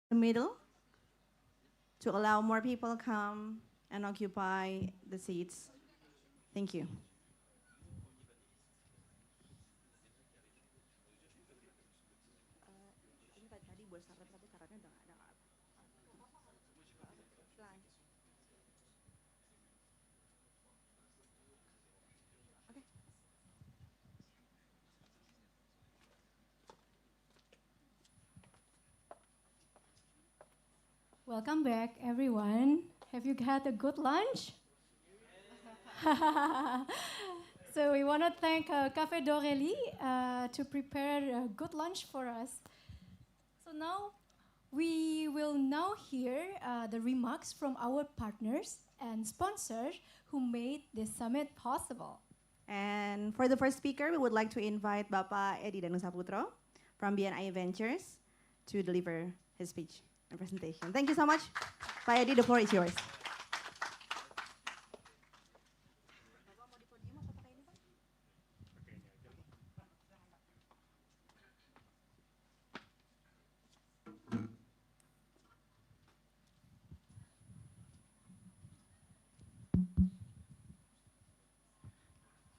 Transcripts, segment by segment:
the middle to allow more people come and occupy the seats. Thank you. Welcome back, everyone. Have you had a good lunch? So we want to thank Café d'Aurélie to prepare a good lunch for us. So now we will now hear the remarks from our partners and sponsors who made this summit possible. And for the first speaker, we would like to invite Bapak Edi Danusaputro from BNI Ventures to deliver his speech and presentation. Thank you so much. Pak Edi, the floor is yours.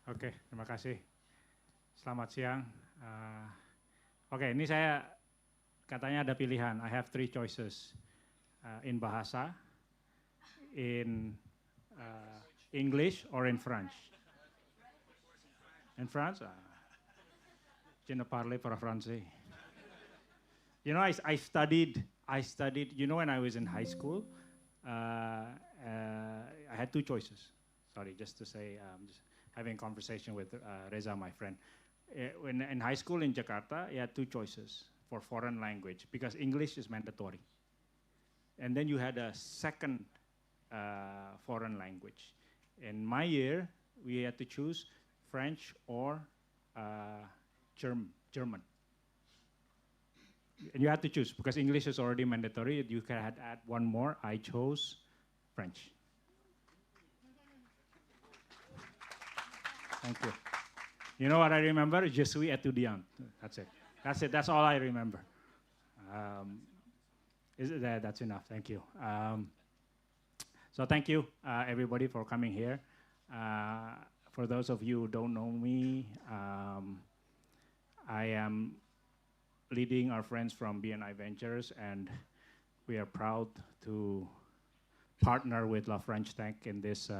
Oke, terima kasih. Selamat siang. Oke, ini saya katanya ada pilihan. I have 3 choices in bahasa, in English, or in French. In France, je ne parle pas français. You know, I studied. You know, when I was in high school, I had 2 choices. Sorry, just to say, just having a conversation with Reza, my friend. When in high school in Jakarta, you had 2 choices for foreign language because English is mandatory. And then you had a second foreign language. In my year, we had to choose French or German. And you had to choose because English is already mandatory. You can add one more. I chose French. Thank you. You know what I remember? Je suis étudiant. That's it. That's all I remember. That's enough. Thank you. So thank you, everybody, for coming here. For those of you who don't know me, I am leading our friends from BNI Ventures, and we are proud to partner with La French Tech in this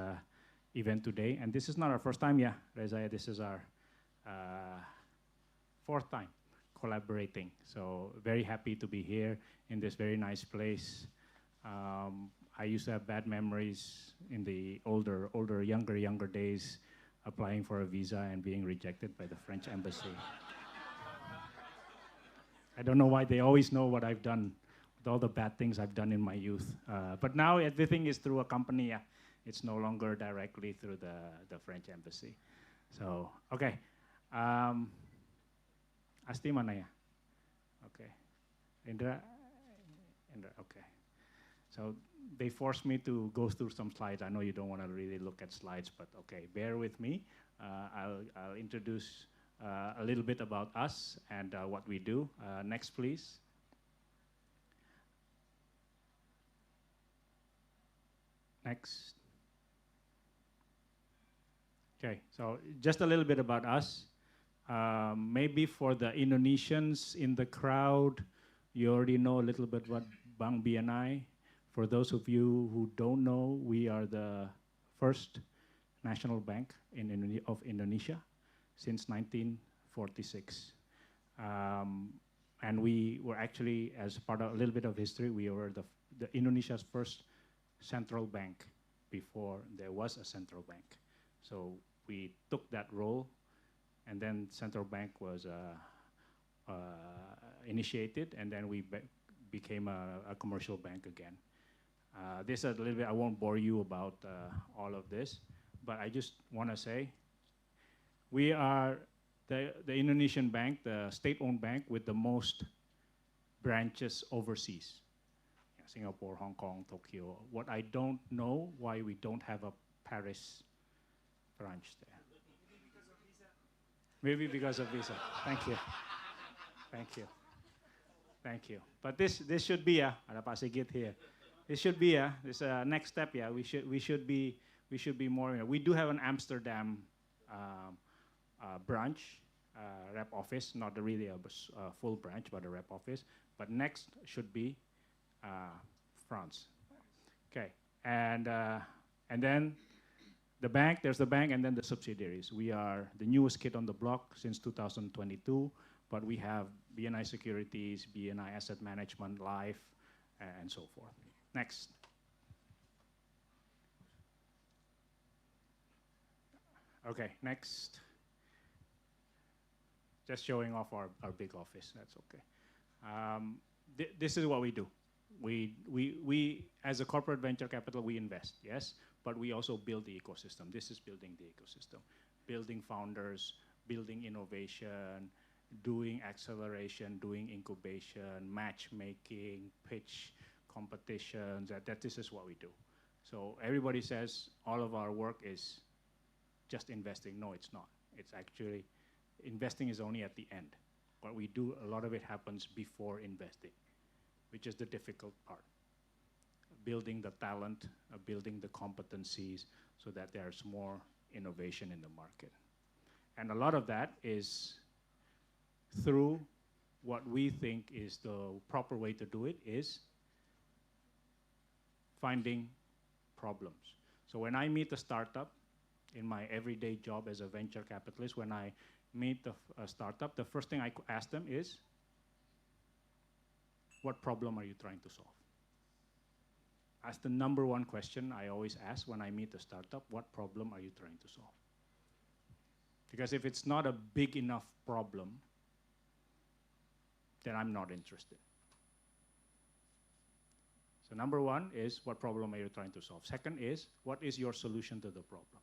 event today. And this is not our first time, Reza, this is our 4th time collaborating. So very happy to be here in this very nice place. I used to have bad memories in the younger days, applying for a visa and being rejected by the French embassy. I don't know why they always know what I've done, with all the bad things I've done in my youth. But now everything is through a company. It's no longer directly through the French embassy. So, okay. Asti mana ya? Okay. Indra, okay. So they forced me to go through some slides. I know you don't want to really look at slides, but okay, bear with me. I'll introduce a little bit about us and what we do. Next, please. Next. Okay, so just a little bit about us. Maybe for the Indonesians in the crowd, you already know a little bit about Bank BNI. For those of you who don't know, we are the first national bank of Indonesia since 1946. And we were actually, as part of a little bit of history, we were the Indonesia's first central bank before there was a central bank. So we took that role, and then central bank was initiated, and then we became a commercial bank again. This is a little bit, I won't bore you about all of this, but I just want to say, we are the Indonesian bank, the state-owned bank with the most branches overseas. Singapore, Hong Kong, Tokyo. What I don't know why we don't have a Paris branch there. Maybe because of visa. Thank you. Thank you. Thank you. But this should be ada Pak Sigit here. This should be this next step. Yeah, we should be more. We do have an Amsterdam branch, rep office, not really a full branch, but a rep office. But next should be France. Okay, and then the bank. There's the bank, and then the subsidiaries. We are the newest kid on the block since 2022. But we have BNI Securities, BNI Asset Management, Life, and so forth. Next. Okay, next. Just showing off our big office, that's okay. This is what we do. We, as a corporate venture capital, we invest, yes, but we also build the ecosystem. This is building the ecosystem. Building founders, building innovation, doing acceleration, doing incubation, matchmaking, pitch, competitions, that this is what we do. So everybody says all of our work is just investing. No, it's not. It's actually, investing is only at the end. What we do, a lot of it happens before investing, which is the difficult part. Building the talent, building the competencies so that there's more innovation in the market. And a lot of that is through what we think is the proper way to do it is finding problems. So when I meet a startup in my everyday job as a venture capitalist, when I meet a startup, the first thing I ask them is, what problem are you trying to solve? That's the number one question I always ask when I meet a startup, what problem are you trying to solve? Because if it's not a big enough problem, then I'm not interested. So number one is, what problem are you trying to solve? Second is, what is your solution to the problem?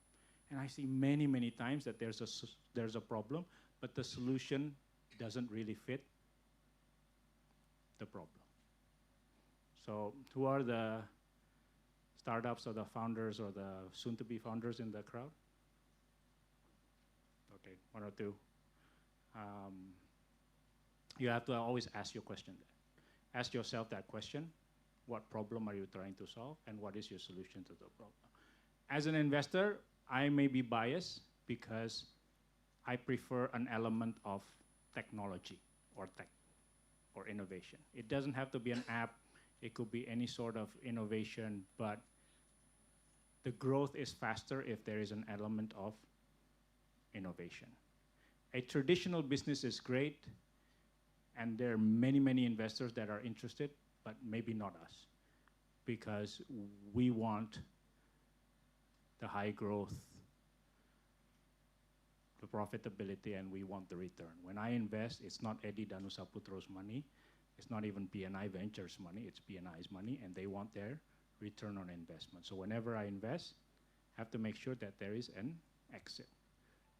And I see many, many times that there's a problem, but the solution doesn't really fit the problem. So who are the startups or the founders or the soon-to-be founders in the crowd? Okay, one or two. You have to always ask your question there. Ask yourself that question. What problem are you trying to solve, and what is your solution to the problem? As an investor, I may be biased because I prefer an element of technology or tech or innovation. It doesn't have to be an app. It could be any sort of innovation, but the growth is faster if there is an element of innovation. A traditional business is great, and there are many, many investors that are interested, but maybe not us, because we want the high growth, the profitability, and we want the return. When I invest, it's not Edi Danusaputro's money, it's not even BNI Ventures money, it's BNI's money, and they want their return on investment. So whenever I invest, I have to make sure that there is an exit.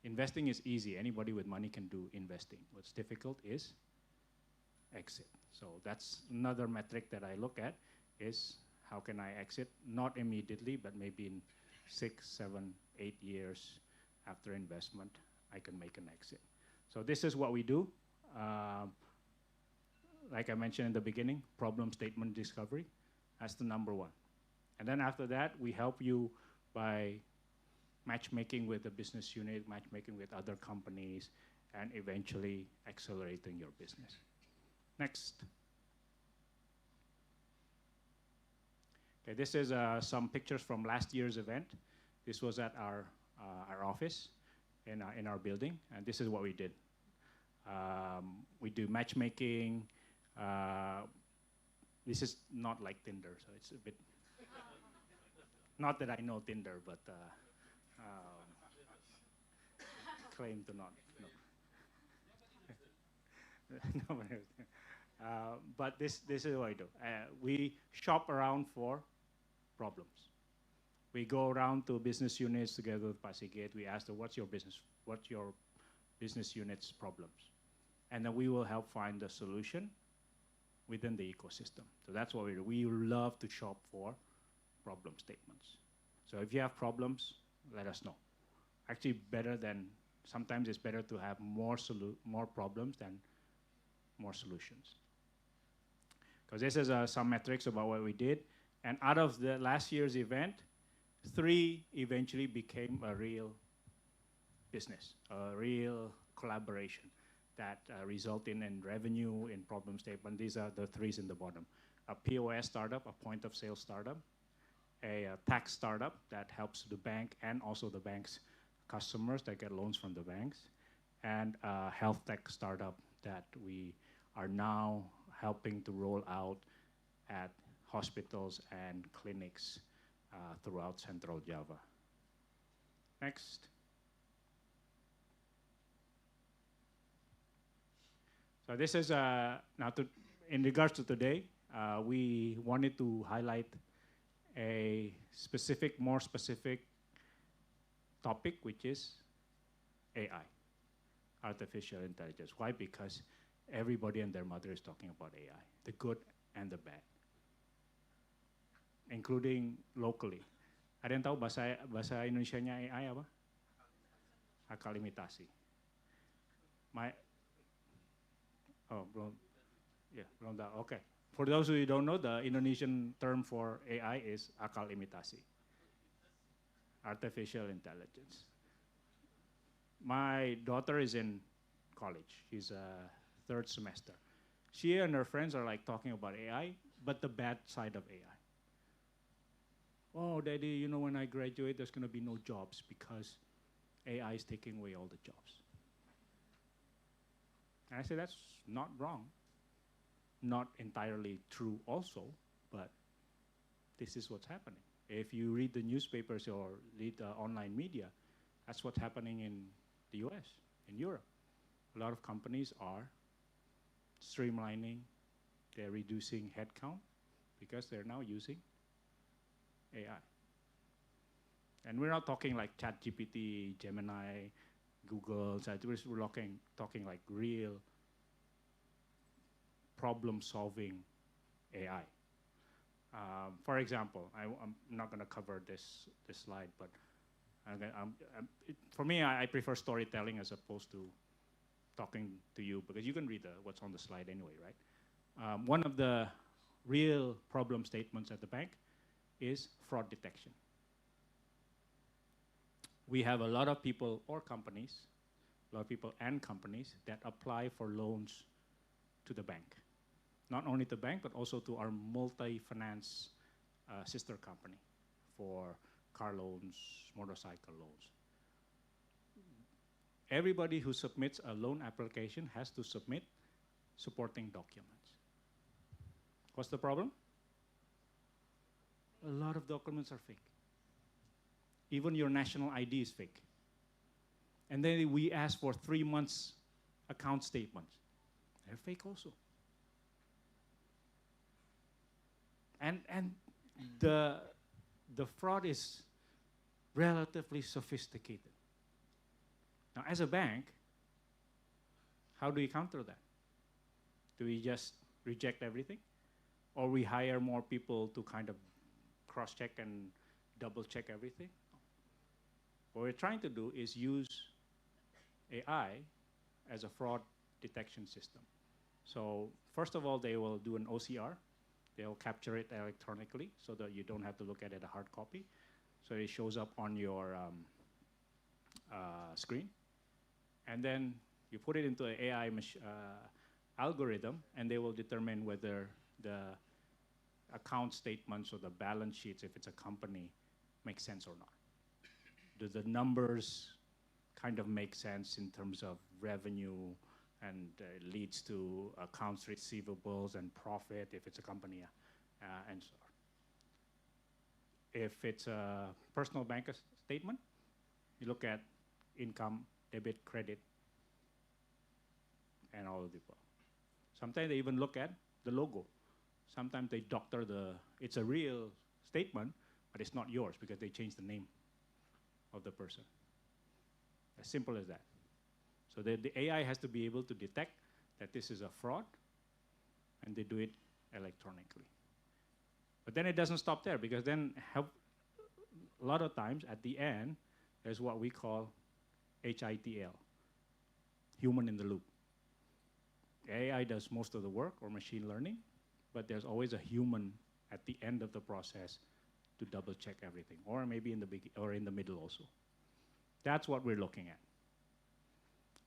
Investing is easy. Anybody with money can do investing. What's difficult is exit. So that's another metric that I look at is how can I exit? Not immediately, but maybe in 6, 7, 8 years after investment, I can make an exit. So this is what we do. Like I mentioned in the beginning, problem statement discovery. That's the number one. And then after that, we help you by matchmaking with the business unit, matchmaking with other companies, and eventually accelerating your business. Next. Okay, this is some pictures from last year's event. This was at our office in our building, and this is what we did. We do matchmaking. This is not like Tinder, so it's a bit, not that I know Tinder, but claim to not know. No, but this is what I do. We shop around for problems. We go around to business units together with Pak Sigit. We ask them, what's your business unit's problems? And then we will help find the solution within the ecosystem. So that's what we do. We love to shop for problem statements. So if you have problems, let us know. Actually, sometimes it's better to have more problems than more solutions. Because this is some metrics about what we did. And out of the last year's event, 3 eventually became a real business, a real collaboration that resulted in revenue, in problem statement. These are the 3s in the bottom. A POS startup, a point of sale startup, a tax startup that helps the bank and also the bank's customers that get loans from the banks, and a health tech startup that we are now helping to roll out at hospitals and clinics throughout Central Java. Next. So this is, now in regards to today, we wanted to highlight a specific, more specific topic, which is AI, artificial intelligence. Why? Because everybody and their mother is talking about AI, the good and the bad, including locally. Ada yang tahu bahasa Indonesianya AI apa? Akal imitasi. Belum tahu. Okay. For those who don't know, the Indonesian term for AI is akal imitasi, artificial intelligence. My daughter is in college. She's a 3rd semester. She and her friends are like talking about AI, but the bad side of AI. Oh, Daddy, you know, when I graduate, there's going to be no jobs because AI is taking away all the jobs. And I say, that's not wrong. Not entirely true also, but this is what's happening. If you read the newspapers or read the online media, that's what's happening in the US, in Europe. A lot of companies are streamlining, they're reducing headcount because they're now using AI. And we're not talking like ChatGPT, Gemini, Google, we're talking like real problem-solving AI. For example, I'm not going to cover this slide, but for me, I prefer storytelling as opposed to talking to you, because you can read what's on the slide anyway, right? One of the real problem statements at the bank is fraud detection. We have a lot of people or companies, a lot of people and companies that apply for loans to the bank. Not only the bank, but also to our multi-finance sister company for car loans, motorcycle loans. Everybody who submits a loan application has to submit supporting documents. What's the problem? A lot of documents are fake. Even your national ID is fake. And then we ask for 3 months account statements. They're fake also. And the fraud is relatively sophisticated. Now, as a bank, how do we counter that? Do we just reject everything? Or we hire more people to kind of cross-check and double-check everything? What we're trying to do is use AI as a fraud detection system. So first of all, they will do an OCR. They'll capture it electronically so that you don't have to look at it a hard copy. So it shows up on your screen. And then you put it into an AI algorithm, and they will determine whether the account statements or the balance sheets, if it's a company, make sense or not. Do the numbers kind of make sense in terms of revenue, and leads to accounts receivables and profit if it's a company, and so on. If it's a personal bank statement, you look at income, debit, credit, and all of the above. Sometimes they even look at the logo. Sometimes they doctor it's a real statement, but it's not yours because they changed the name of the person. As simple as that. So the AI has to be able to detect that this is a fraud, and they do it electronically. But then it doesn't stop there, because then a lot of times at the end, there's what we call HITL, human in the loop. AI does most of the work, or machine learning, but there's always a human at the end of the process to double check everything, or maybe in the middle also. That's what we're looking at.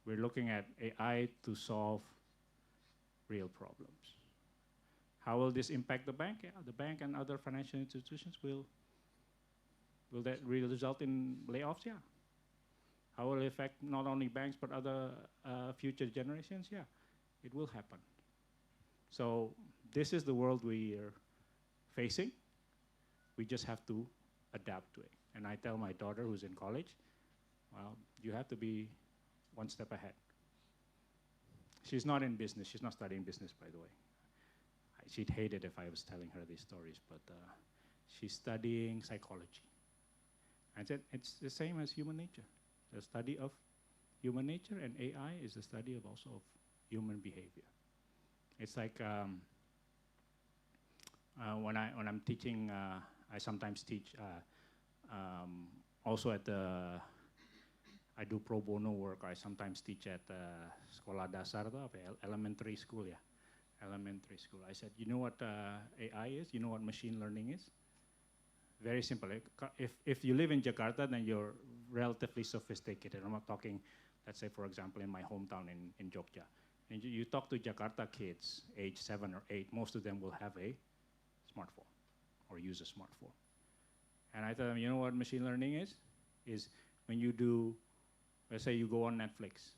We're looking at AI to solve real problems. How will this impact the bank? Yeah, the bank and other financial institutions will that really result in layoffs? Yeah. How will it affect not only banks but other future generations? Yeah, it will happen. So this is the world we are facing. We just have to adapt to it. And I tell my daughter who's in college, well, you have to be one step ahead. She's not in business. She's not studying business, by the way. She'd hate it if I was telling her these stories, but she's studying psychology. I said, it's the same as human nature. The study of human nature, and AI is the study of also of human behavior. It's like when I'm teaching, I sometimes teach also at the, I do pro bono work. I sometimes teach at sekolah dasar, elementary school, yeah. Elementary school. I said, you know what AI is? You know what machine learning is? Very simple. If you live in Jakarta, then you're relatively sophisticated. I'm not talking, let's say, for example, in my hometown in Jogja. And you talk to Jakarta kids, age 7 or 8, most of them will have a smartphone or use a smartphone. And I tell them, you know what machine learning is? Is when you do, let's say you go on Netflix,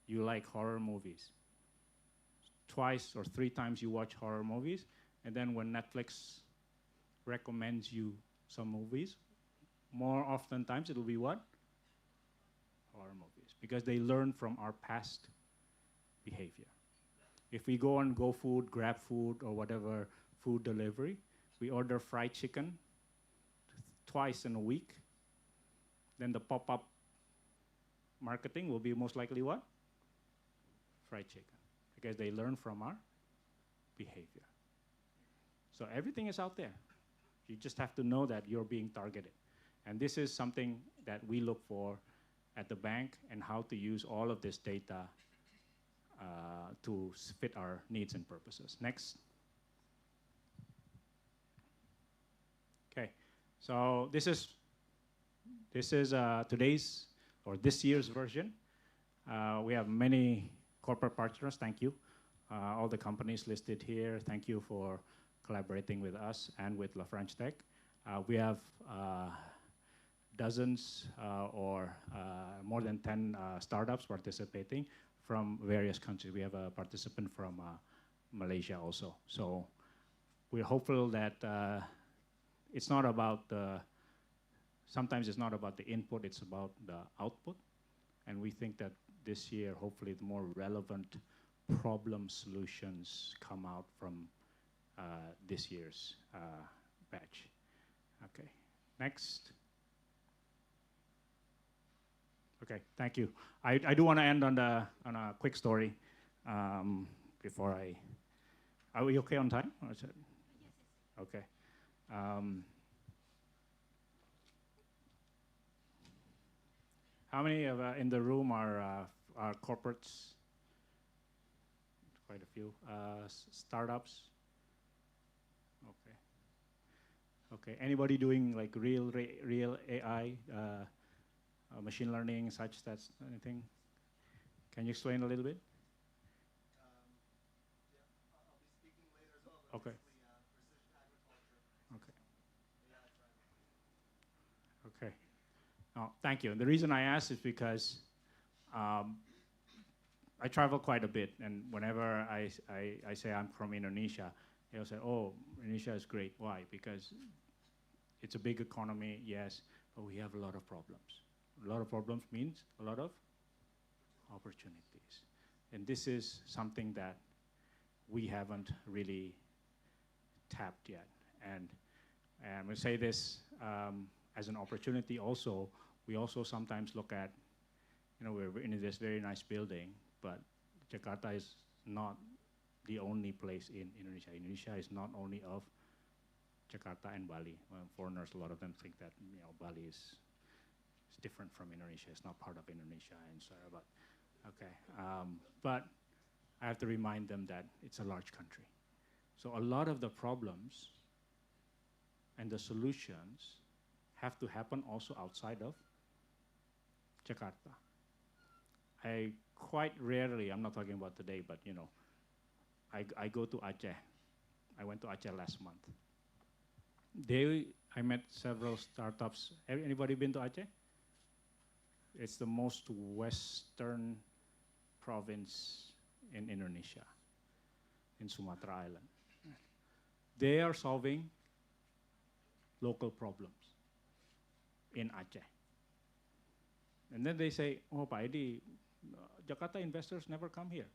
you like horror movies. Twice or 3 times you watch horror movies, and then when Netflix recommends you some movies, more often times it'll be what? Horror movies, because they learn from our past behavior. If we go on GoFood, GrabFood, or whatever food delivery, we order fried chicken twice in a week, then the pop-up marketing will be most likely what? Fried chicken, because they learn from our behavior. So everything is out there. You just have to know that you're being targeted. And this is something that we look for at the bank, and how to use all of this data to fit our needs and purposes. Next. Okay, so this is today's or this year's version. We have many corporate partners. Thank you. All the companies listed here. Thank you for collaborating with us and with La French Tech. We have dozens or more than 10 startups participating from various countries. We have a participant from Malaysia also. So we're hopeful that it's not about sometimes it's not about the input, it's about the output. And we think that this year, hopefully, the more relevant problem solutions come out from this year's batch. Okay, next. Okay, thank you. I do want to end on a quick story before I. Are we okay on time? Or is it? Yes. Okay. How many of in the room are corporates? Quite a few. Startups. Okay. Okay. Anybody doing like real AI, machine learning, such that's anything? Can you explain a little bit? Yeah, I'll be speaking later as well. But Okay. Precision agriculture. Okay. Yeah, Okay. Oh, thank you. And the reason I asked is because I travel quite a bit, and whenever I say I'm from Indonesia, they'll say, "Oh, Indonesia is great." Why? Because it's a big economy, yes, but we have a lot of problems. A lot of problems means a lot of opportunities. And this is something that we haven't really tapped yet. And we say this as an opportunity also. We also sometimes look at, we're in this very nice building, but Jakarta is not the only place in Indonesia. Indonesia is not only of Jakarta and Bali. Well, foreigners, a lot of them think that Bali is different from Indonesia. It's not part of Indonesia, and so. But okay, but I have to remind them that it's a large country. So a lot of the problems and the solutions have to happen also outside of Jakarta. I quite rarely, I'm not talking about today, but you know, I go to Aceh. I went to Aceh last month. I met several startups. Anybody been to Aceh? It's the most western province in Indonesia, in Sumatra Island. They are solving local problems in Aceh. And then they say, oh, Pak Edi, Jakarta investors never come here.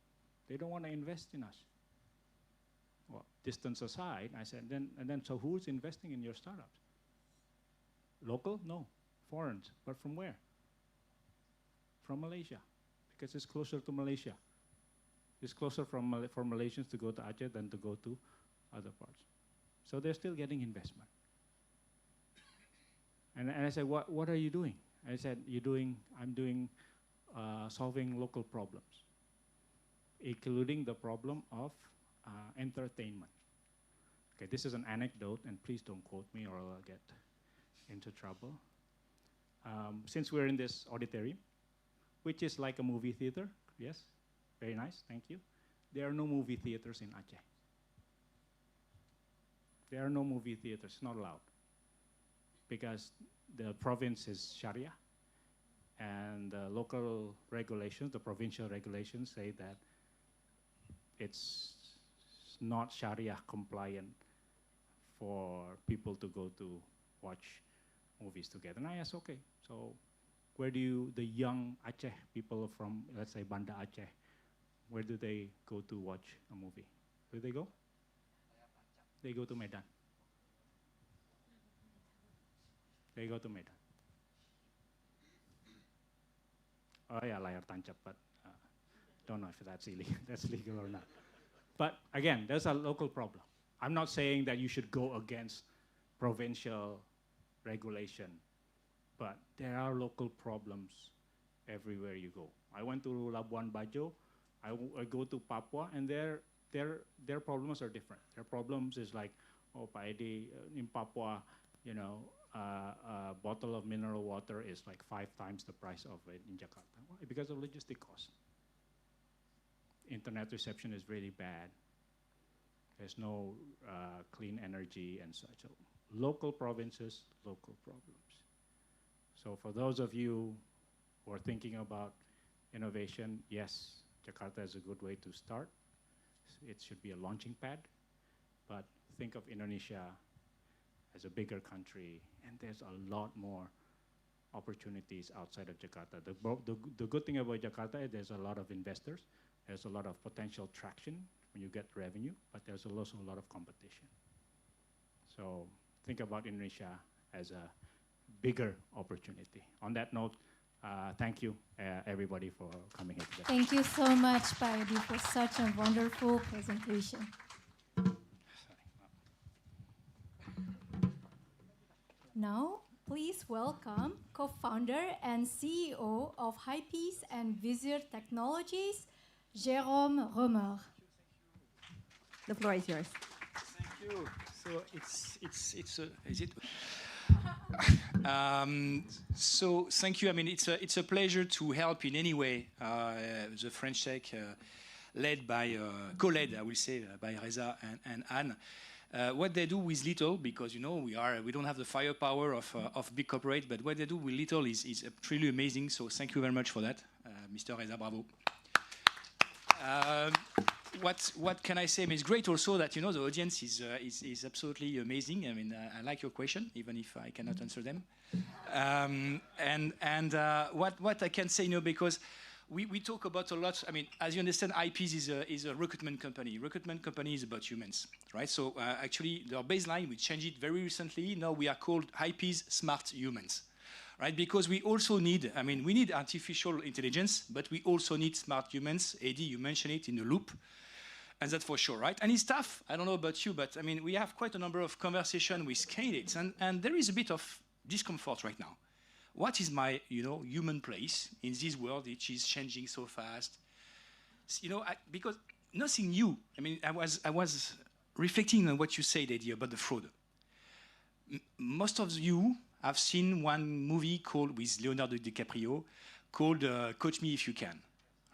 They don't want to invest in us. Well, distance aside, I said, so who's investing in your startups? Local? No. Foreigners. But from where? From Malaysia, because it's closer to Malaysia. It's closer for Malaysians to go to Aceh than to go to other parts. So they're still getting investment. And I said, what are you doing? I said, I'm doing solving local problems, including the problem of entertainment. Okay, this is an anecdote, and please don't quote me or I'll get into trouble. Since we're in this auditorium, which is like a movie theater, yes, very nice, thank you. There are no movie theaters in Aceh. There are no movie theaters, not allowed, because the province is Sharia, and the local regulations, the provincial regulations say that it's not Sharia compliant for people to go to watch movies together. And I asked, okay, so where do the young Aceh people from, let's say, Banda Aceh, where do they go to watch a movie? Where do they go? They go to Medan. They go to Medan. Oh yeah, layar tancap, but don't know if that's legal or not. But again, there's a local problem. I'm not saying that you should go against provincial regulation, but there are local problems everywhere you go. I went to Labuan Bajo, I go to Papua, and their problems are different. Their problems is like, oh, Pak Edi, in Papua, you know, a bottle of mineral water is like 5 times the price of it in Jakarta. Why? Because of logistic costs. Internet reception is really bad. There's no clean energy and such. So local provinces, local problems. So for those of you who are thinking about innovation, yes, Jakarta is a good way to start. It should be a launching pad, but think of Indonesia as a bigger country, and there's a lot more opportunities outside of Jakarta. The good thing about Jakarta is there's a lot of investors, there's a lot of potential traction when you get revenue, but there's also a lot of competition. So think about Indonesia as a bigger opportunity. On that note, thank you, everybody, for coming here today. Thank you so much, Pak Edi, for such a wonderful presentation. Now, please welcome co-founder and CEO of Faibis and Vizir Technologies, Jérôme Romer. The floor is yours. Thank you. So is it? So thank you. I mean, it's a pleasure to help in any way the French Tech, led by co-led, I will say, by Reza and Anne. What they do with little, because you know we don't have the firepower of big corporate, but what they do with little is truly amazing. So thank you very much for that, Mr. Reza. Bravo. What can I say? I mean, it's great also that the audience is absolutely amazing. I mean, I like your question, even if I cannot answer them. What I can say, because we talk about a lot. I mean, as you understand, Faibis is a recruitment company. Recruitment company is about humans, right? So actually, their baseline, we changed it very recently. Now we are called Faibis Smart Humans, right? Because we also need, we need artificial intelligence, but we also need smart humans. Eddie, you mentioned it in the loop, and that's for sure, right? And it's tough. I don't know about you, but we have quite a number of conversations with candidates, and there is a bit of discomfort right now. What is my, human place in this world which is changing so fast? Because nothing new. I was reflecting on what you said, Eddie, about the fraud. Most of you have seen one movie called with Leonardo DiCaprio called Coach Me If You Can,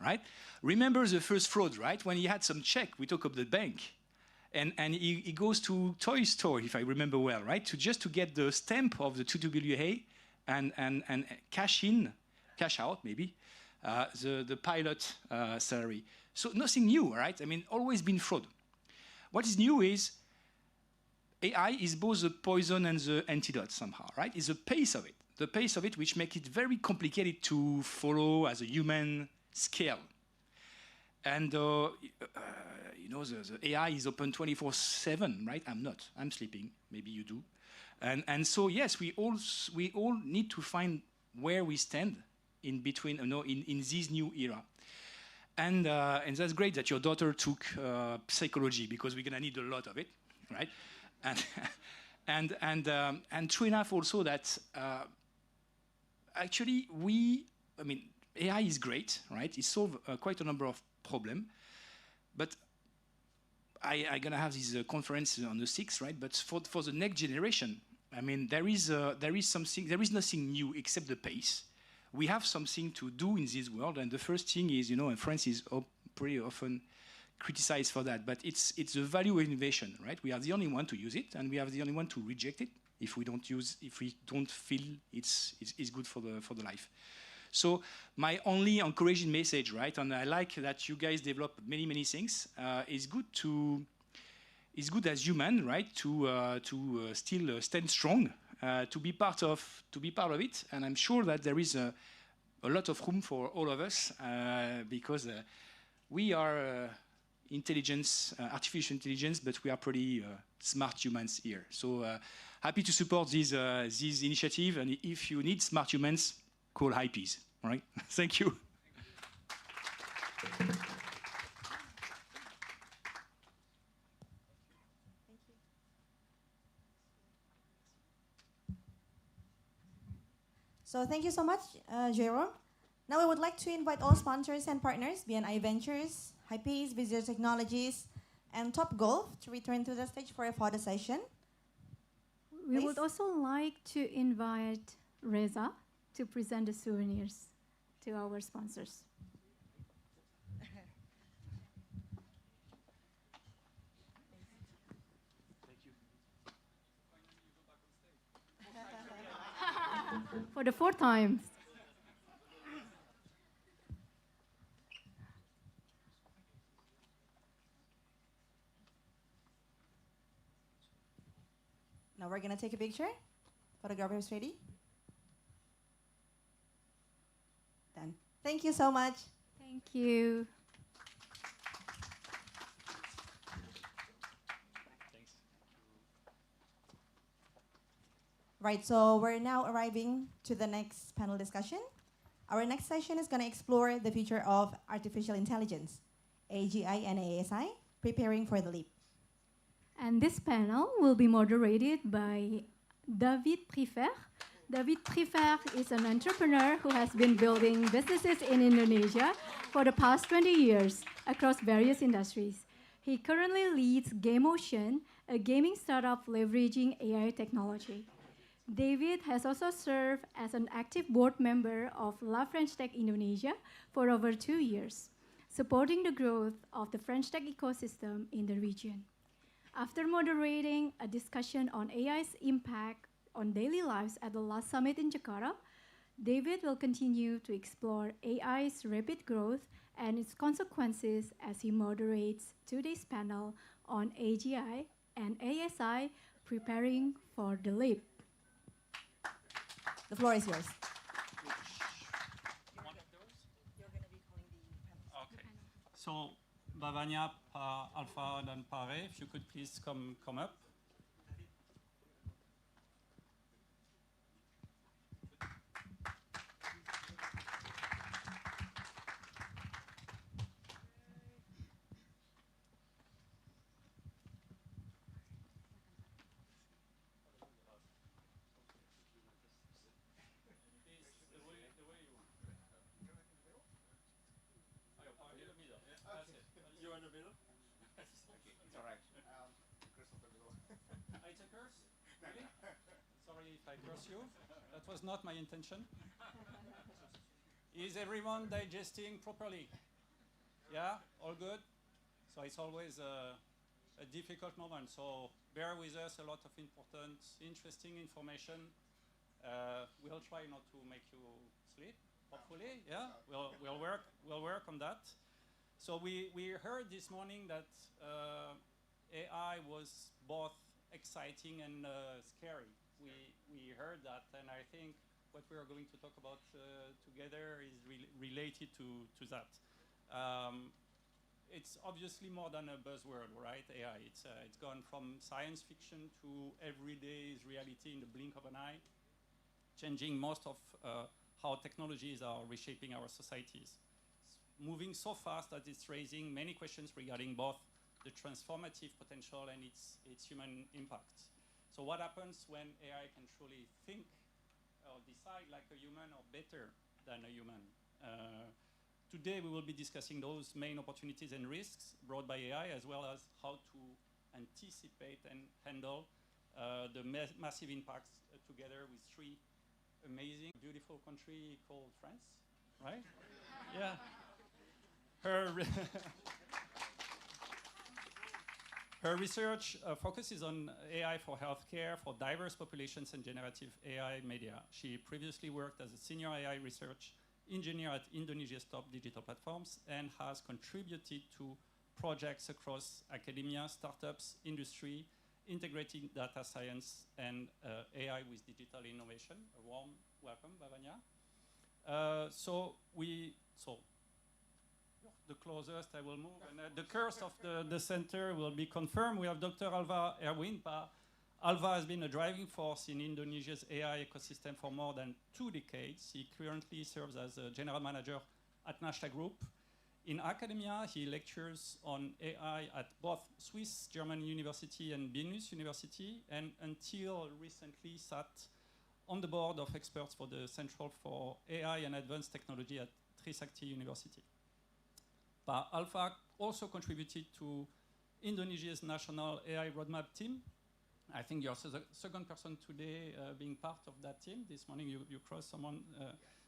right? Remember the first fraud, right? When he had some check, we talk of the bank, and he goes to toy store, if I remember well, right? Just to get the stamp of the 2WA and cash in, cash out maybe, the pilot salary. So nothing new, right? I mean, always been fraud. What is new is AI is both the poison and the antidote somehow, right? It's the pace of it. The pace of it which makes it very complicated to follow as a human scale. And you know, the AI is open 24/7, right? I'm not. I'm sleeping. Maybe you do. And so yes, we all need to find where we stand in between, you know, in this new era. And that's great that your daughter took psychology, because we're gonna need a lot of it, right? And true enough also that actually I mean, AI is great, right? It solves quite a number of problems, but I'm gonna have this conference on the 6th, right? But for the next generation, I mean, there is nothing new except the pace. We have something to do in this world, and the first thing is, you know, and France is pretty often criticized for that, but it's the value of innovation, right? We are the only one to use it, and we are the only one to reject it if we don't feel it's good for the life. So my only encouraging message, right? And I like that you guys develop many things. It's good as human, right? To still stand strong, to be part of it, and I'm sure that there is a lot of room for all of us, because we are artificial intelligence, but we are pretty smart humans here. So happy to support this initiative, and if you need smart humans, call 𝐏𝐵s, all right? Thank you. So thank you so much, Jérôme. Now we would like to invite all sponsors and partners, BNI Ventures, 𝐏𝐵s, Visual Technologies, and Top Golf to return to the stage for a photo session. We Please. would also like to invite Reza to present the souvenirs to our sponsors. For the 4th time. Now we're gonna take a picture. Photographers ready? Done. Thank you so much. Thank you. Right, so we're now arriving to the next panel discussion. Our next session is going to explore the future of artificial intelligence, AGI and ASI, preparing for the leap. And this panel will be moderated by David Priefer. David Priefer is an entrepreneur who has been building businesses in Indonesia for the past 20 years across various industries. He currently leads 𝐏𝐚𝐽, a gaming startup leveraging AI technology. David has also served as an active board member of French Tech Indonesia for over 2 years, supporting the growth of the French tech ecosystem in the region. After moderating a discussion on AI's impact on daily lives at the last summit in Jakarta, David will continue to explore AI's rapid growth and its consequences as he moderates today's panel on AGI and ASI, preparing for the leap. The floor is yours. Okay. So, Vanya, Alpha, and Pare, if you could please come up. You're in the middle? It's all right. force you. That was not my intention. Is everyone digesting properly? Yeah, all good? So it's always a difficult moment. So bear with us, a lot of important, interesting information. We'll try not to make you sleep, hopefully. Yeah, we'll work on that. So we heard this morning that AI was both exciting and scary. We heard that, and I think what we are going to talk about together is related to that. It's obviously more than a buzzword, right? AI. It's gone from science fiction to everyday's reality in the blink of an eye, changing most of how technologies are reshaping our societies. It's moving so fast that it's raising many questions regarding both the transformative potential and its human impact. So what happens when AI can truly think or decide like a human or better than a human? Today we will be discussing those main opportunities and risks brought by AI, as well as how to anticipate and handle the massive impacts together with three amazing, beautiful country called France, right? Yeah. Her research focuses on AI for healthcare, for diverse populations, and generative AI media. She previously worked as a senior AI research engineer at Indonesia's top digital platforms and has contributed to projects across academia, startups, industry, integrating data science and AI with digital innovation. A warm welcome, Vanya. So the closest I will move, and the curse of the center will be confirmed. We have Dr. Alva Erwin. Alva has been a driving force in Indonesia's AI ecosystem for more than 2 decades. He currently serves as a general manager at Nash Group. In academia, he lectures on AI at both Swiss German University and Binar University, and until recently sat on the board of experts for the Central for AI and Advanced Technology at Trisakti University. Alva also contributed to Indonesia's national AI roadmap team. I think you're the second person today being part of that team. This morning you crossed someone.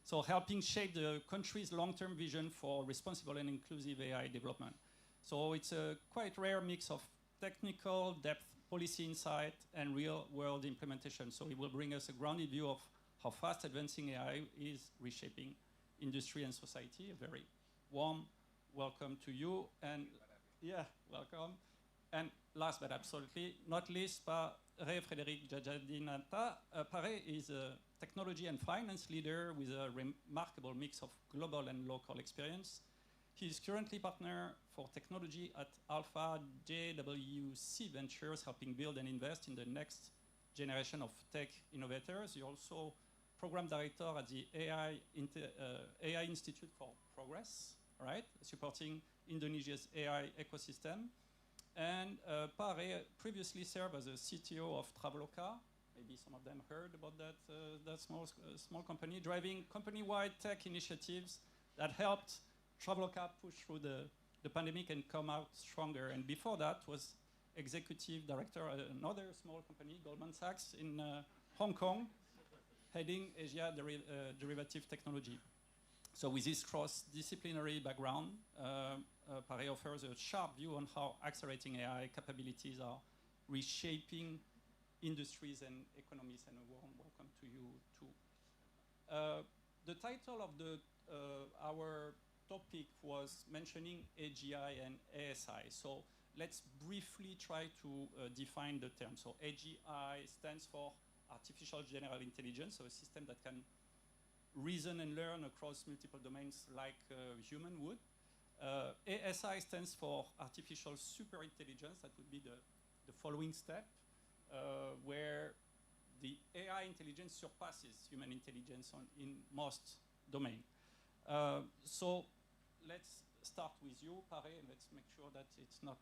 So helping shape the country's long-term vision for responsible and inclusive AI development. So it's a quite rare mix of technical depth, policy insight, and real-world implementation. So it will bring us a grounded view of how fast advancing AI is reshaping industry and society. A very warm welcome to you. And yeah, welcome. And last but absolutely not least, Frederick Djajadinata. Pare is a technology and finance leader with a remarkable mix of global and local experience. He is currently partner for technology at Alpha JWC Ventures, helping build and invest in the next generation of tech innovators. He's also program director at the AI Institute for Progress, right? Supporting Indonesia's AI ecosystem. And Pare previously served as a CTO of Traveloka. Maybe some of them heard about that small company, driving company-wide tech initiatives that helped Traveloka push through the pandemic and come out stronger. And before that was executive director at another small company, Goldman Sachs, in Hong Kong, heading Asia derivative technology. So with this cross-disciplinary background, Pare offers a sharp view on how accelerating AI capabilities are reshaping industries and economies, and a warm welcome to you too. The title of our topic was mentioning AGI and ASI. So let's briefly try to define the term. So AGI stands for Artificial General Intelligence, so a system that can reason and learn across multiple domains like human would. ASI stands for Artificial Superintelligence. That would be the following step, where the AI intelligence surpasses human intelligence in most domains. So let's start with you, Pare, and let's make sure that it's not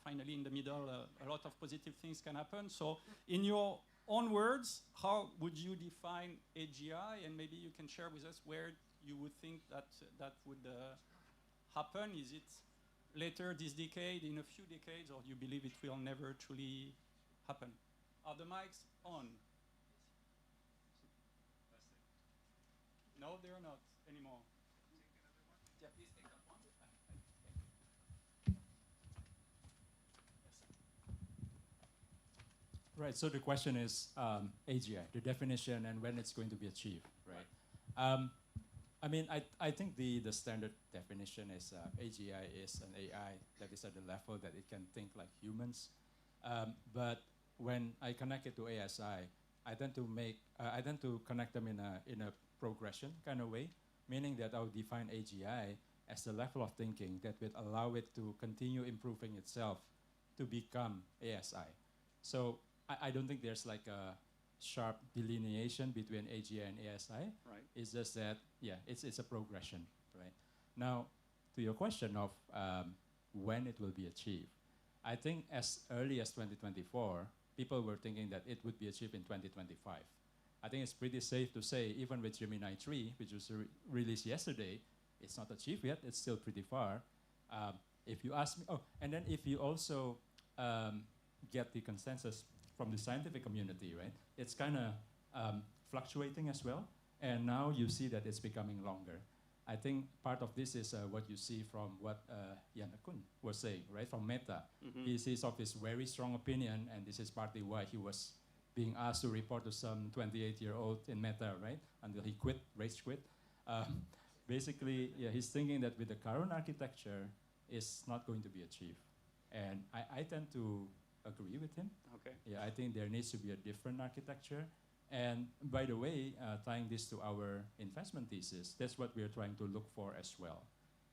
finally in the middle. A lot of positive things can happen. So in your own words, how would you define AGI? And maybe you can share with us where you would think that would happen. Is it later this decade, in a few decades, or do you believe it will never truly happen? Are the mics on? No, they're not anymore. Yeah, please take that one. Right, so the question is AGI, the definition and when it's going to be achieved, right? I mean, I think the standard definition is AGI is an AI that is at the level that it can think like humans. But when I connect it to ASI, I tend to connect them in a progression kind of way, meaning that I'll define AGI as the level of thinking that will allow it to continue improving itself to become ASI. So I don't think there's like a sharp delineation between AGI and ASI. Right. It's just that, yeah, it's a progression, right? Now, to your question of when it will be achieved, I think as early as 2024, people were thinking that it would be achieved in 2025. I think it's pretty safe to say, even with Gemini 3, which was released yesterday, it's not achieved yet, it's still pretty far. If you ask me, oh, and then if you also get the consensus from the scientific community, right? It's kind of fluctuating as well. And now you see that it's becoming longer. I think part of this is what you see from what 𝐏𝐚𝐬 was saying, right? From Meta. He's of his very strong opinion, and this is partly why he was being asked to report to some 28-year-old in Meta, right? Until he quit, rage quit. Basically, yeah, he's thinking that with the current architecture, it's not going to be achieved. And I tend to agree with him. Okay. Yeah, I think there needs to be a different architecture. And by the way, tying this to our investment thesis, that's what we're trying to look for as well.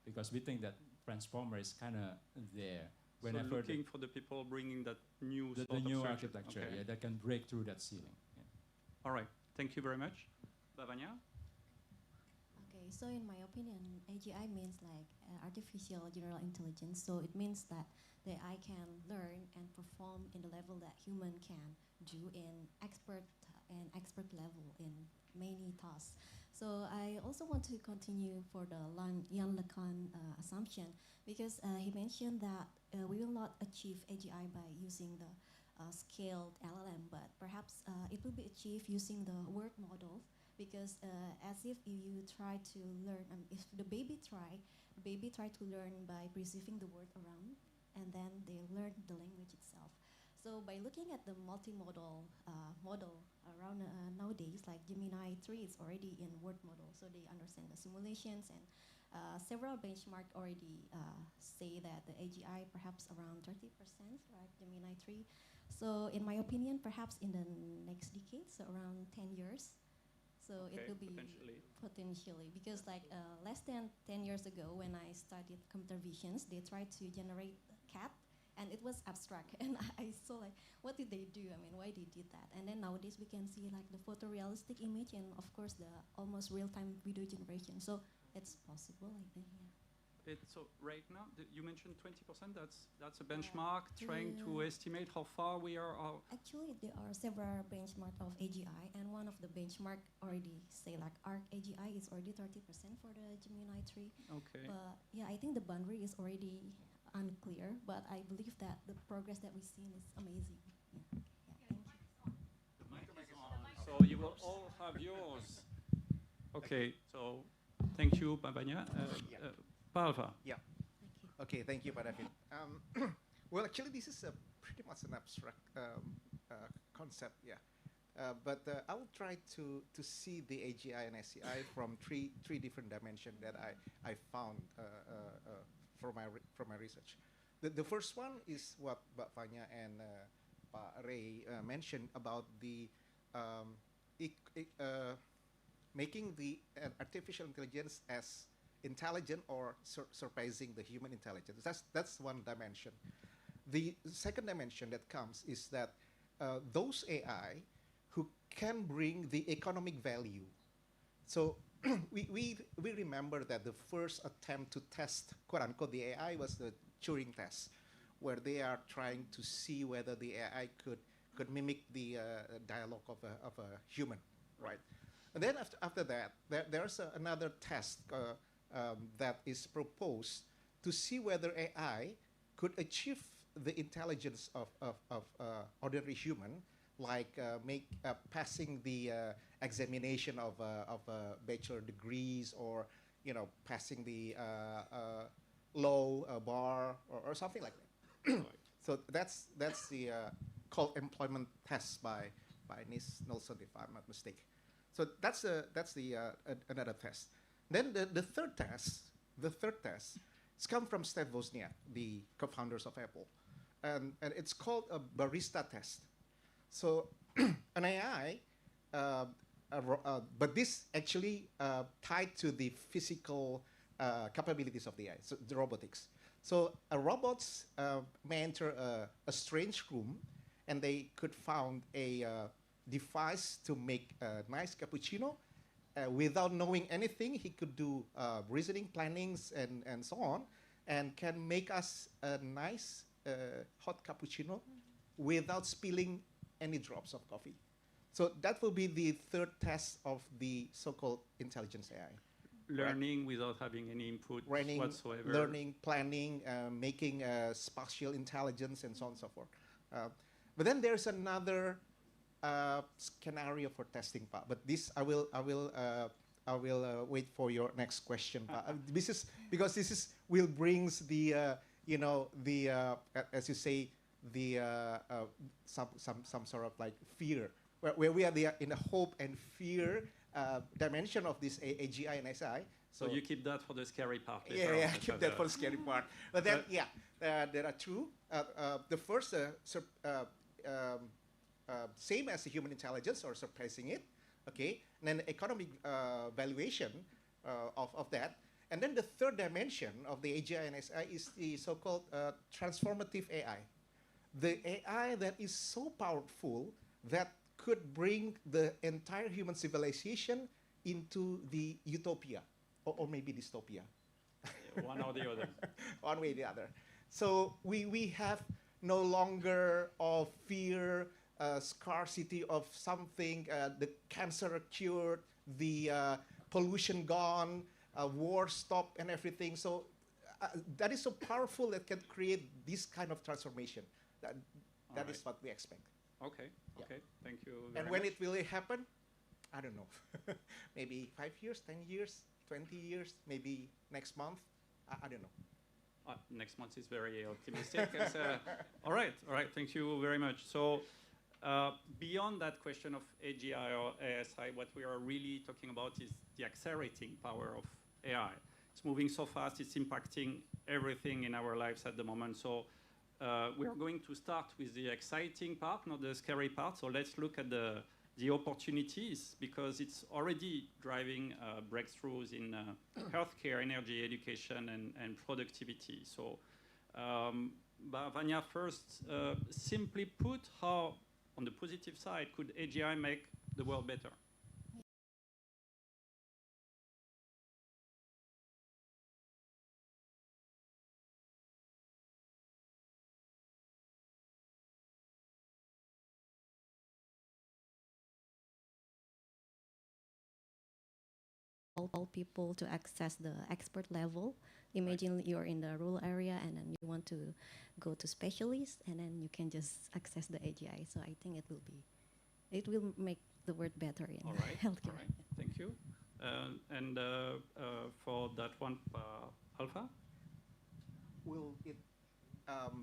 Because we think that transformer is kind of there. So looking for the people bringing that new the sort of new structure. architecture, Okay. yeah, that can break through that ceiling. Yeah. All right. Thank you very much. Vanya? Okay, so in my opinion, AGI means like artificial general intelligence. So it means that the AI can learn and perform in the level that human can do in expert level in many tasks. So I also want to continue for the 𝐏𝐚𝐬 assumption, because he mentioned that we will not achieve AGI by using the scaled LLM, but perhaps it will be achieved using the word model, because as if you try to learn, if the baby try to learn by perceiving the word around, and then they learn the language itself. So by looking at the multimodal model around nowadays, like Gemini 3 is already in word model, so they understand the simulations, and several benchmarks already say that the AGI perhaps around 30%, right, Gemini 3. So in my opinion, perhaps in the next decade, so around 10 years, so Okay, it will be potentially, because like less than 10 years ago when I studied computer visions, they tried to generate cat, and it was abstract, and I saw like, what did they do? I mean, why they did that? And then nowadays we can see like the photorealistic image, and of course the almost real-time video generation. So it's possible, I think. Yeah. So right now, you mentioned 20%. That's a benchmark trying to estimate how far we are. Actually, there are several benchmarks of AGI, and one of the benchmark already say like ARC AGI is already 30% for the Gemini 3. Okay. But yeah, I think the boundary is already unclear, but I believe that the progress that we've seen is amazing. Yeah. Yeah, thank you. So you will all have yours. Okay. So thank you, Vanya. Alva. Yeah. Okay, thank you, Pak David. Well, actually, this is pretty much an abstract concept, yeah. But I will try to see the AGI and SCI from three different dimensions that I found from my research. The first one is what Vanya and Pak Ray mentioned about the making the artificial intelligence as intelligent or surpassing the human intelligence. That's one dimension. The second dimension that comes is that those AI who can bring the economic value. So we remember that the first attempt to test, quote unquote, the AI was the Turing test, where they are trying to see whether the AI could mimic the dialogue of a human, right? And then after that, there's another test that is proposed to see whether AI could achieve the intelligence of ordinary human, like passing the examination of bachelor degrees, or passing the low bar, or something like that. So that's the called employment test by Nielsen, if I'm not mistaken. So that's another test. Then the third test it's come from Steve Wozniak, the co-founders of Apple, and it's called a barista test. So an AI, but this actually tied to the physical capabilities of the AI, so the robotics. So robots may enter a strange room, and they could found a device to make a nice cappuccino. Without knowing anything, he could do reasoning, plannings, and so on, and can make us a nice hot cappuccino without spilling any drops of coffee. So that will be the third test of the so-called intelligence AI. Learning without having any input whatsoever. Learning, planning, making spatial intelligence, and so on and so forth. But then there's another scenario for testing, Pa. But this I will wait for your next question, Pa. This is because will brings the as you say, the some sort of like fear, where we are in a hope and fear dimension of this AGI and SI. So you keep that for the scary part. Yeah, I keep that for the scary part. But then, there are two. The first, same as the human intelligence, or surpassing it, okay? And then economic valuation of that. And then the third dimension of the AGI and SI is the so-called transformative AI. The AI that is so powerful that could bring the entire human civilization into the utopia, or maybe dystopia. One or the other. One way or the other. So we have no longer of fear, scarcity of something, the cancer cured, the pollution gone, war stopped, and everything. So that is so powerful that can create this kind of transformation. That is what we expect. Okay, okay, thank you very And much. when it will happen, I don't know. Maybe 5 years, 10 years, 20 years, maybe next month. I don't know. Next month is very optimistic. All right, thank you very much. So beyond that question of AGI or ASI, what we are really talking about is the accelerating power of AI. It's moving so fast, it's impacting everything in our lives at the moment. So we are going to start with the exciting part, not the scary part. So let's look at the opportunities, because it's already driving breakthroughs in healthcare, energy, education, and productivity. So Vanya, first, simply put, how, on the positive side, could AGI make the world better? All people to access the expert level. Imagine you're in the rural area and then you want to go to specialists, and then you can just access the AGI. So I think it will make the world better in healthcare. All right, thank you. And for that one, Alva? Will it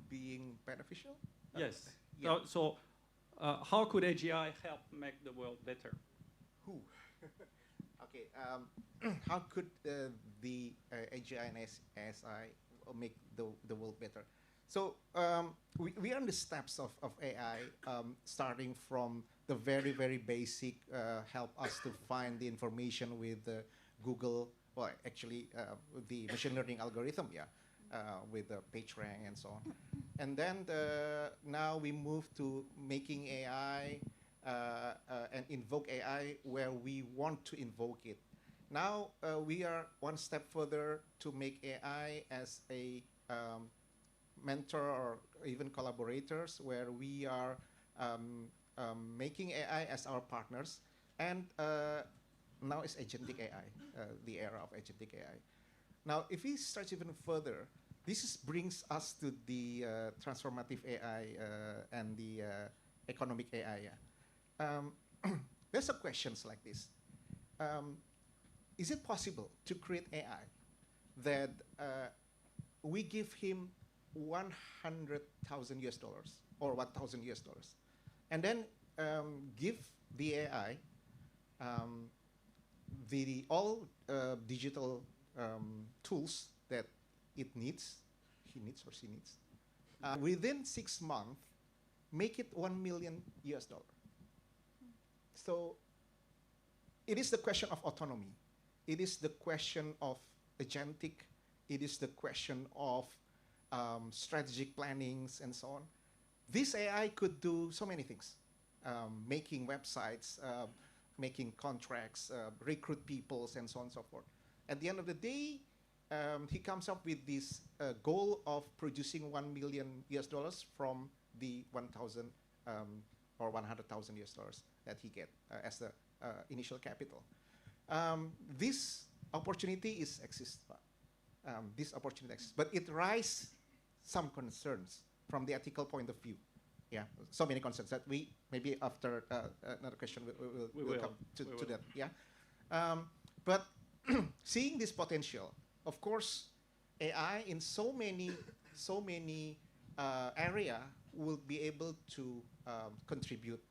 being beneficial? Yes. Yeah. So how could AGI help make the world better? Who? Okay. How could the AGI and SI make the world better? So we are in the steps of AI, starting from the very, very basic, help us to find the information with Google, well, actually the machine learning algorithm, with the PageRank and so on. And then now we move to making AI and invoke AI where we want to invoke it. Now we are one step further to make AI as a mentor or even collaborators, where we are making AI as our partners. And now it's agentic AI, the era of agentic AI. Now, if we stretch even further, this brings us to the transformative AI and the economic AI. Yeah. There's some questions like this. Is it possible to create AI that we give him 100,000 US dollars or 1,000 US dollars, and then give the AI the all digital tools that it needs, he needs or she needs, within 6 months, make it 1 million US dollar. So it is the question of autonomy. It is the question of agentic. It is the question of strategic plannings and so on. This AI could do so many things, making websites, making contracts, recruit people, and so on and so forth. At the end of the day, he comes up with this goal of producing 1 million US dollars from the 1,000 or 100,000 US dollars that he get as the initial capital. This opportunity exists. This opportunity exists, but it raises some concerns from the ethical point of view. Yeah, so many concerns that we maybe after another question we'll come to that. Yeah, but seeing this potential, of course, AI in so many area will be able to contribute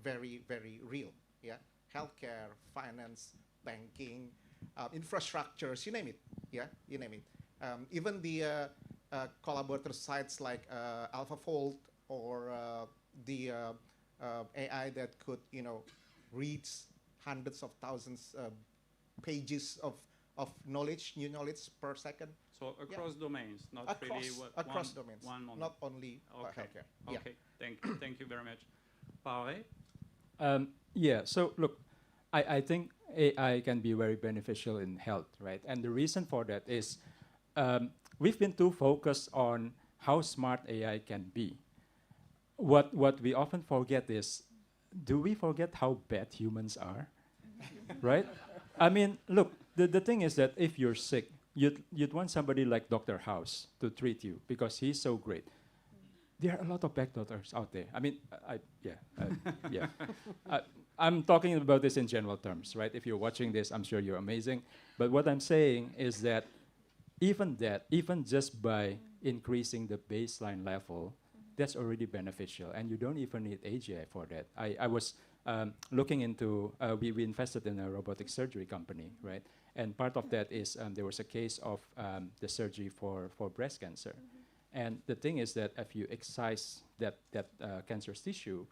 very real. Yeah, healthcare, finance, banking, infrastructures, you name it. Yeah, you name it. Even the collaborator sites like AlphaFold or the AI that could, read hundreds of thousands pages of knowledge, new knowledge per second. So across domains, not really across domains, one moment. not only Okay. healthcare. Okay, thank you very much. Pare? Yeah, so look, I think AI can be very beneficial in health, right? And the reason for that is we've been too focused on how smart AI can be. What we often forget is, do we forget how bad humans are, right? I mean, look, the thing is that if you're sick, you'd want somebody like Dr. House to treat you because he's so great. There are a lot of bad doctors out there. I mean, I'm talking about this in general terms, right? If you're watching this, I'm sure you're amazing. But what I'm saying is that even just by increasing the baseline level, that's already beneficial, and you don't even need AGI for that. I was looking into, we invested in a robotic surgery company, right? And part of that is there was a case of the surgery for breast cancer. And the thing is that if you excise that cancerous tissue,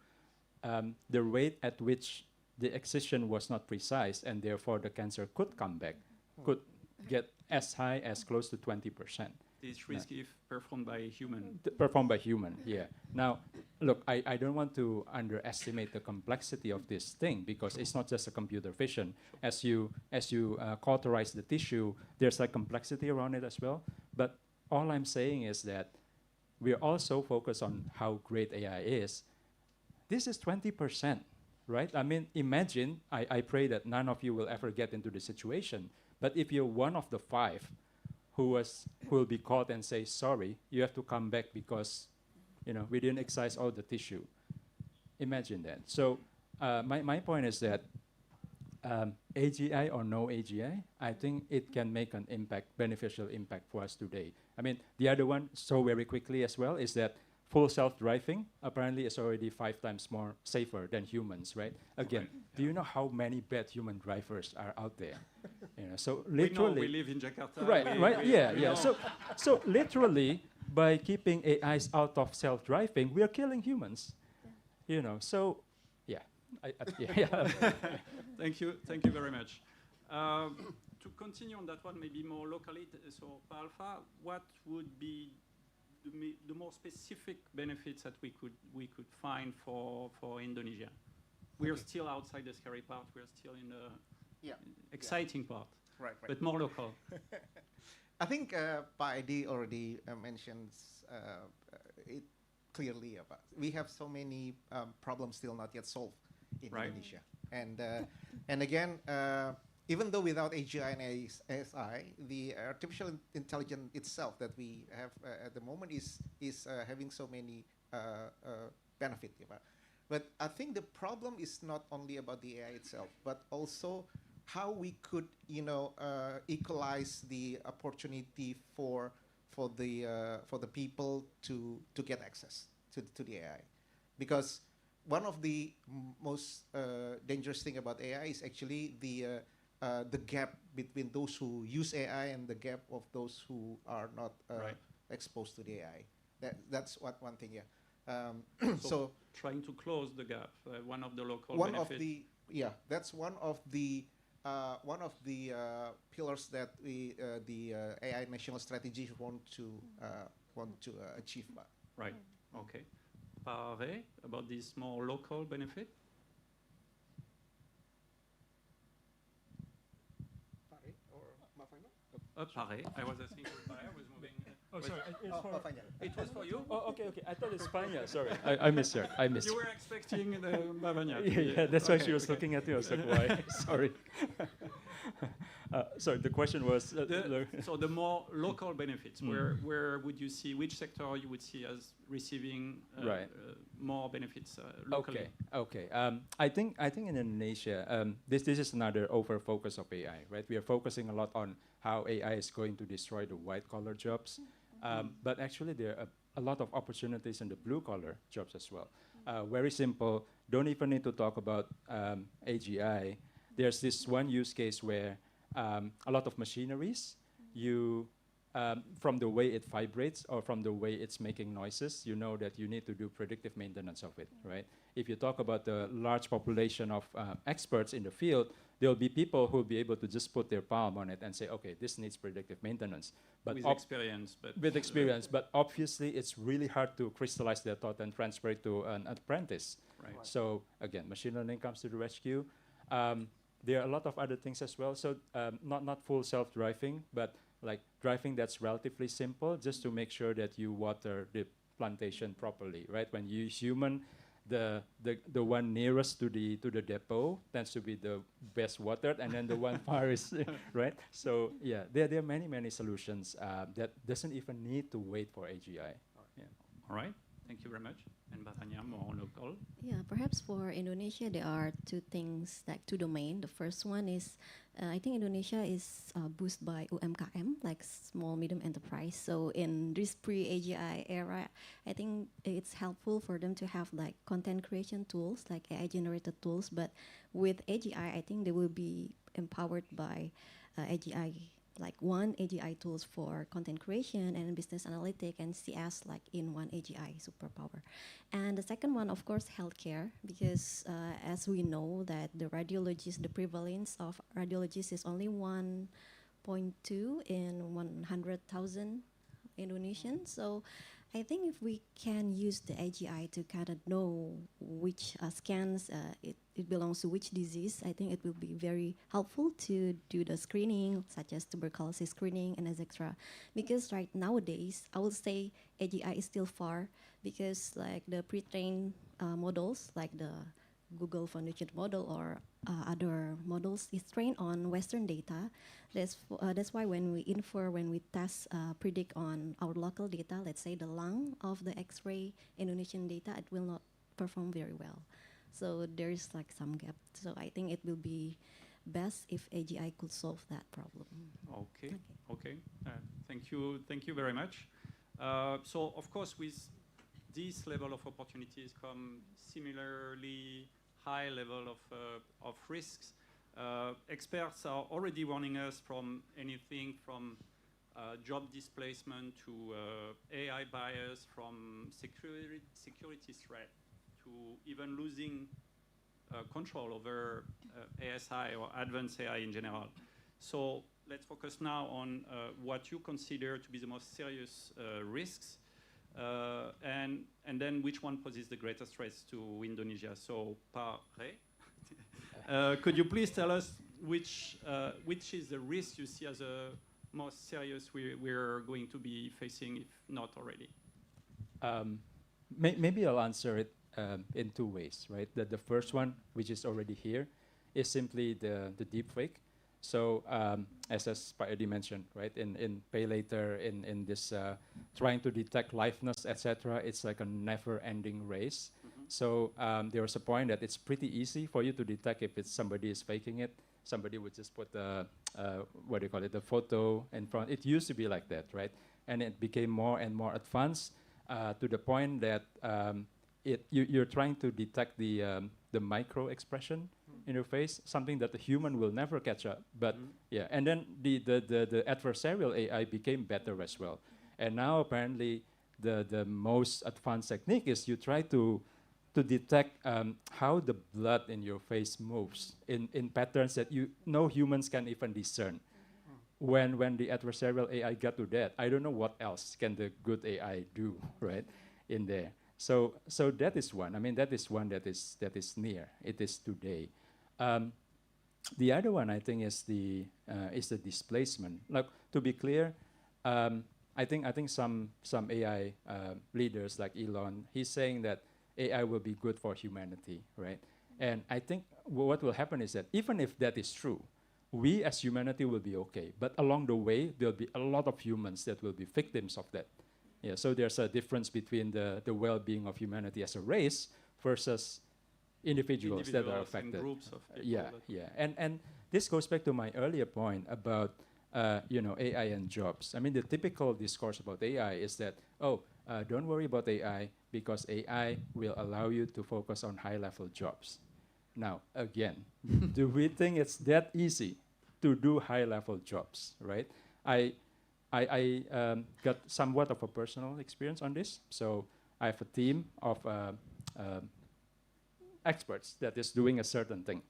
the rate at which the excision was not precise, and therefore the cancer could come back, could get as high as close to 20%. This risk if performed by a human. Performed by human, yeah. Now, look, I don't want to underestimate the complexity of this thing because it's not just a computer vision. As you cauterize the tissue, there's a complexity around it as well. But all I'm saying is that we're also focused on how great AI is. This is 20%, right? I mean, imagine, I pray that none of you will ever get into this situation, but if you're one of the 5 who will be caught and say, sorry, you have to come back because, we didn't excise all the tissue. Imagine that. So my point is that AGI or no AGI, I think it can make an impact, beneficial impact for us today. I mean, the other one, so very quickly as well, is that full self-driving apparently is already 5 times more safer than humans, right? Again, do you know how many bad human drivers are out there? So literally, we live in Jakarta. Right. Yeah. So literally, by keeping AIs out of self-driving, we are killing humans. So yeah. Thank you very much. To continue on that one, maybe more locally. So, Alpha, what would be the more specific benefits that we could find for Indonesia? We are still outside the scary part. We are still in the exciting part. Right. But more local. I think Pak Edi already mentions it clearly. About we have so many problems still not yet solved in Indonesia, and again. Even though without AGI and ASI, the artificial intelligence itself that we have at the moment is having so many benefit. But I think the problem is not only about the AI itself, but also how we could, equalize the opportunity for the people to get access to the AI, because one of the most dangerous thing about AI is actually the gap between those who use AI and the gap of those who are not exposed to the AI. That's one thing. So trying to close the gap, one of the local one benefits. of the that's one of the pillars that the AI national strategy want to achieve. Right. Okay. Pare, about this more local benefit. Pare or Mafano? Pare. I was asking for Pare. I was moving. Oh, sorry. Vanya. It was for you. Oh, okay. I thought it's Vanya. Sorry, I missed her. You were expecting the Vanya. Yeah, that's why she was looking at me. I was like, why? Sorry. Sorry, the question was... so the more local benefits, where would you see, which sector you would see as receiving more benefits locally? Okay. I think in Indonesia, this is another over focus of AI, right? We are focusing a lot on how AI is going to destroy the white collar jobs, but actually there are a lot of opportunities in the blue collar jobs as well. Very simple. Don't even need to talk about AGI. There's this one use case where a lot of machineries, from the way it vibrates or from the way it's making noises, you know that you need to do predictive maintenance of it, right? If you talk about the large population of experts in the field, there'll be people who'll be able to just put their palm on it and say, okay, this needs predictive maintenance. But with experience. But obviously it's really hard to crystallize their thought and transfer it to an apprentice. Right. So again, machine learning comes to the rescue. There are a lot of other things as well. So not full self-driving, but like driving that's relatively simple, just to make sure that you water the plantation properly, right? When you use human, the one nearest to the depot tends to be the best watered, and then the one far is right. So yeah, there are many solutions that doesn't even need to wait for AGI. Yeah. All right. Thank you very much. And Vanya, more local. Yeah, perhaps for Indonesia, there are two things, like two domains. The first one is, I think Indonesia is boosted by UMKM, like small, medium enterprise. So in this pre-AGI era, I think it's helpful for them to have like content creation tools, like AI-generated tools. But with AGI, I think they will be empowered by AGI, like one AGI tools for content creation and business analytics and CS like in one AGI superpower. And the second one, of course, healthcare, because as we know that the prevalence of radiologists is only 1.2 in 100,000 Indonesians. So I think if we can use the AGI to kind of know which scans it belongs to which disease, I think it will be very helpful to do the screening, such as tuberculosis screening and etc. Because right nowadays, I would say AGI is still far, because like the pre-trained models, like the Google Foundation model or other models, is trained on Western data. That's why when we test, predict on our local data, let's say the lung of the X-ray Indonesian data, it will not perform very well. So there is like some gap. So I think it will be best if AGI could solve that problem. Okay. Thank you very much. So of course, with this level of opportunities come similarly high level of risks. Experts are already warning us from anything from job displacement to AI bias, from security threat to even losing control over ASI or advanced AI in general. So let's focus now on what you consider to be the most serious risks, and then which one poses the greatest threats to Indonesia. So, Pare, could you please tell us which is the risk you see as a most serious we're going to be facing, if not already? Maybe I'll answer it in two ways, right? The first one, which is already here, is simply the deepfake. So as Pa Edi mentioned, right, in pay later, in this trying to detect liveness, etc., it's like a never-ending race. So there was a point that it's pretty easy for you to detect if it's somebody is faking it. Somebody would just put the, what do you call it, the photo in front. It used to be like that, right? And it became more and more advanced to the point that you're trying to detect the micro expression in your face, something that the human will never catch up. But yeah, and then the adversarial AI became better as well. And now apparently the most advanced technique is you try to detect how the blood in your face moves in patterns that no humans can even discern. When the adversarial AI got to that, I don't know what else can the good AI do, right, in there. So that is one. I mean, that is one that is near. It is today. The other one I think is the displacement. Like, to be clear, I think some AI leaders like Elon, he's saying that AI will be good for humanity, right? And I think what will happen is that even if that is true, we as humanity will be okay. But along the way, there'll be a lot of humans that will be victims of that. Yeah, so there's a difference between the well-being of humanity as a race versus individuals that are affected. And groups of people. Yeah. And this goes back to my earlier point about AI and jobs. I mean, the typical discourse about AI is that, don't worry about AI because AI will allow you to focus on high-level jobs. Now, again, do we think it's that easy to do high-level jobs, right? I got somewhat of a personal experience on this. So I have a team of experts that is doing a certain thing.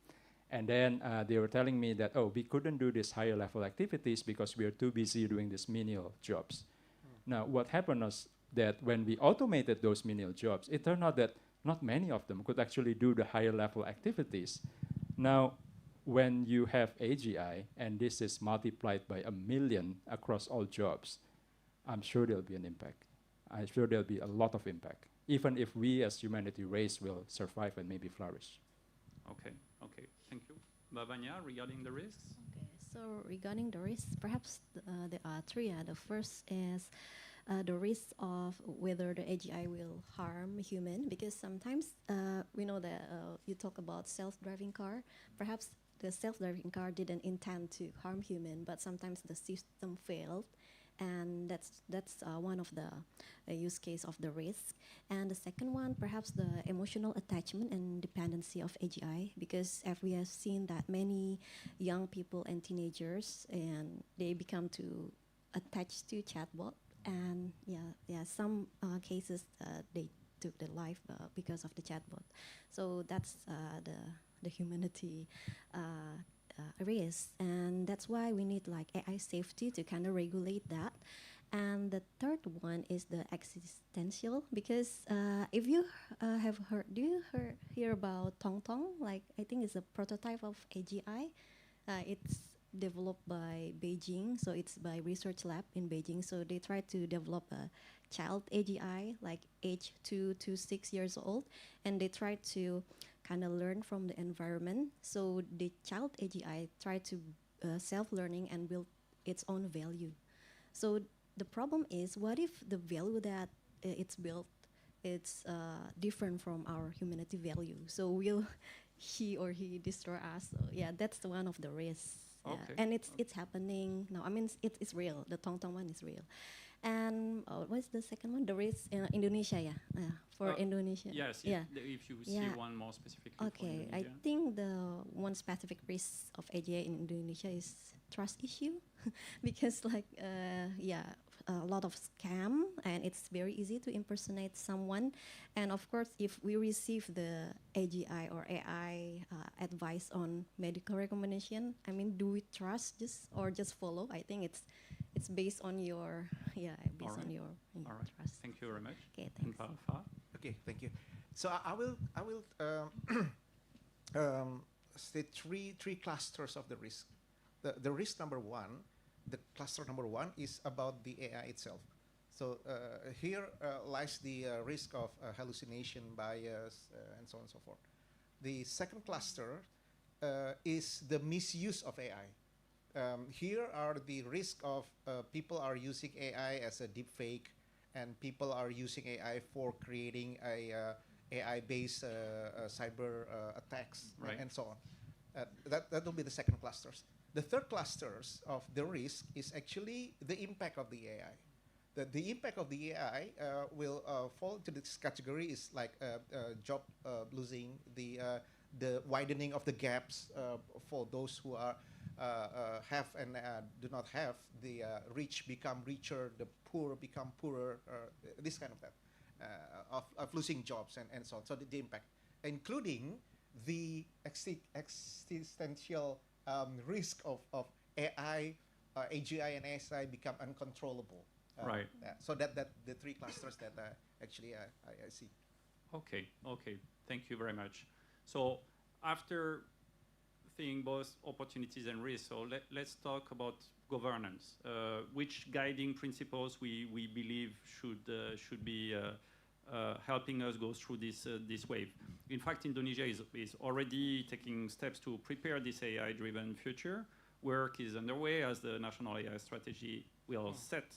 And then they were telling me that, we couldn't do these higher level activities because we are too busy doing these menial jobs. Now, what happened was that when we automated those menial jobs, it turned out that not many of them could actually do the higher level activities. Now, when you have AGI, and this is multiplied by 1 million across all jobs, I'm sure there'll be an impact. I'm sure there'll be a lot of impact, even if we as humanity race will survive and maybe flourish. Okay. Thank you. Vanya, regarding the risks? Okay, so regarding the risks, perhaps there are three. The first is the risk of whether the AGI will harm human, because sometimes we know that you talk about self-driving car. Perhaps the self-driving car didn't intend to harm human, but sometimes the system failed. And that's one of the use case of the risk. And the second one, perhaps the emotional attachment and dependency of AGI, because as we have seen that many young people and teenagers, and they become to attached to chatbot, and some cases they took their life because of the chatbot. So that's the humanity risk, and that's why we need like AI safety to kind of regulate that. And the third one is the existential, because if you have heard, hear about Tong? Like, I think it's a prototype of AGI. It's developed by Beijing, so it's by research lab in Beijing. So they try to develop a child AGI, like age 2 to 6 years old, and they try to kind of learn from the environment. So the child AGI try to self-learning and build its own value. So the problem is, what if the value that it's built, it's different from our humanity value? So will she or he destroy us? So yeah, that's one of the risks. Okay. And it's happening now. I mean, it's real. The Tong one is real. And what's the second one? The risk in Indonesia, for Indonesia. Yes, yeah. If you see one more specifically. Okay, I think the one specific risk of AGI in Indonesia is trust issue, because like a lot of scam, and it's very easy to impersonate someone. And of course, if we receive the AGI or AI advice on medical recommendation, I mean, do we trust just follow? I think it's based on your on your trust. Thank you very much. Okay, thanks. Okay, thank you. So I will state three clusters of the risk. The risk number one, the cluster number one is about the AI itself. So here lies the risk of hallucination, bias, and so on and so forth. The second cluster is the misuse of AI. Here are the risk of people are using AI as a deep fake, and people are using AI for creating a AI-based cyber attacks, Right. and so on. That will be the second clusters. The third clusters of the risk is actually the impact of the AI. The impact of the AI will fall into this category is like job losing, the widening of the gaps for those who are have and do not have, the rich become richer, the poor become poorer, this kind of that, of losing jobs and so on. So the impact, including the existential risk of AI, AGI and ASI become uncontrollable. Right. So that the three clusters that actually I see. Okay, thank you very much. So after seeing both opportunities and risks, so let's talk about governance. Which guiding principles we believe should be helping us go through this wave. In fact, Indonesia is already taking steps to prepare this AI-driven future. Work is underway as the national AI strategy will set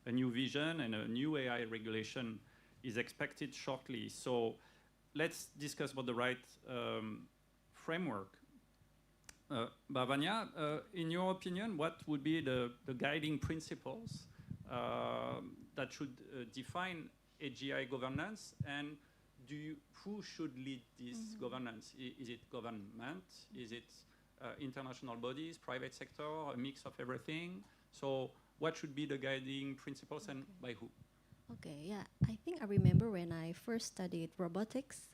a new vision, and a new AI regulation is expected shortly. So let's discuss about the right framework. Vanya, in your opinion, what would be the guiding principles that should define AGI governance, and who should lead this governance? Is it government? Is it international bodies, private sector, a mix of everything? So what should be the guiding principles, and by who? Okay, yeah, I think I remember when I first studied robotics,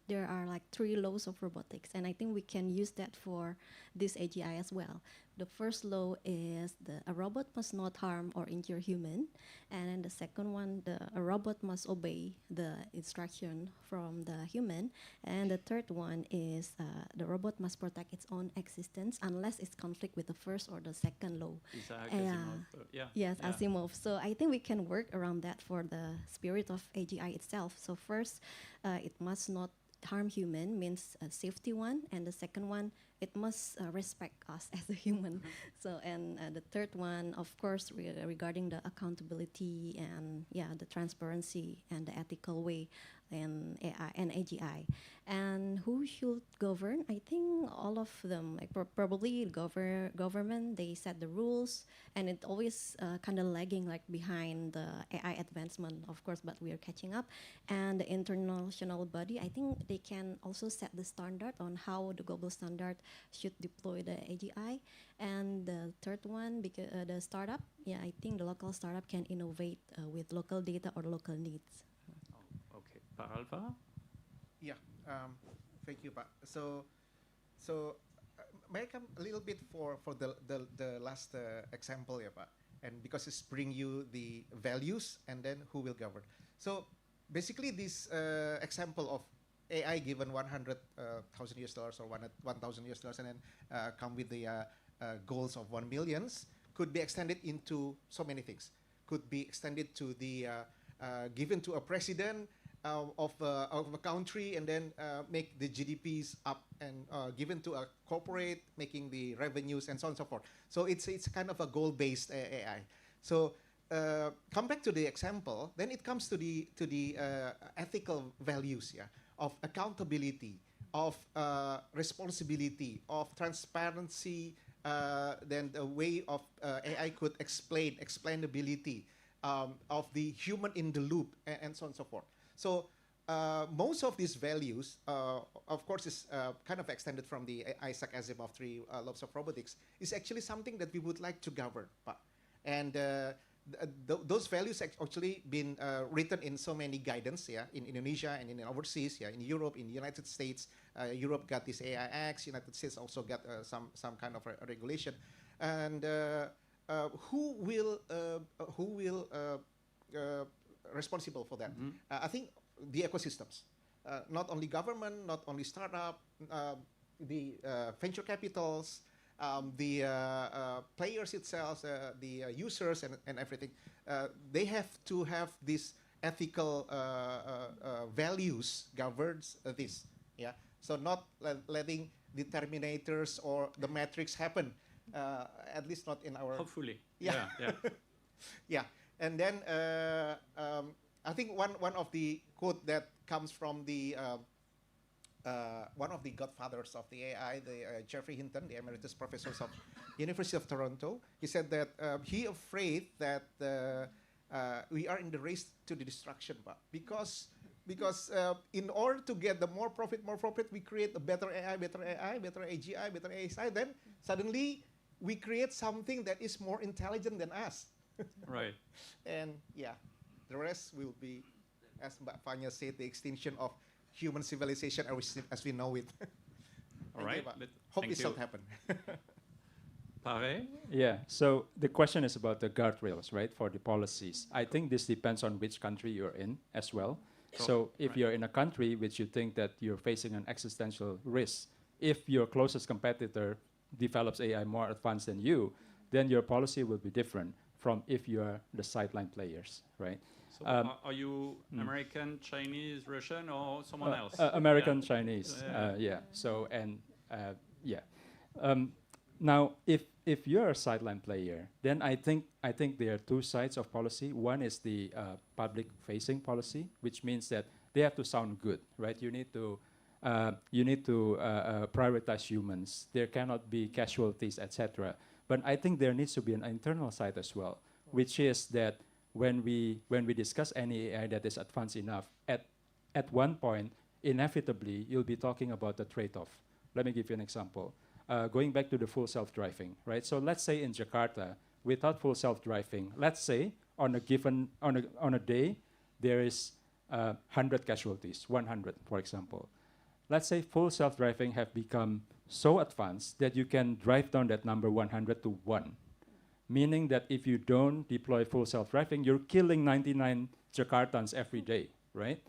there are like 3 laws of robotics, and I think we can use that for this AGI as well. The first law is a robot must not harm or injure human, and then the second one, a robot must obey the instruction from the human, and the third one is the robot must protect its own existence unless it's conflict with the first or the second law. Yes, Asimov. So I think we can work around that for the spirit of AGI itself. So first, it must not harm human, means a safety one, and the second one, it must respect us as a human. So, and the third one, of course, regarding the accountability and the transparency and the ethical way and AI and AGI. And who should govern? I think all of them, like probably government, they set the rules, and it always kind of lagging like behind the AI advancement, of course, but we are catching up. And the international body, I think they can also set the standard on how the global standard should deploy the AGI. And the third one, because the startup, I think the local startup can innovate with local data or local needs. Okay, Alva? Yeah, thank you, Pak. So may I come a little bit for the last example, Pak? And because it's bring you the values and then who will govern. So basically, this example of AI given $100,000 or $1,000 and then come with the goals of 1 million could be extended into so many things. Could be extended to the given to a president of a country, and then make the GDPs up, and given to a corporate, making the revenues and so on and so forth. So it's kind of a goal-based AI. So come back to the example, then it comes to the ethical values, of accountability, of responsibility, of transparency, then the way of AI could explainability, of the human in the loop, and so on and so forth. So most of these values, of course, is kind of extended from the Isaac Asimov 3 laws of robotics, is actually something that we would like to govern. And those values actually been written in so many guidance, in Indonesia and in overseas, in Europe, in the United States. Europe got this AI Act, United States also got some kind of a regulation. And who will responsible for that? I think the ecosystems, not only government, not only startup, the venture capitals, the players itself, the users and everything. They have to have these ethical values governs this. So not letting the Terminators or the Matrix happen. At least not in our. Hopefully. Yeah. And then I think one of the quote that comes from the one of the godfathers of the AI, Geoffrey Hinton, the emeritus professor of University of Toronto, he said that he afraid that we are in the race to the destruction, because in order to get the more profit, we create a better AI, better AGI, better ASI. Then suddenly we create something that is more intelligent than us. Right. And yeah, the rest will be, as Vanya said, the extinction of human civilization as we know it. All right. Hope it doesn't happen. Pare? Yeah, so the question is about the guardrails, right, for the policies. I think this depends on which country you're in as well. So if you're in a country which you think that you're facing an existential risk, if your closest competitor develops AI more advanced than you, then your policy will be different from if you are the sideline players, right? So are you American, Chinese, Russian, or someone else? American, Chinese, yeah. So, and yeah. Now, if you're a sideline player, then I think there are two sides of policy. One is the public-facing policy, which means that they have to sound good, right? You need to prioritize humans. There cannot be casualties, etc. But I think there needs to be an internal side as well, which is that when we discuss any AI that is advanced enough, at one point, inevitably, you'll be talking about the trade-off. Let me give you an example. Going back to the full self-driving, right? So let's say in Jakarta, without full self-driving, let's say on a day, there is 100 casualties, 100, for example. Let's say full self-driving have become so advanced that you can drive down that number 100 to 1, meaning that if you don't deploy full self-driving, you're killing 99 Jakartans every day, right?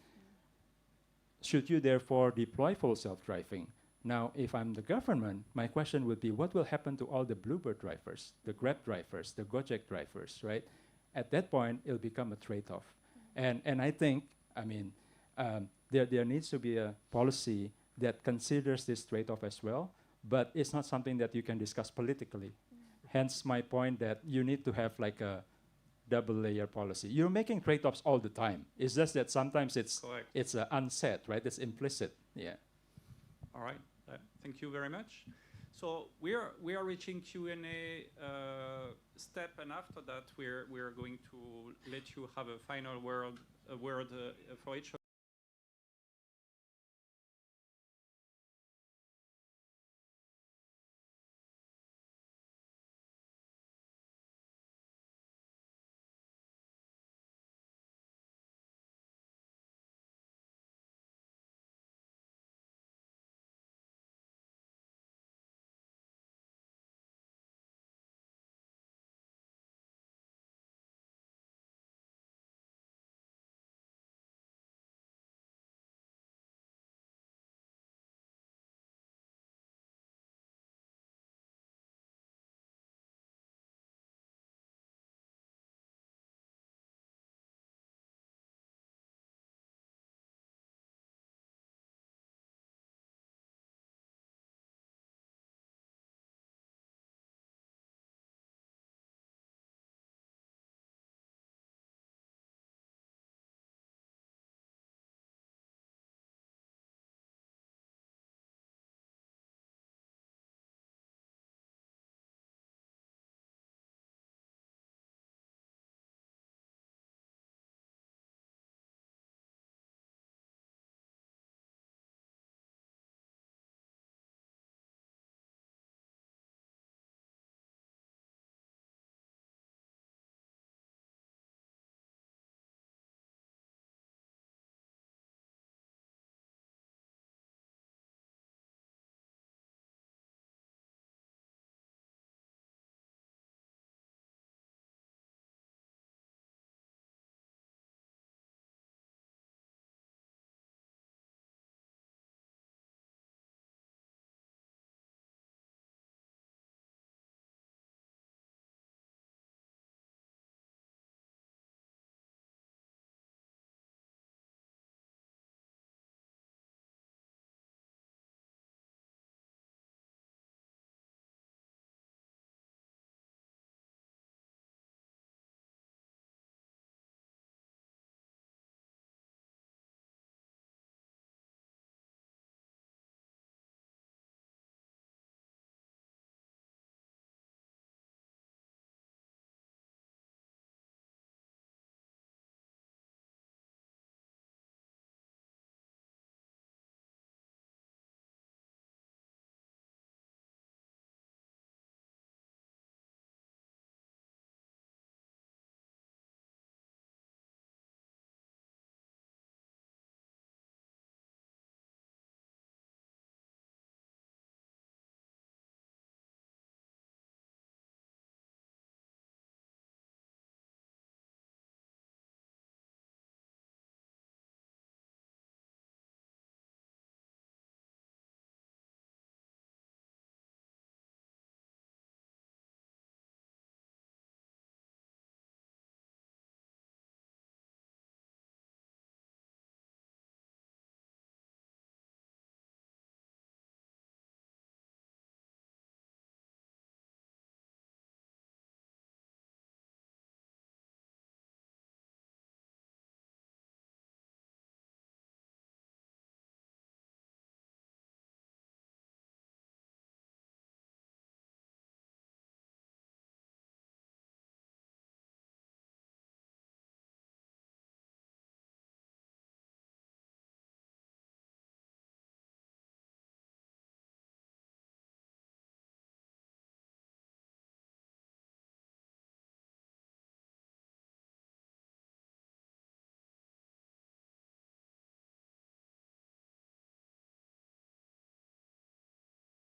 Should you therefore deploy full self-driving? Now, if I'm the government, my question would be, what will happen to all the Bluebird drivers, the Grab drivers, the Gojek drivers, right? At that point, it'll become a trade-off. And I think, I mean, there needs to be a policy that considers this trade-off as well, but it's not something that you can discuss politically. Hence my point that you need to have like a double-layer policy. You're making trade-offs all the time. It's just that sometimes it's unsaid, right? It's implicit, yeah. All right. Thank you very much. So we are reaching Q&A step, and after that we're going to let you have a final word for each of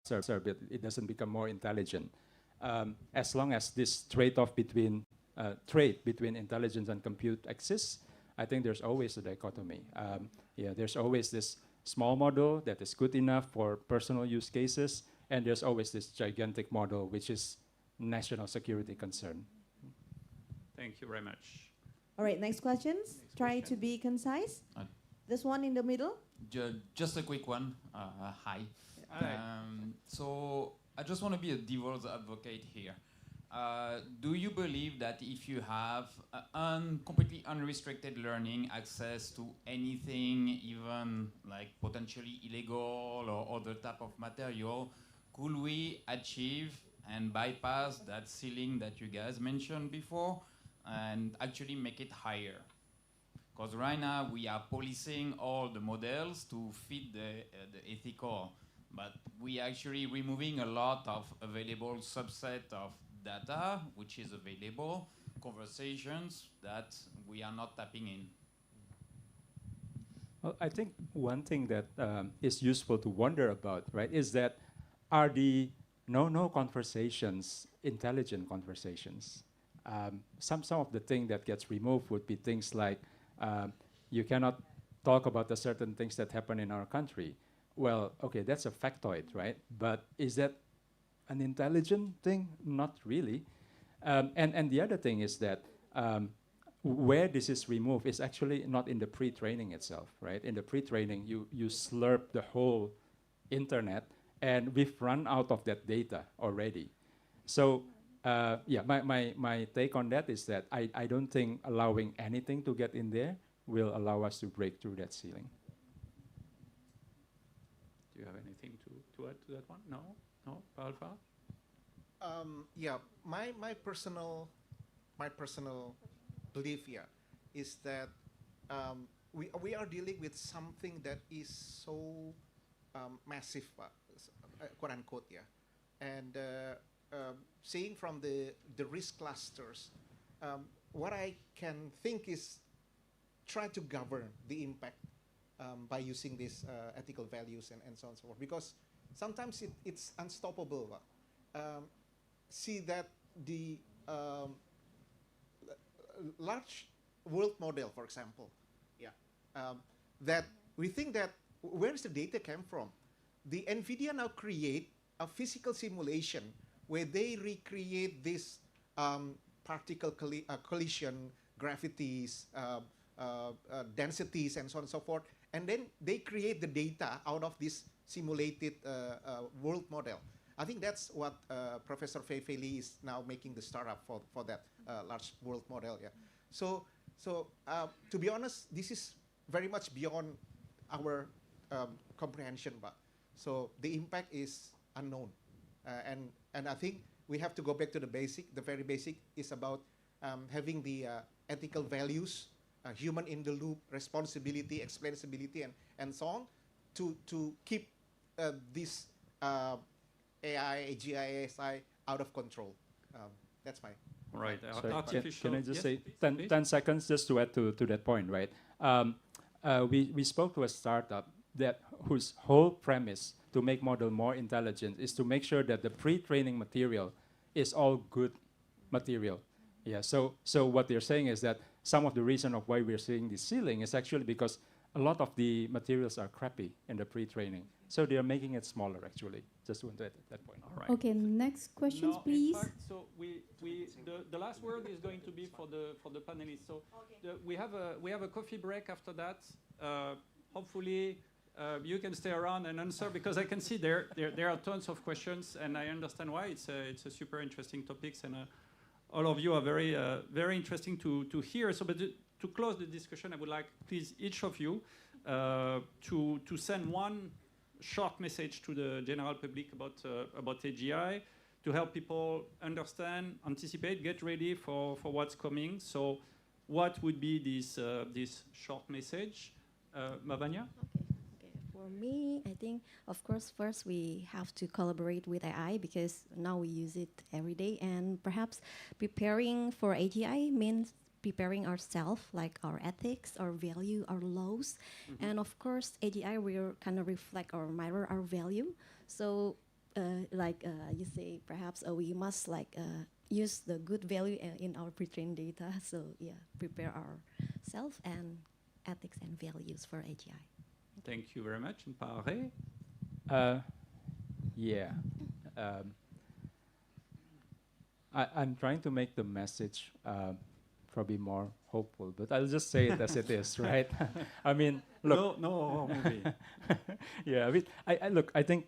but it doesn't become more intelligent. As long as this trade-off between intelligence and compute exists, I think there's always a dichotomy. There's always this small model that is good enough for personal use cases, and there's always this gigantic model which is national security concern. Thank you very much. All right, next questions. Try to be concise. This one in the middle. Just a quick one. Hi. So I just want to be a devil's advocate here. Do you believe that if you have completely unrestricted learning, access to anything, even like potentially illegal or other type of material, could we achieve and bypass that ceiling that you guys mentioned before and actually make it higher? Because right now we are policing all the models to fit the ethical, but we actually removing a lot of available subset of data which is available, conversations that we are not tapping in. Well, I think one thing that is useful to wonder about, right, is that are the no conversations intelligent conversations? Some of the thing that gets removed would be things like you cannot talk about the certain things that happen in our country. Well, okay, that's a factoid, right? But is that an intelligent thing? Not really. And the other thing is that where this is removed is actually not in the pre-training itself, right? In the pre-training, you slurp the whole internet, and we've run out of that data already. So my take on that is that I don't think allowing anything to get in there will allow us to break through that ceiling. Do you have anything to add to that one? No? No, Alva? My personal belief here is that we are dealing with something that is so massive, quote unquote, and seeing from the risk clusters, what I can think is try to govern the impact by using these ethical values and so on and so forth, because sometimes it's unstoppable. See that the large world model, for example, that we think that where is the data came from? The NVIDIA now create a physical simulation where they recreate this particle collision, gravities, densities, and so on and so forth, and then they create the data out of this simulated world model. I think that's what Professor Fei Li is now making the startup for that large world model. So to be honest, this is very much beyond our comprehension. So the impact is unknown, and I think we have to go back to the basic. The very basic is about having the ethical values, human in the loop, responsibility, explainability, and so on, to keep this AI, AGI, ASI out of control. That's my... Right. Can I just say 10 seconds just to add to that point, right? We spoke to a startup whose whole premise to make model more intelligent is to make sure that the pre-training material is all good material. So what they're saying is that some of the reason of why we're seeing this ceiling is actually because a lot of the materials are crappy in the pre-training. So they are making it smaller, actually. Just want to add that point. All right. Okay, next questions, No, please. in fact, so the last word is going to be for the panelists. So we have a coffee break after that. Hopefully you can stay around and answer, because I can see there are tons of questions, and I understand why. It's a super interesting topics, and all of you are very interesting to hear. So, but to close the discussion, I would like, please, each of you to send one short message to the general public about AGI, to help people understand, anticipate, get ready for what's coming. So what would be this short message? Vanya? Okay. For me, I think, of course, first we have to collaborate with AI, because now we use it every day, and perhaps preparing for AGI means preparing ourselves, like our ethics, our value, our laws. And of course, AGI will kind of reflect or mirror our value. So you say, perhaps we must use the good value in our pre-trained data. So yeah, prepare ourselves and ethics and values for AGI. Thank you very much. And Pare? Yeah. I'm trying to make the message probably more hopeful, but I'll just say it as it is, right? I mean, look. No horror movie. Yeah, I mean, look. I think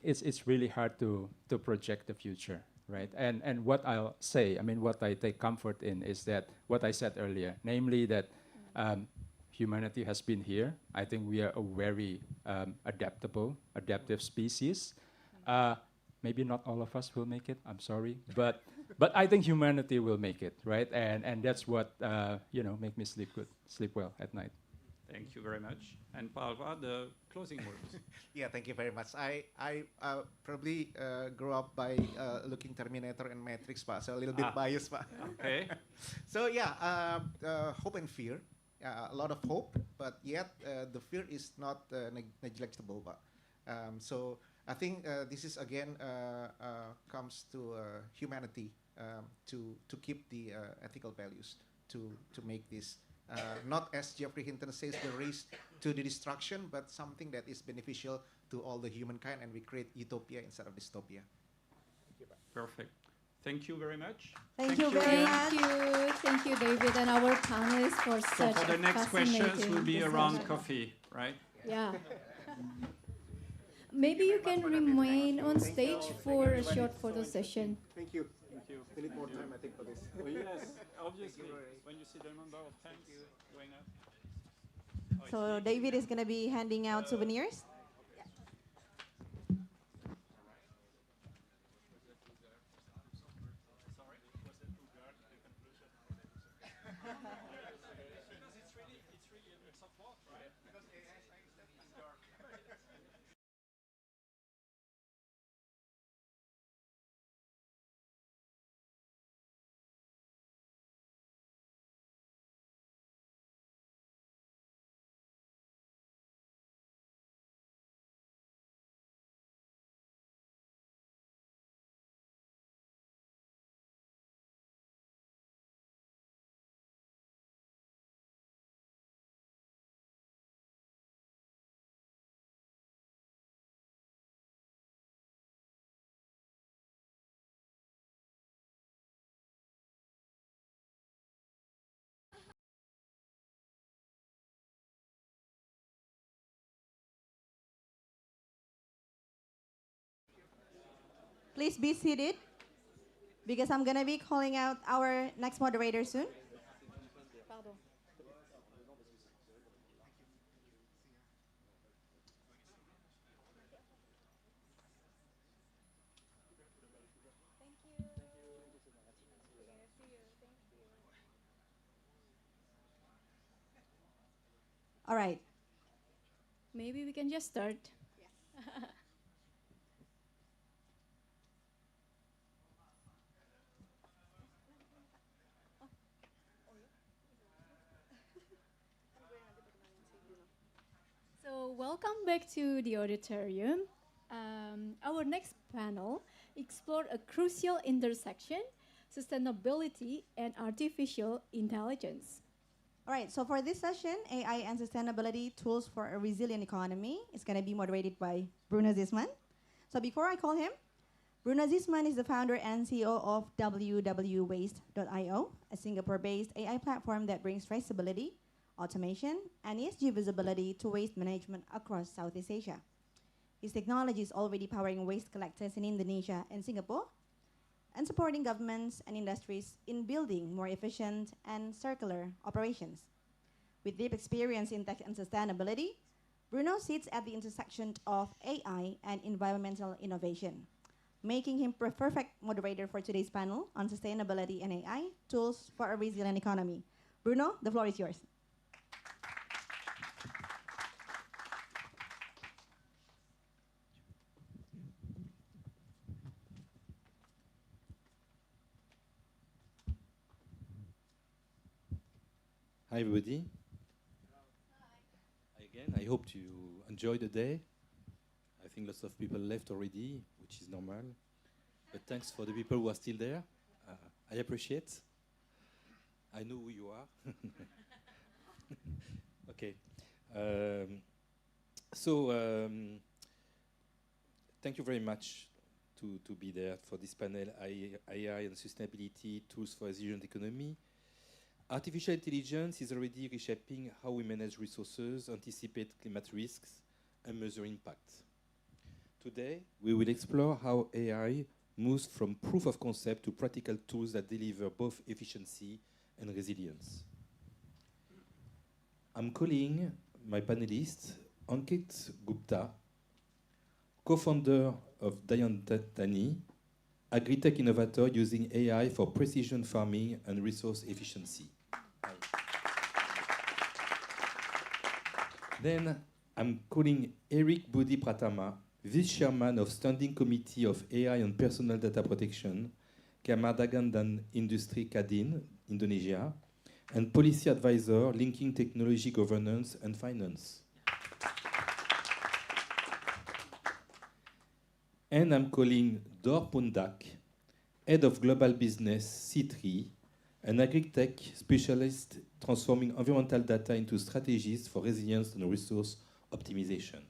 it's really hard to project the future, right? And what I'll say, I mean, what I take comfort in is that what I said earlier, namely that humanity has been here. I think we are a very adaptive species. Maybe not all of us will make it. I'm sorry, but I think humanity will make it, right? And that's what make me sleep well at night. Thank you very much. And Palva, the closing words. Yeah, thank you very much. I probably grew up by looking Terminator and Matrix, Pak. So a little bit biased, Pak. Okay. So yeah, hope and fear. A lot of hope, but yet the fear is not neglectable, Pak. So I think this is again comes to humanity to keep the ethical values to make this not, as Geoffrey Hinton says, the race to the destruction, but something that is beneficial to all the humankind, and we create utopia instead of dystopia. Thank you, Perfect. Thank you very much. Thank you very much. Thank you, David, and our panelists for such So for the next questions will be discussion. around coffee, right? Yeah. Maybe you can remain on stage for a short photo session. Thank you. Thank you. We need more time, I think, for this. Oh, yes, obviously, when you see the number of hands going up. So David is going to be handing out souvenirs. Please be seated, because I'm going to be calling out our next moderator soon. All right. Maybe we can just start. So welcome back to the auditorium. Our next panel explored a crucial intersection, sustainability and artificial intelligence. All right, so for this session, AI and sustainability tools for a resilient economy is going to be moderated by Bruno Zisman. So before I call him, Bruno Zisman is the founder and CEO of www.waste.io, a Singapore-based AI platform that brings traceability, automation, and ESG visibility to waste management across Southeast Asia. His technology is already powering waste collectors in Indonesia and Singapore, and supporting governments and industries in building more efficient and circular operations. With deep experience in tech and sustainability, Bruno sits at the intersection of AI and environmental innovation, making him a perfect moderator for today's panel on sustainability and AI, tools for a resilient economy. Bruno, the floor is yours. Hi, everybody. Hi again. I hope you enjoy the day. I think think lots of people left already, which is normal. But thanks for the people who are still there. I appreciate. I know who you are. Okay. Thank you very much to be there for this panel, AI and Sustainability, Tools for a Resilient Economy. Artificial intelligence is already reshaping how we manage resources, anticipate climate risks, and measure impact. Today, we will explore how AI moves from proof of concept to practical tools that deliver both efficiency and resilience. I'm calling my panelist, 𝐏𝐚𝐧𝐞𝐬, co-founder of Djajadinata, agri-tech innovator using AI for precision farming and resource efficiency. Hi. Then I'm calling Eric Budi Pratama, Vice Chairman of Standing Committee of AI and Personal Data Protection, 𝐏𝐵𝐸𝐬𝐷 dan Industri Kadin, Indonesia, and Policy Advisor linking technology, governance, and finance. And I'm calling Dor Pundak, Head of Global Business, C3, an agri-tech specialist transforming environmental data into strategies for resilience and resource optimization.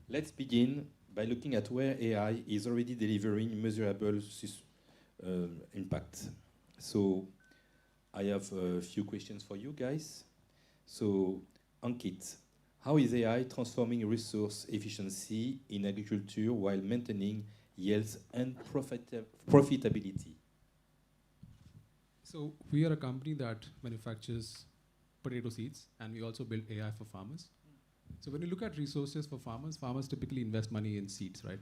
Let's begin by looking at where AI is already delivering measurable impact. So I have a few questions for you guys. So 𝐏𝐚𝐧𝐞, how is AI transforming resource efficiency in agriculture while maintaining yields and profitability? So we are a company that manufactures potato seeds, and we also build AI for farmers. So when you look at resources for farmers, farmers typically invest money in seeds, right?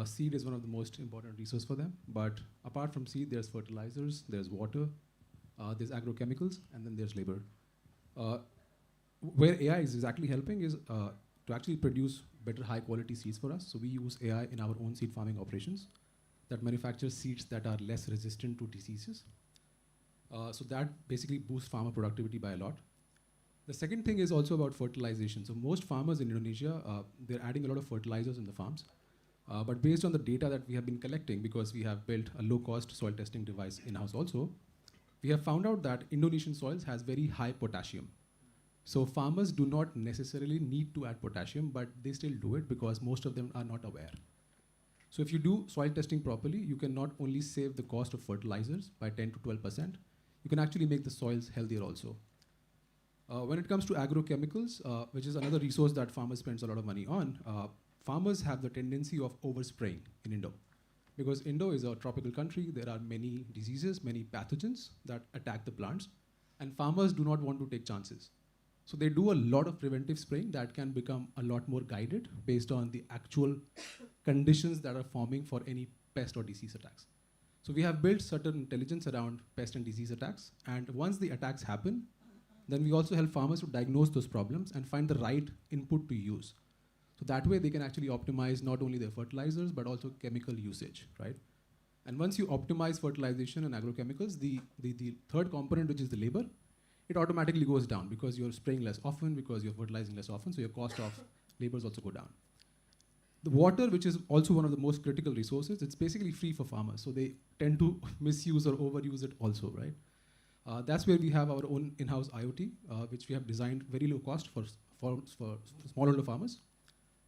Seed is one of the most important resources for them. But apart from seed, there's fertilizers, there's water, there's agrochemicals, and then there's labor. Where AI is exactly helping is to actually produce better high quality seeds for us. So we use AI in our own seed farming operations that manufactures seeds that are less resistant to diseases. So that basically boosts farmer productivity by a lot. The second thing is also about fertilization. So most farmers in Indonesia, they're adding a lot of fertilizers in the farms. But based on the data that we have been collecting, because we have built a low-cost soil testing device in-house also, we have found out that Indonesian soils has very high potassium. So farmers do not necessarily need to add potassium, but they still do it because most of them are not aware. So if you do soil testing properly, you can not only save the cost of fertilizers by 10 to 12%, you can actually make the soils healthier also. When it comes to agrochemicals, which is another resource that farmers spend a lot of money on, farmers have the tendency of overspraying in Indo. Because Indo is a tropical country, there are many diseases, many pathogens that attack the plants, and farmers do not want to take chances. So they do a lot of preventive spraying that can become a lot more guided based on the actual conditions that are forming for any pest or disease attacks. So we have built certain intelligence around pest and disease attacks, and once the attacks happen, then we also help farmers to diagnose those problems and find the right input to use. So that way they can actually optimize not only their fertilizers, but also chemical usage, right? And once you optimize fertilization and agrochemicals, the third component, which is the labor, it automatically goes down because you're spraying less often, because you're fertilizing less often, so your cost of labors also go down. The water, which is also one of the most critical resources, it's basically free for farmers, so they tend to misuse or overuse it also, right? That's where we have our own in-house IoT, which we have designed very low cost for smallholder farmers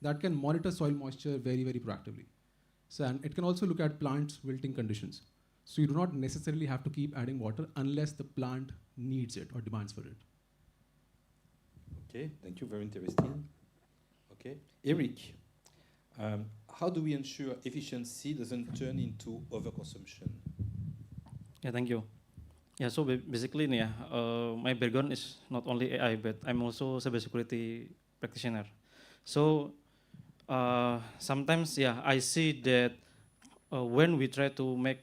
that can monitor soil moisture very, very proactively. So, and it can also look at plants' wilting conditions. So you do not necessarily have to keep adding water unless the plant needs it or demands for it. Okay, thank you, very interesting. Okay, Eric, how do we ensure efficiency doesn't turn into overconsumption? Yeah, thank you. Yeah, so basically, my background is not only AI, but I'm also cybersecurity practitioner. So sometimes, I see that when we try to make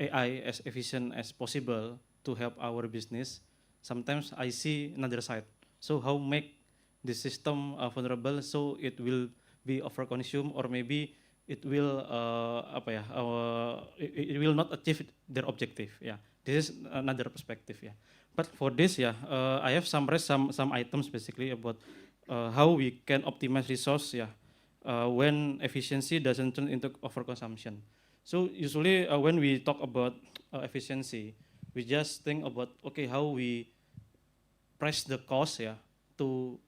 AI as efficient as possible to help our business, sometimes I see another side. So how make the system vulnerable so it will be overconsumed, or maybe it will it will not achieve their objective. Yeah, this is another perspective. Yeah, But for this, yeah, I have summarized some items basically about how we can optimize resource, yeah, when efficiency doesn't turn into overconsumption. So usually when we talk about efficiency, we just think about, okay, how we price the cost, yeah, to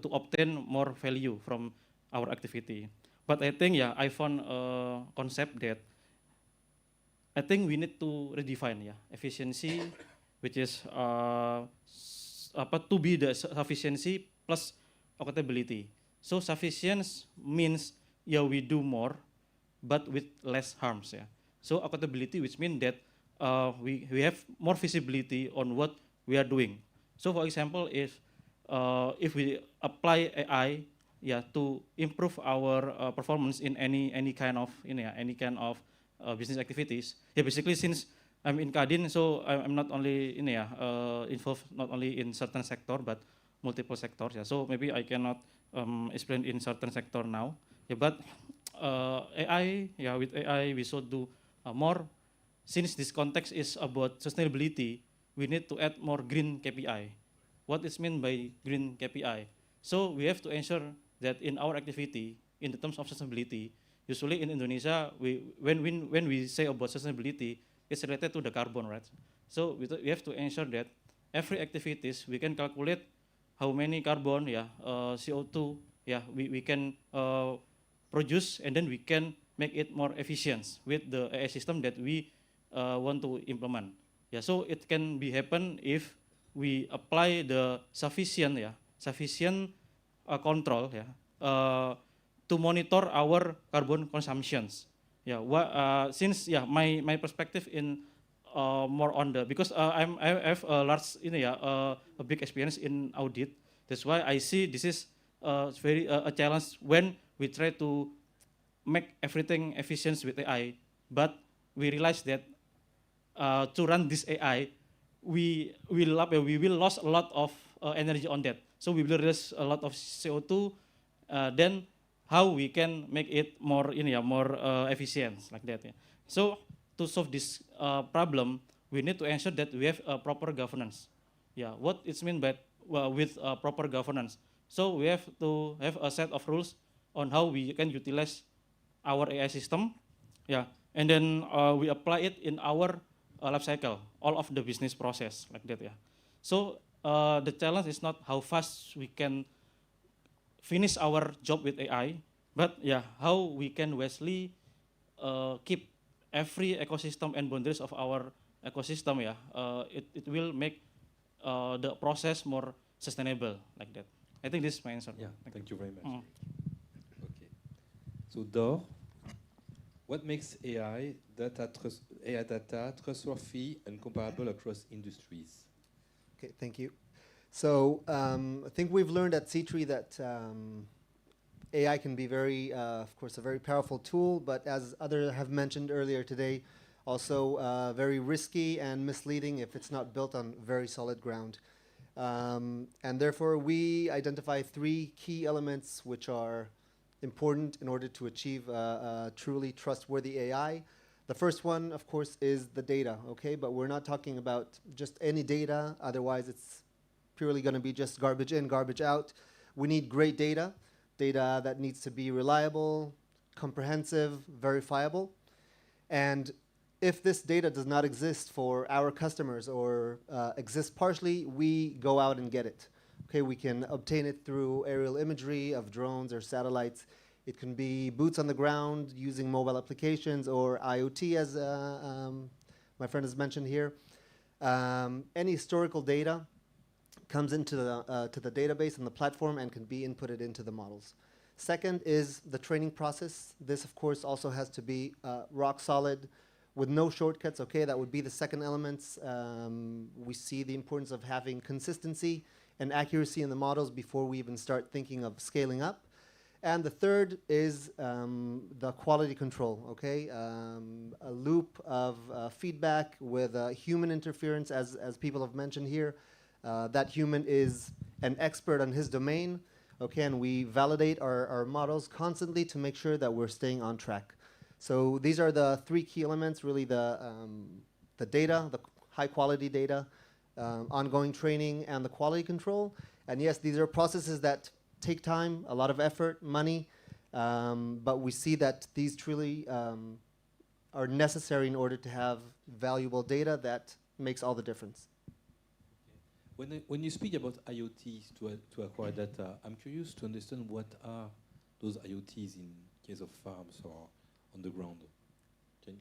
obtain more value from our activity. But I think, yeah, I found a concept that I think we need to redefine, yeah, efficiency, which is to be the sufficiency plus accountability. So sufficiency means, yeah, we do more, but with less harms, yeah. So accountability, which means that we have more visibility on what we are doing. So for example, if we apply AI, yeah, to improve our performance in any kind of business activities, yeah, basically since I'm in Kadin, so I'm not only involved not only in certain sector but multiple sectors. Yeah. So maybe I cannot explain in certain sector now. Yeah, but AI, yeah, with AI we should do more. Since this context is about sustainability, we need to add more green KPI. What is meant by green KPI? So we have to ensure that in our activity, in the terms of sustainability, usually in Indonesia, when we say about sustainability, it's related to the carbon, right? So we have to ensure that every activities we can calculate how many carbon, yeah, CO2, yeah, we can produce, and then we can make it more efficient with the AI system that we want to implement. Yeah, so it can be happen if we apply the sufficient control, yeah, to monitor our carbon consumptions. Yeah, since yeah, my perspective in more on the, because I have a large a big experience in audit. That's why I see this is very a challenge when we try to make everything efficient with AI, but we realize that to run this AI, we will lose a lot of energy on that. So we will lose a lot of CO2. Then how we can make it more more efficient like that. Yeah. So to solve this problem, we need to ensure that we have a proper governance. Yeah, what it's mean by with proper governance. So we have to have a set of rules on how we can utilize our AI system. Yeah, and then we apply it in our life cycle, all of the business process like that. Yeah. So the challenge is not how fast we can finish our job with AI, but yeah, how we can wisely keep every ecosystem and boundaries of our ecosystem. Yeah, it will make the process more sustainable like that. I think this is my answer. Yeah, thank you very much. Okay, so Dor, what makes AI data trustworthy and comparable across industries? Okay, thank you. So I think we've learned at C3 that AI can be very, of course, a very powerful tool, but as others have mentioned earlier today, also very risky and misleading if it's not built on very solid ground. And therefore, we identify 3 key elements which are important in order to achieve a truly trustworthy AI. The first one, of course, is the data, okay? But we're not talking about just any data, otherwise it's purely going to be just garbage in, garbage out. We need great data, data that needs to be reliable, comprehensive, verifiable. And if this data does not exist for our customers or exists partially, we go out and get it. Okay, we can obtain it through aerial imagery of drones or satellites. It can be boots on the ground using mobile applications or IoT, as my friend has mentioned here. Any historical data comes into the database and the platform and can be inputted into the models. Second is the training process. This, of course, also has to be rock solid with no shortcuts. Okay, that would be the second element. We see the importance of having consistency and accuracy in the models before we even start thinking of scaling up. And the third is the quality control, okay? A loop of feedback with human interference, as people have mentioned here. That human is an expert on his domain, okay? And we validate our models constantly to make sure that we're staying on track. So these are the 3 key elements, really the data, the high quality data, ongoing training, and the quality control. And yes, these are processes that take time, a lot of effort, money, but we see that these truly are necessary in order to have valuable data that makes all the difference. When you speak about IoTs to acquire data, I'm curious to understand what are those IoTs in case of farms or on the ground.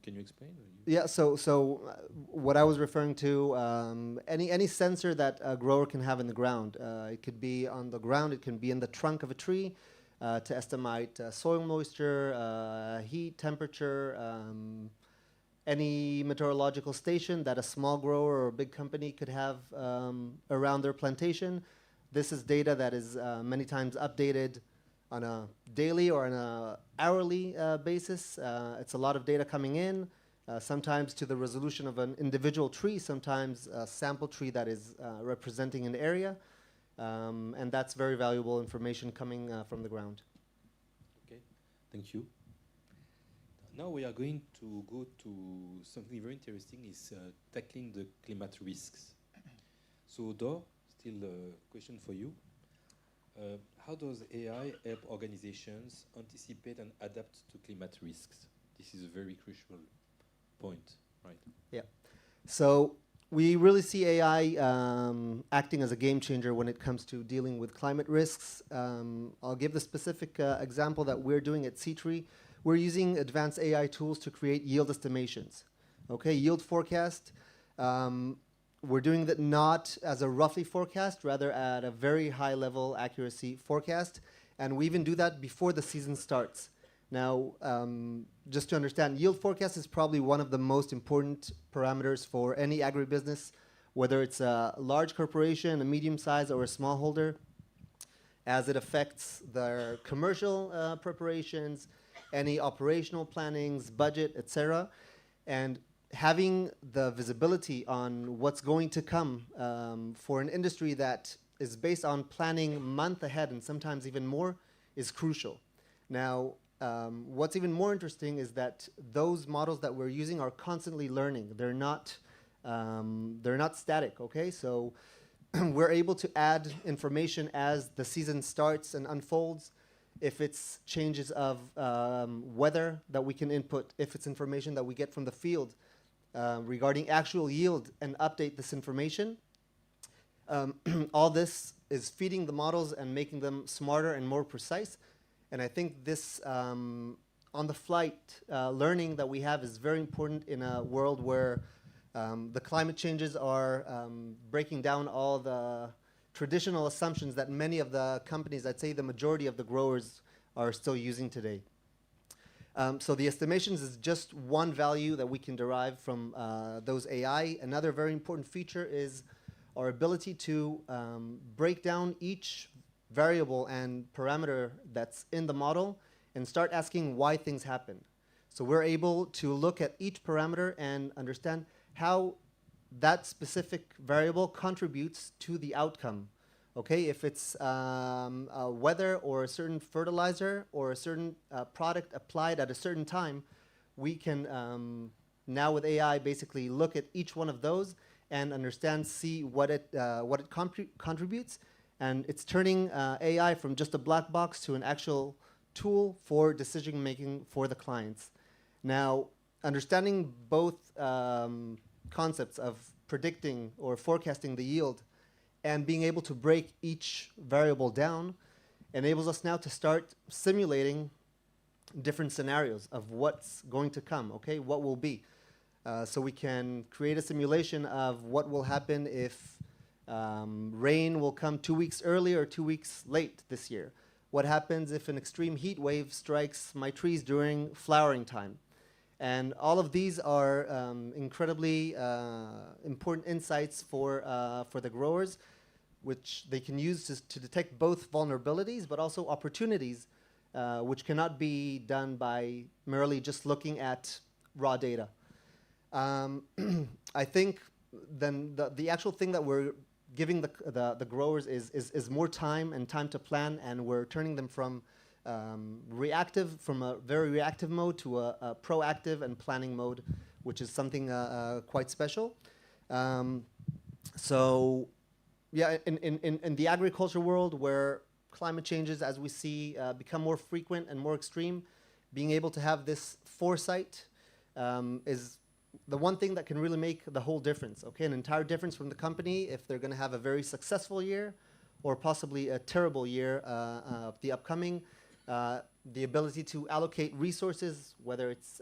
Can you explain? Yeah, so what I was referring to, any sensor that a grower can have in the ground. It could be on the ground, it can be in the trunk of a tree to estimate soil moisture, heat, temperature, any meteorological station that a small grower or a big company could have around their plantation. This is data that is many times updated on a daily or on an hourly basis. It's a lot of data coming in, sometimes to the resolution of an individual tree, sometimes a sample tree that is representing an area. And that's very valuable information coming from the ground. Okay, thank you. Now we are going to go to something very interesting, is tackling the climate risks. So Dor, still a question for you. How does AI help organizations anticipate and adapt to climate risks? This is a very crucial point, right? Yeah. So we really see AI acting as a game changer when it comes to dealing with climate risks. I'll give the specific example that we're doing at 𝐶. We're using advanced AI tools to create yield estimations. Okay, yield forecast. We're doing that not as a roughly forecast, rather at a very high level accuracy forecast. And we even do that before the season starts. Now, just to understand, yield forecast is probably one of the most important parameters for any agribusiness, whether it's a large corporation, a medium size, or a smallholder, as it affects their commercial preparations, any operational plannings, budget, etc. And having the visibility on what's going to come for an industry that is based on planning a month ahead and sometimes even more is crucial. Now, what's even more interesting is that those models that we're using are constantly learning. They're not static, okay? So we're able to add information as the season starts and unfolds. If it's changes of weather that we can input, if it's information that we get from the field, regarding actual yield, and update this information. All this is feeding the models and making them smarter and more precise. And I think this on-the-flight learning that we have is very important in a world where the climate changes are breaking down all the traditional assumptions that many of the companies, I'd say the majority of the growers, are still using today. So the estimations is just one value that we can derive from those AI. Another very important feature is our ability to break down each variable and parameter that's in the model and start asking why things happen. So we're able to look at each parameter and understand how that specific variable contributes to the outcome. Okay, if it's weather or a certain fertilizer or a certain product applied at a certain time, we can now with AI basically look at each one of those and understand, see what it contributes, and it's turning AI from just a black box to an actual tool for decision making for the clients. Now, understanding both concepts of predicting or forecasting the yield and being able to break each variable down enables us now to start simulating different scenarios of what's going to come, okay, what will be. So we can create a simulation of what will happen if rain will come 2 weeks early or 2 weeks late this year. What happens if an extreme heat wave strikes my trees during flowering time? And all of these are incredibly important insights for the growers, which they can use to detect both vulnerabilities but also opportunities, which cannot be done by merely just looking at raw data. I think then the actual thing that we're giving the growers is more time and time to plan, and we're turning them from from a very reactive mode to a proactive and planning mode, which is something quite special. So, yeah, in the agriculture world where climate changes, as we see, become more frequent and more extreme, being able to have this foresight is the one thing that can really make the whole difference, okay? An entire difference from the company if they're going to have a very successful year or possibly a terrible year of the upcoming. The ability to allocate resources, whether it's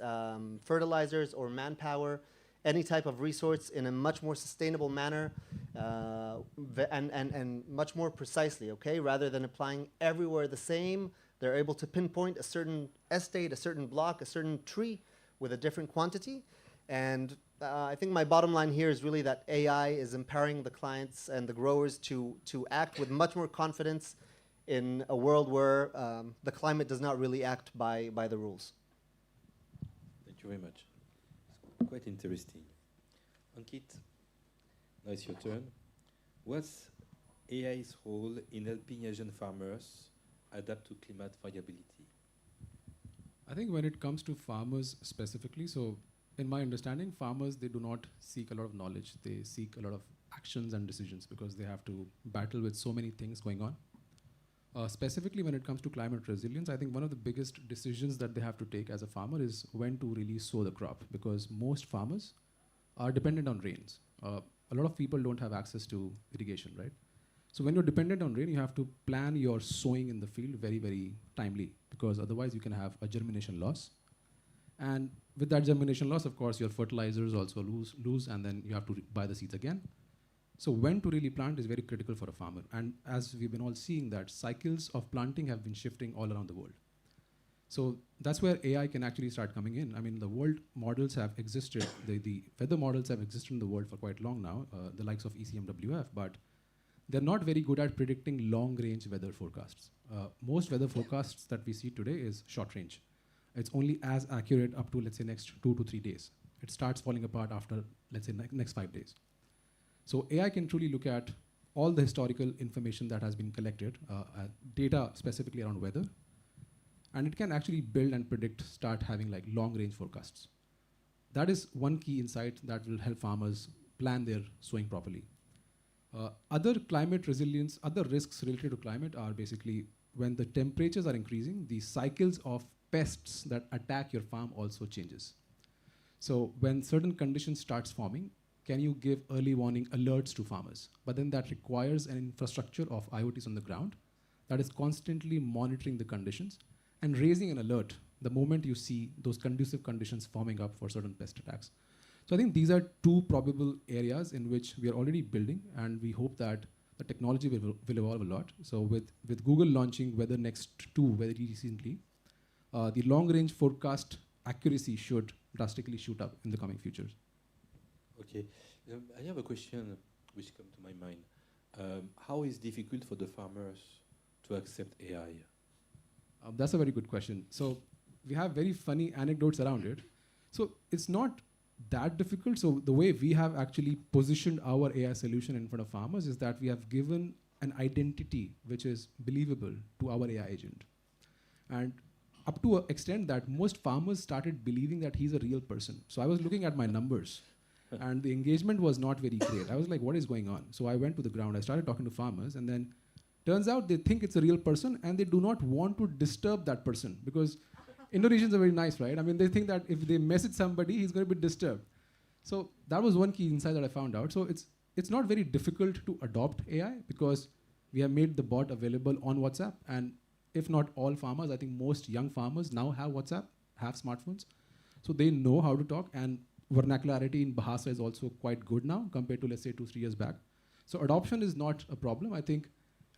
fertilizers or manpower, any type of resource in a much more sustainable manner and much more precisely, okay? Rather than applying everywhere the same, they're able to pinpoint a certain estate, a certain block, a certain tree with a different quantity. And I think my bottom line here is really that AI is empowering the clients and the growers to act with much more confidence in a world where the climate does not really act by the rules. Thank you very much. Quite interesting. 𝐏𝐸𝐬𝐬, now it's your turn. What's AI's role in helping Asian farmers adapt to climate variability? I think when it comes to farmers specifically, so in my understanding, farmers, they do not seek a lot of knowledge. They seek a lot of actions and decisions because they have to battle with so many things going on. Specifically when it comes to climate resilience, I think one of the biggest decisions that they have to take as a farmer is when to really sow the crop, because most farmers are dependent on rains. A lot of people don't have access to irrigation, right? So when you're dependent on rain, you have to plan your sowing in the field very, very timely, because otherwise you can have a germination loss. And with that germination loss, of course, your fertilizers also lose, and then you have to buy the seeds again. So when to really plant is very critical for a farmer. And as we've been all seeing that cycles of planting have been shifting all around the world. So that's where AI can actually start coming in. I mean, the world models have existed, the weather models have existed in the world for quite long now, the likes of 𝐸𝐶MWF, but they're not very good at predicting long-range weather forecasts. Most weather forecasts that we see today is short-range. It's only as accurate up to, let's say, next 2 to 3 days. It starts falling apart after, let's say, next 5 days. So AI can truly look at all the historical information that has been collected, data specifically around weather, and it can actually build and predict, start having like long-range forecasts. That is one key insight that will help farmers plan their sowing properly. Other climate resilience, other risks related to climate are basically when the temperatures are increasing, the cycles of pests that attack your farm also changes. So when certain conditions starts forming, can you give early warning alerts to farmers? But then that requires an infrastructure of IoTs on the ground that is constantly monitoring the conditions and raising an alert the moment you see those conducive conditions forming up for certain pest attacks. So I think these are two probable areas in which we are already building, and we hope that the technology will evolve a lot. So with Google launching Weather Next 2 very recently, the long-range forecast accuracy should drastically shoot up in the coming futures. Okay, I have a question which comes to my mind. How is it difficult for the farmers to accept AI? That's a very good question. So we have very funny anecdotes around it. So it's not that difficult. So the way we have actually positioned our AI solution in front of farmers is that we have given an identity which is believable to our AI agent. And up to an extent that most farmers started believing that he's a real person. So I was looking at my numbers and the engagement was not very great. I was like, what is going on? So I went to the ground, I started talking to farmers, and then turns out they think it's a real person and they do not want to disturb that person, because Indonesians are very nice, right? I mean, they think that if they message somebody, he's going to be disturbed. So that was one key insight that I found out. So it's not very difficult to adopt AI because we have made the bot available on WhatsApp, and if not all farmers, I think most young farmers now have WhatsApp, have smartphones. So they know how to talk, and vernacularity in Bahasa is also quite good now compared to, let's say, 2-3 years back. So adoption is not a problem. I think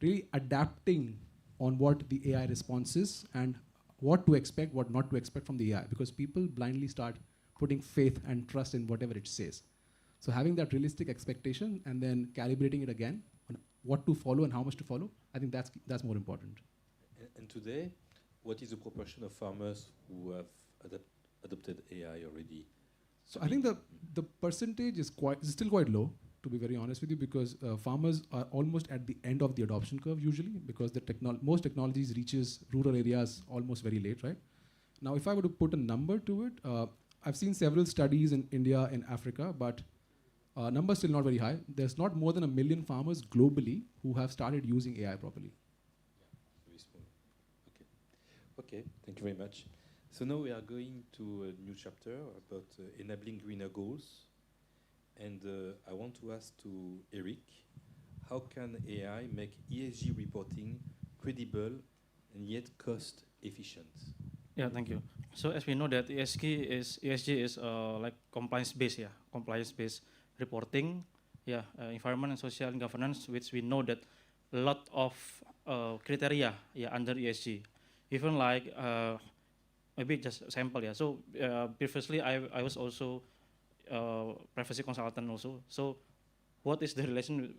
really adapting on what the AI response is and what to expect, what not to expect from the AI, because people blindly start putting faith and trust in whatever it says. So having that realistic expectation and then calibrating it again on what to follow and how much to follow, I think that's more important. And today, what is the proportion of farmers who have adopted AI already? So I think the percentage is still quite low, to be very honest with you, because farmers are almost at the end of the adoption curve usually, because most technologies reaches rural areas almost very late, right? Now, if I were to put a number to it, I've seen several studies in India and Africa, but Numbers still not very high. There's not more than 1 million farmers globally who have started using AI properly. Very small. Okay. Okay, thank you very much. So now we are going to a new chapter about enabling greener goals. And I want to ask to Eric, how can AI make ESG reporting credible and yet cost efficient? Yeah, thank you. So as we know that ESG is like compliance-based, compliance-based reporting, environment and social and governance, which we know that a lot of criteria, under ESG. Even like maybe just a sample, So previously I was also privacy consultant also. So what is the relation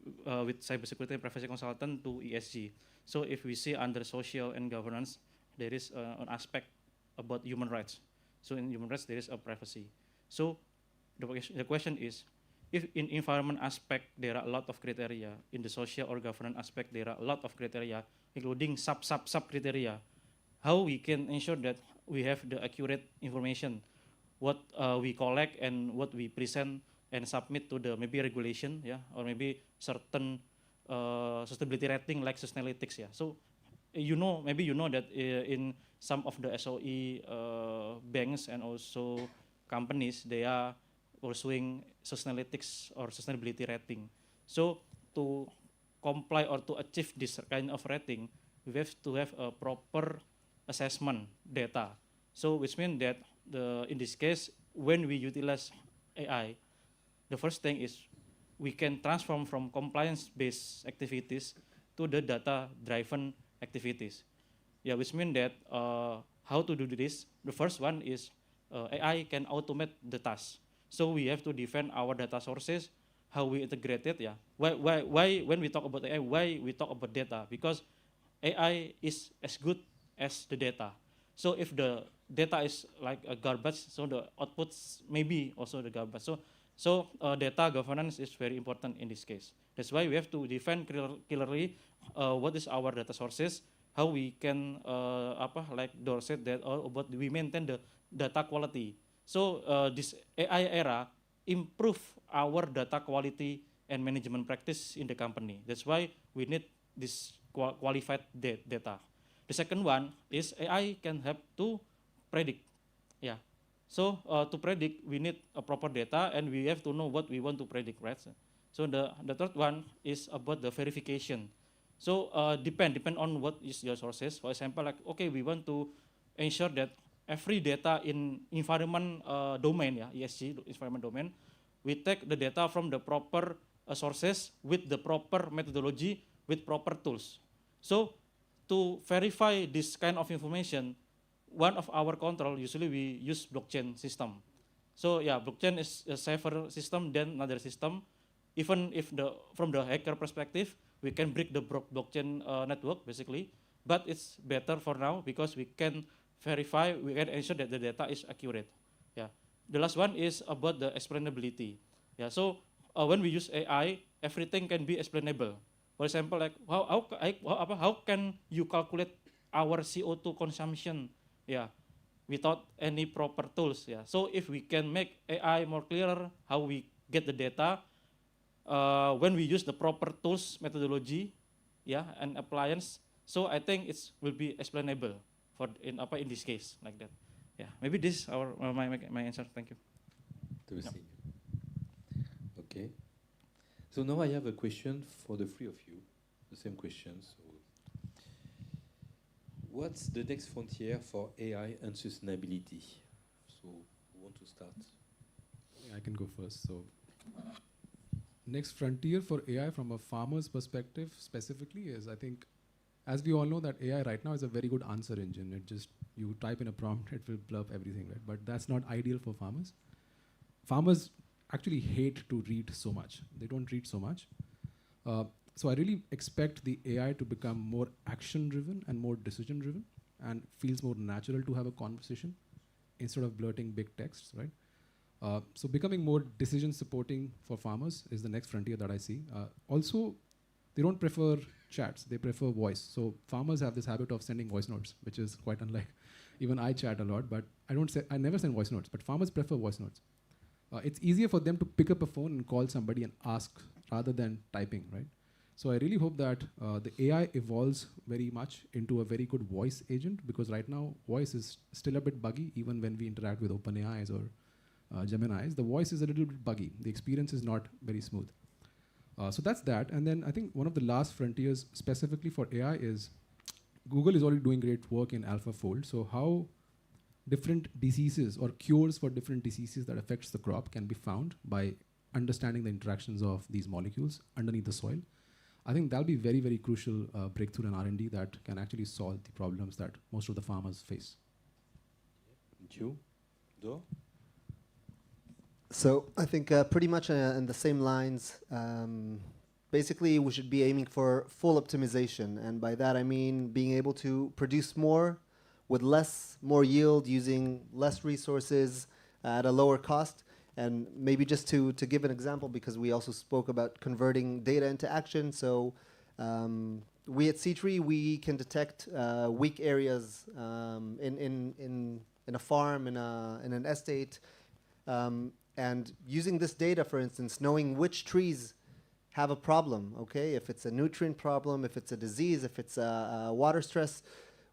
with cybersecurity and privacy consultant to ESG? So if we see under social and governance, there is an aspect about human rights. So in human rights, there is a privacy. So the question is, if in environment aspect, there are a lot of criteria, in the social or governance aspect, there are a lot of criteria, including sub criteria, how we can ensure that we have the accurate information, what we collect and what we present and submit to the maybe regulation, or maybe certain sustainability rating like Sustainalytics, So maybe you know that in some of the SOE banks and also companies, they are pursuing Sustainalytics or sustainability rating. So to comply or to achieve this kind of rating, we have to have a proper assessment data. So which means that in this case, when we utilize AI, the first thing is we can transform from compliance-based activities to the data-driven activities. Which means that how to do this? The first one is AI can automate the task. So we have to define our data sources, how we integrate it. Why when we talk about AI, why we talk about data? Because AI is as good as the data. So if the data is like a garbage, so the outputs may be also the garbage. So data governance is very important in this case. That's why we have to define clearly what is our data sources, how we can like Dor said that about we maintain the data quality. So this AI era improve our data quality and management practice in the company. That's why we need this qualified data. The second one is AI can help to predict. So to predict, we need a proper data and we have to know what we want to predict, right? So the third one is about the verification. So depend on what is your sources. For example, like, okay, we want to ensure that every data in environment domain, ESG, environment domain, we take the data from the proper sources with the proper methodology, with proper tools. So to verify this kind of information, one of our control, usually we use blockchain system. So blockchain is a safer system than another system. Even if from the hacker perspective, we can break the blockchain network basically, but it's better for now because we can verify, we can ensure that the data is accurate. The last one is about the explainability. So when we use AI, everything can be explainable. For example, like how can you calculate our CO2 consumption? Without any proper tools. So if we can make AI more clearer, how we get the data, when we use the proper tools, methodology, and appliance, so I think it will be explainable for in this case like that. Maybe this our my answer. Thank you. Okay. So now I have a question for the three of you. The same question. So, what's the next frontier for AI and sustainability? So, who want to start? I can go first. So, next frontier for AI from a farmer's perspective specifically is, I think, as we all know that AI right now is a very good answer engine. It just, you type in a prompt, it will blurb everything, right? But that's not ideal for farmers. Farmers actually hate to read so much. They don't read so much. So I really expect the AI to become more action-driven and more decision-driven and feels more natural to have a conversation instead of blurting big texts, right? So becoming more decision-supporting for farmers is the next frontier that I see. Also, they don't prefer chats, they prefer voice. So farmers have this habit of sending voice notes, which is quite unlike. Even I chat a lot, but I never send voice notes, but farmers prefer voice notes. it's easier for them to pick up a phone and call somebody and ask rather than typing, right? So I really hope that the AI evolves very much into a very good voice agent, because right now voice is still a bit buggy. Even when we interact with OpenAIs or Geminis, the voice is a little bit buggy. The experience is not very smooth. So that's that. And then I think one of the last frontiers specifically for AI is Google is already doing great work in AlphaFold. So how different diseases or cures for different diseases that affects the crop can be found by understanding the interactions of these molecules underneath the soil. I think that'll be very, very crucial breakthrough in R&D that can actually solve the problems that most of the farmers face. Thank you. Do? So I think pretty much in the same lines. Basically, we should be aiming for full optimization, and by that I mean being able to produce more with more yield, using less resources at a lower cost. And maybe just to give an example, because we also spoke about converting data into action. So we at 𝐶3, we can detect weak areas in a farm, in an estate. And using this data, for instance, knowing which trees have a problem, okay? If it's a nutrient problem, if it's a disease, if it's a water stress,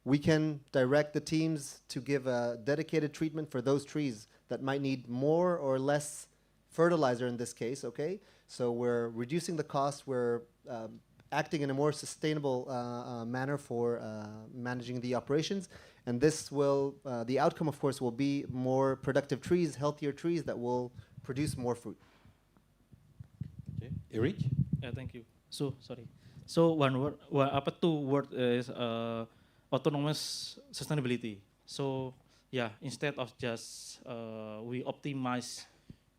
we can direct the teams to give a dedicated treatment for those trees that might need more or less fertilizer in this case, okay? So we're reducing the cost, we're acting in a more sustainable manner for managing the operations. And this will, the outcome of course will be more productive trees, healthier trees that will produce more fruit. Okay. Eric? Yeah, thank you. So, sorry. So two word is autonomous sustainability. So yeah, instead of just we optimize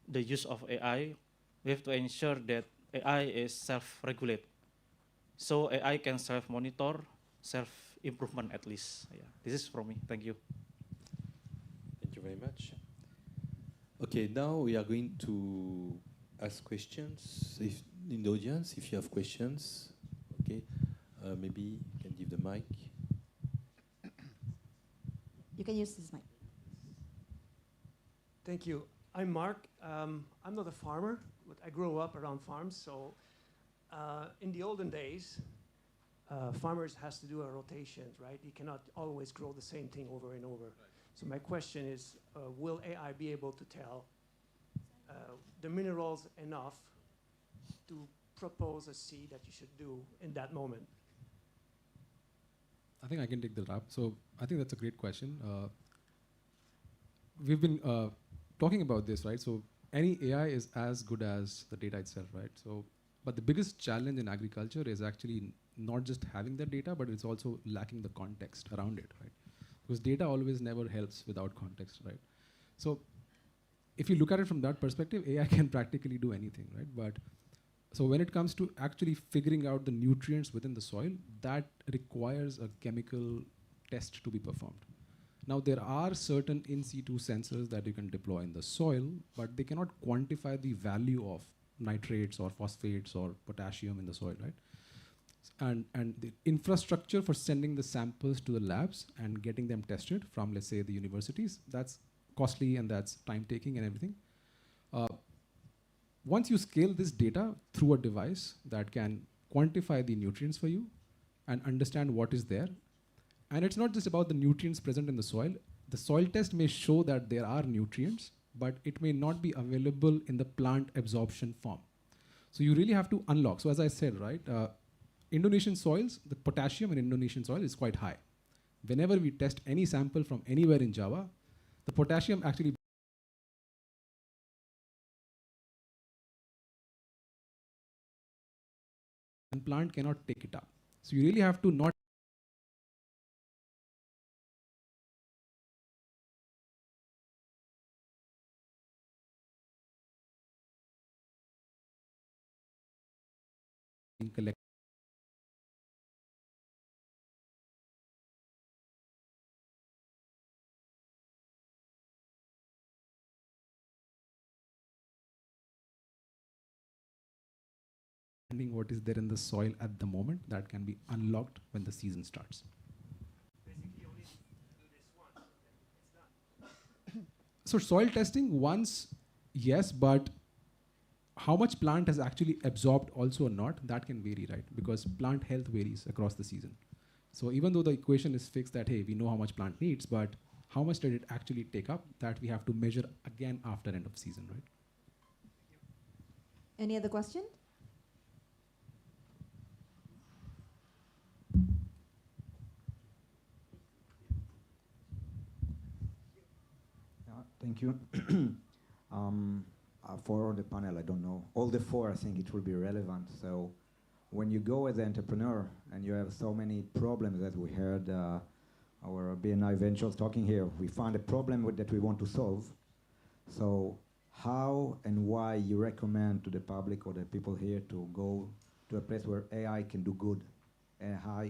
the use of AI, we have to ensure that AI is self-regulate. So AI can self-monitor, self-improvement at least. Yeah, this is from me. Thank you. Thank you very much. Okay, now we are going to ask questions in the audience. If you have questions, okay, maybe you can give the mic. You can use this mic. Thank you. I'm Mark. I'm not a farmer, but I grew up around farms. So in the olden days, farmers has to do a rotation, right? You cannot always grow the same thing over and over. Right. So my question is, will AI be able to tell the minerals enough to propose a seed that you should do in that moment? I think I can take the rap. So I think that's a great question. We've been talking about this, right? So any AI is as good as the data itself, right? So, but the biggest challenge in agriculture is actually not just having the data, but it's also lacking the context around it, right? Because data always never helps without context, right? So if you look at it from that perspective, AI can practically do anything, right? But so when it comes to actually figuring out the nutrients within the soil, that requires a chemical test to be performed. Now there are certain in situ sensors that you can deploy in the soil, but they cannot quantify the value of nitrates or phosphates or potassium in the soil, right? And the infrastructure for sending the samples to the labs and getting them tested from, let's say, the universities, that's costly and that's time taking and everything. Once you scale this data through a device that can quantify the nutrients for you and understand what is there, and it's not just about the nutrients present in the soil test may show that there are nutrients, but it may not be available in the plant absorption form. So you really have to unlock. So as I said, right, Indonesian soils, the potassium in Indonesian soil is quite high. Whenever we test any sample from anywhere in Java, the potassium actually and plant cannot take it up. So you really have to not collect what is there in the soil at the moment that can be unlocked when the season starts. Basically, you only do this once, and then it's done. So soil testing, once yes, but how much plant has actually absorbed also or not, that can vary, right? Because plant health varies across the season. So even though the equation is fixed that, hey, we know how much plant needs, but how much did it actually take up, that we have to measure again after end of season, right? Any other question? Thank you. For the panel, I don't know. All the four, I think it will be relevant. So when you go as an entrepreneur and you have so many problems that we heard our BNI Ventures talking here, we find a problem that we want to solve. So how and why you recommend to the public or the people here to go to a place where AI can do good and how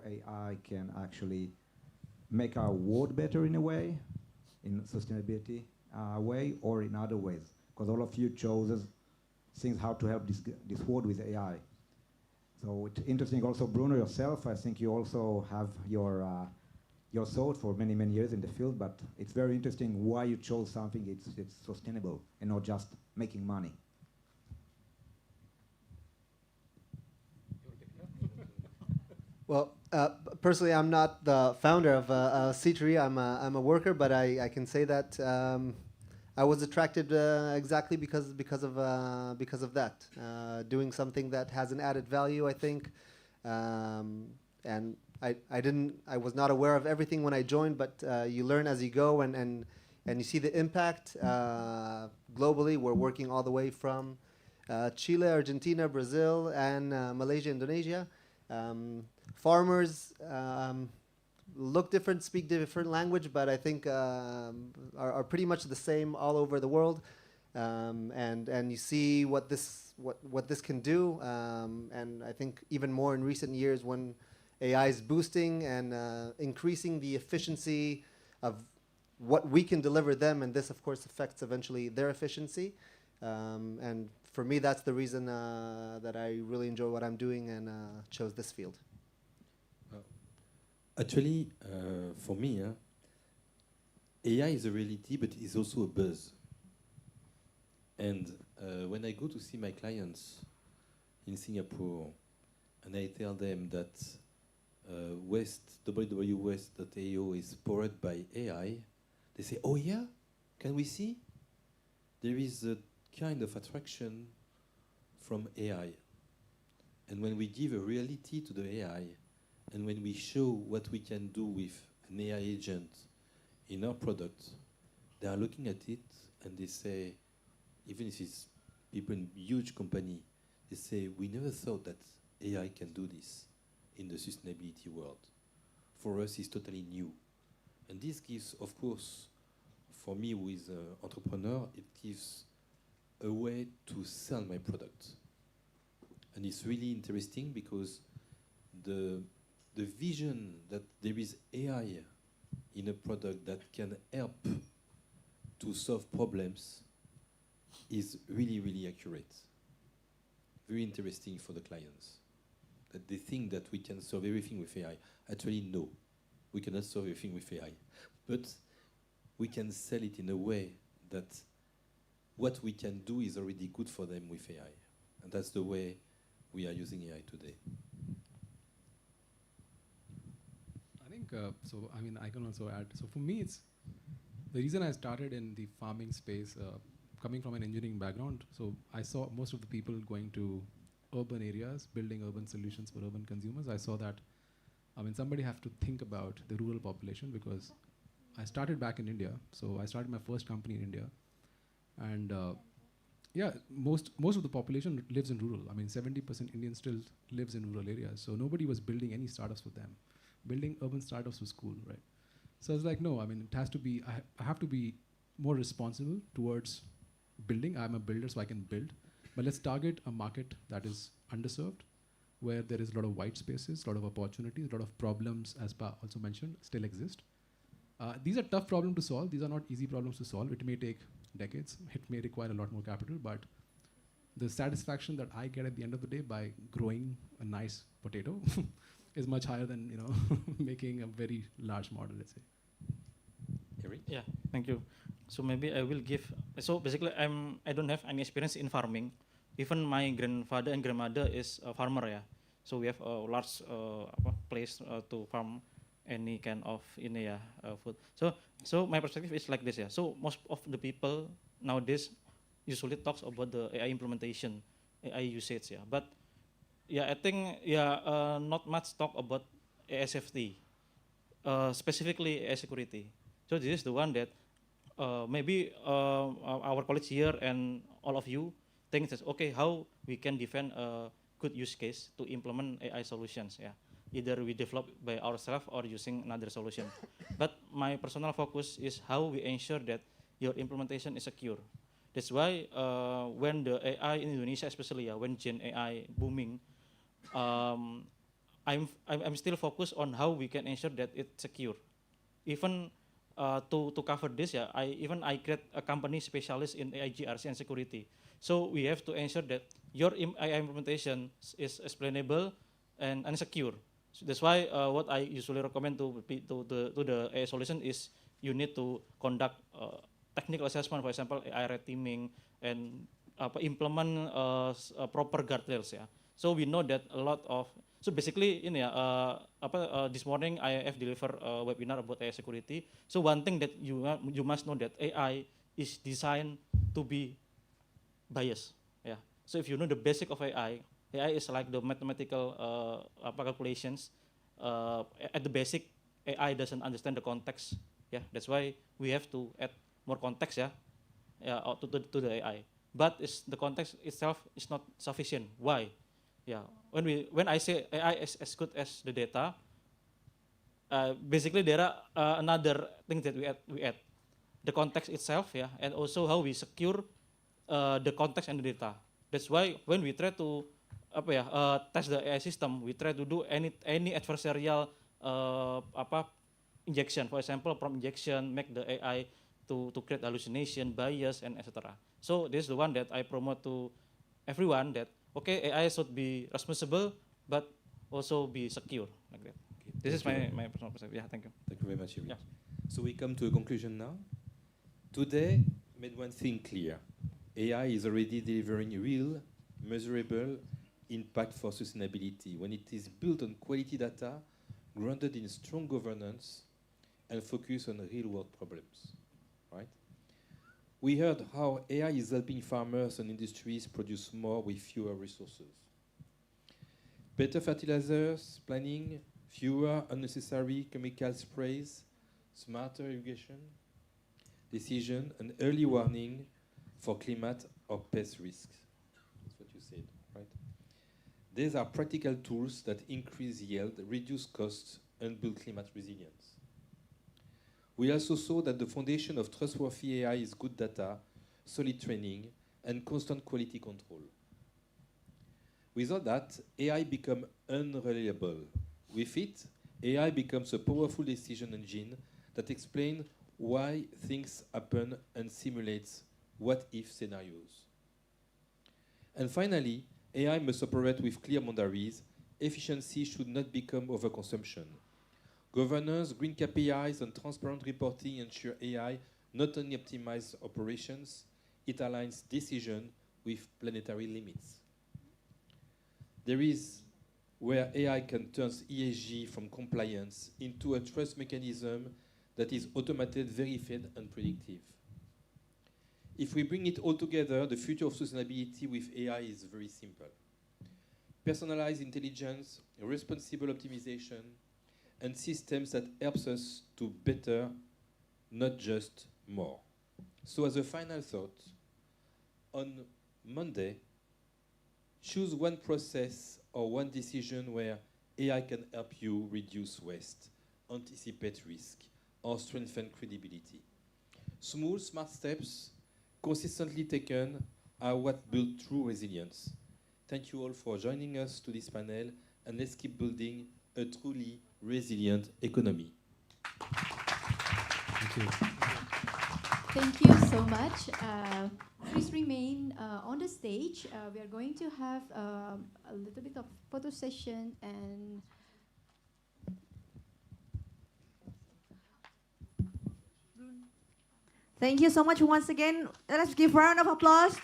AI can actually make our world better in a way, in sustainability way, or in other ways? Because all of you chose things how to help this world with AI. So it's interesting also, Bruno, yourself, I think you also have your thought for many, many years in the field, but it's very interesting why you chose something it's sustainable and not just making money. Well, personally, I'm not the founder of 𝐶3. I'm a worker, but I can say that I was attracted exactly because of that. Doing something that has an added value, I think, and I was not aware of everything when I joined, but you learn as you go, and you see the impact globally. We're working all the way from Chile, Argentina, Brazil, and Malaysia, Indonesia. Farmers look different, speak different language, but I think are pretty much the same all over the world. And you see what this can do. And I think even more in recent years when AI is boosting and increasing the efficiency of what we can deliver them, and this of course affects eventually their efficiency. And for me, that's the reason that I really enjoy what I'm doing and chose this field. Actually, for me, AI is a reality, but it's also a buzz. And when I go to see my clients in Singapore, and I tell them that www.waste.io is powered by AI, they say, oh yeah, can we see? There is a kind of attraction from AI. And when we give a reality to the AI, and when we show what we can do with an AI agent in our product, they are looking at it and they say, even if it's people in huge company, they say, we never thought that AI can do this in the sustainability world. For us, it's totally new. And this gives, of course, for me who is an entrepreneur, it gives a way to sell my product. And it's really interesting because the vision that there is AI in a product that can help to solve problems is really, really accurate. Very interesting for the clients. That they think that we can solve everything with AI. Actually, no. We cannot solve everything with AI. But we can sell it in a way that what we can do is already good for them with AI. And that's the way we are using AI today. I think, I can also add. So for me, it's the reason I started in the farming space, coming from an engineering background. So I saw most of the people going to urban areas, building urban solutions for urban consumers. I saw that, somebody have to think about the rural population because I started back in India. So I started my first company in India. And most of the population lives in rural. 70% Indian still lives in rural areas. So nobody was building any startups for them. Building urban startups was cool, right? So I was like, no, it has to be, I have to be more responsible towards building. I'm a builder, so I can build. But let's target a market that is underserved, where there is a lot of white spaces, a lot of opportunities, a lot of problems, as Pa also mentioned, still exist. These are tough problems to solve. These are not easy problems to solve. It may take decades. It may require a lot more capital, but the satisfaction that I get at the end of the day by growing a nice potato is much higher than making a very large model, let's say. Yeah, thank you. So maybe I will give. So basically, I don't have any experience in farming. Even my grandfather and grandmother is a farmer, yeah. So we have a large place to farm any kind of food. So my perspective is like this, yeah. So most of the people nowadays usually talks about the AI implementation, AI usage, yeah. But yeah, I think not much talk about AI safety, specifically AI security. So this is the one that maybe our colleagues here and all of you think that okay, how we can defend a good use case to implement AI solutions, yeah. Either we develop by ourselves or using another solution. But my personal focus is how we ensure that your implementation is secure. That's why when the AI in Indonesia, especially when Gen AI booming, I'm still focused on how we can ensure that it's secure. Even to cover this, I create a company specialist in AI GRC and security. So we have to ensure that your AI implementation is explainable and secure. So that's why what I usually recommend to the AI solution is you need to conduct technical assessment, for example, AI red teaming, and implement proper guardrails, yeah. So we know that a lot of basically this morning I have delivered a webinar about AI security. So one thing that you must know that AI is designed to be biased, yeah. So if you know the basic of AI is like the mathematical calculations. At the basic, AI doesn't understand the context, yeah. That's why we have to add more context, to the AI. But the context itself is not sufficient. Why? Yeah. When I say AI is as good as the data, basically there are another thing that we add, the context itself, yeah, and also how we secure the context and the data. That's why when we try to test the AI system, we try to do any adversarial injection, for example, prompt injection, make the AI to create hallucination, bias, and etc. So this is the one that I promote to everyone that okay, AI should be responsible, but also be secure, like that. Okay. This is my personal perspective. Yeah, thank you. Thank you very much, Erwin. Yeah. So we come to a conclusion now. Today made one thing clear. AI is already delivering real, measurable impact for sustainability when it is built on quality data, grounded in strong governance, and focused on real-world problems, right? We heard how AI is helping farmers and industries produce more with fewer resources. Better fertilizers, planning, fewer unnecessary chemical sprays, smarter irrigation, decision, and early warning for climate or pest risks. That's what you said, right? These are practical tools that increase yield, reduce costs, and build climate resilience. We also saw that the foundation of trustworthy AI is good data, solid training, and constant quality control. Without that, AI becomes unreliable. With it, AI becomes a powerful decision engine that explains why things happen and simulates what-if scenarios. And finally, AI must operate with clear boundaries. Efficiency should not become overconsumption. Governance, green KPIs, and transparent reporting ensure AI not only optimizes operations, it aligns decision with planetary limits. There is where AI can turn ESG from compliance into a trust mechanism that is automated, verified, and predictive. If we bring it all together, the future of sustainability with AI is very simple. Personalized intelligence, responsible optimization, and systems that helps us to better, not just more. So as a final thought, on Monday, choose one process or one decision where AI can help you reduce waste, anticipate risk, or strengthen credibility. Small, smart steps, consistently taken, are what build true resilience. Thank you all for joining us to this panel, and let's keep building a truly resilient economy. Thank you. Thank you so much. Please remain on the stage. We are going to have a little bit of photo session and Thank you so much once again. Let's give a round of applause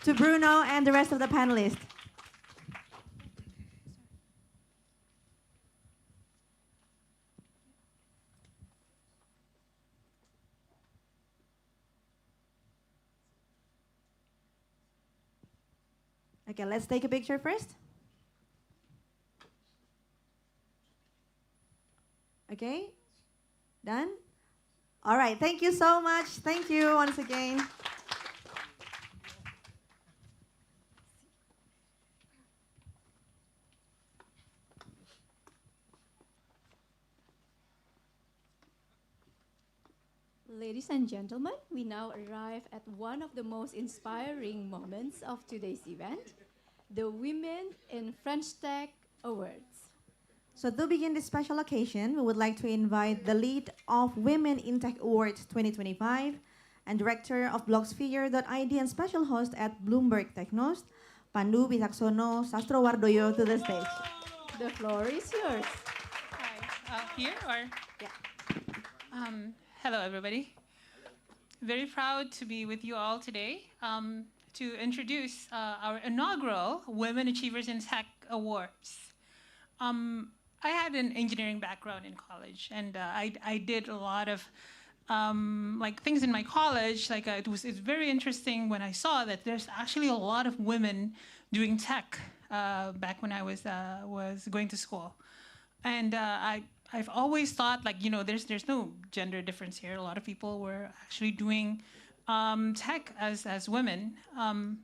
to Bruno and the rest of the panelists. Okay, let's take a picture first. Okay, done? All right, thank you so much. Thank you once again. Ladies and gentlemen, we now arrive at one of the most inspiring moments of today's event, the Women in French Tech Awards. So to begin this special occasion, we would like to invite the lead of Women in Tech Awards 2025 and director of Blogosphere.id and special host at Bloomberg Technost, Pandu Wicaksono Sastrowardoyo, to the stage. The floor is yours. Hi. Here or? Yeah. Hello, everybody. Very proud to be with you all today to introduce our inaugural Women Achievers in Tech Awards. I had an engineering background in college, and I did a lot of like things in my college. Like it's very interesting when I saw that there's actually a lot of women doing tech back when I was going to school, and I've always thought, like, you know, there's no gender difference here. A lot of people were actually doing tech as women.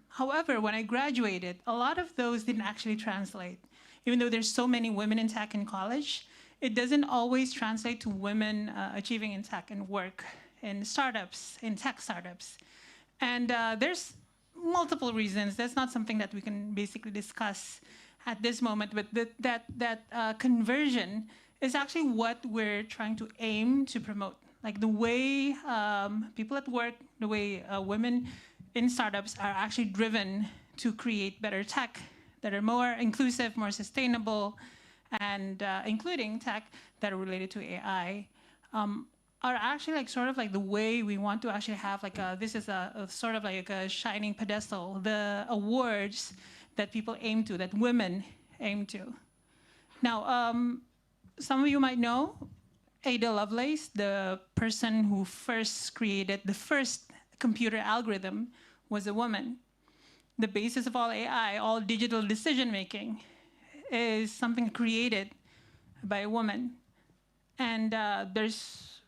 However, when I graduated, a lot of those didn't actually translate. Even though there's so many women in tech in college, it doesn't always translate to women achieving in tech and work in startups, in tech startups. And there's multiple reasons. That's not something that we can basically discuss at this moment, but that conversion is actually what we're trying to aim to promote. Like the way people at work, the way women in startups are actually driven to create better tech that are more inclusive, more sustainable, and including tech that are related to AI, are actually like sort of like the way we want to actually have like this is a sort of like a shining pedestal, the awards that people aim to, that women aim to. Now, some of you might know Ada Lovelace, the person who first created the first computer algorithm, was a woman. The basis of all AI, all digital decision-making, is something created by a woman. And there's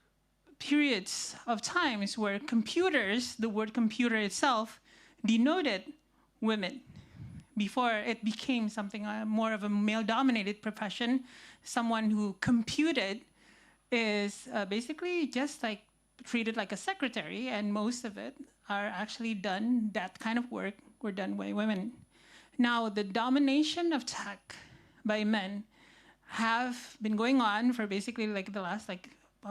periods of times where computers, the word computer itself, denoted women before it became something more of a male-dominated profession. Someone who computed is basically just like treated like a secretary, and most of it are actually done, that kind of work were done by women. Now, the domination of tech by men have been going on for basically like the last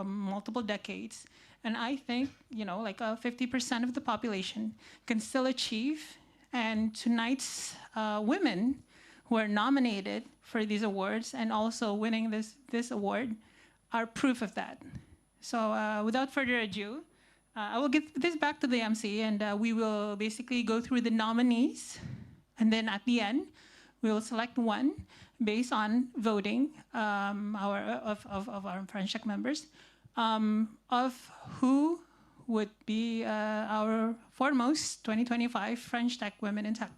multiple decades. And I think, you know, like 50% of the population can still achieve. And tonight's women who are nominated for these awards and also winning this award are proof of that. So without further ado, I will give this back to the MC, and we will basically go through the nominees. And then at the end, we will select one based on voting of our French Tech members of who would be our foremost 2025 French Tech Women in Tech.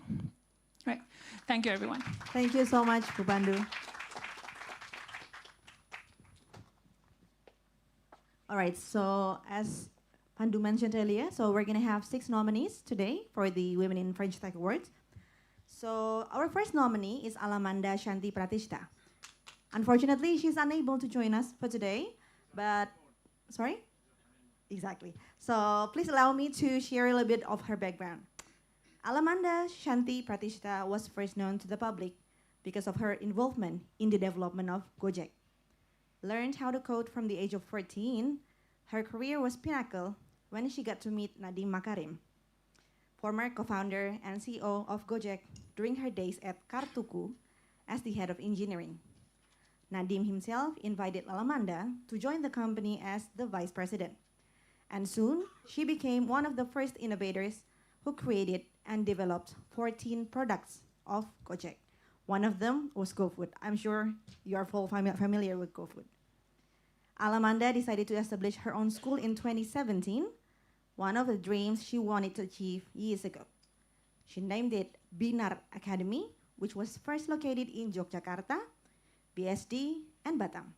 Right. Thank you, everyone. Thank you so much, Bu Pandu. All right, so as Pandu mentioned earlier, so we're going to have 6 nominees today for the Women in French Tech Awards. So our first nominee is Alamanda Shanty Pratistha. Unfortunately, she's unable to join us for today, but, sorry? Exactly. So please allow me to share a little bit of her background. Alamanda Shanty Pratistha was first known to the public because of her involvement in the development of Gojek. Learned how to code from the age of 14, her career was pinnacle when she got to meet Nadiem Makarim, former co-founder and CEO of Gojek during her days at Kartuku as the head of engineering. Nadiem himself invited Alamanda to join the company as the vice president. And soon, she became one of the first innovators who created and developed 14 products of Gojek. One of them was GoFood. I'm sure you're familiar with GoFood. Alamanda decided to establish her own school in 2017, one of the dreams she wanted to achieve years ago. She named it Binar Academy, which was first located in Yogyakarta, BSD, and Batam.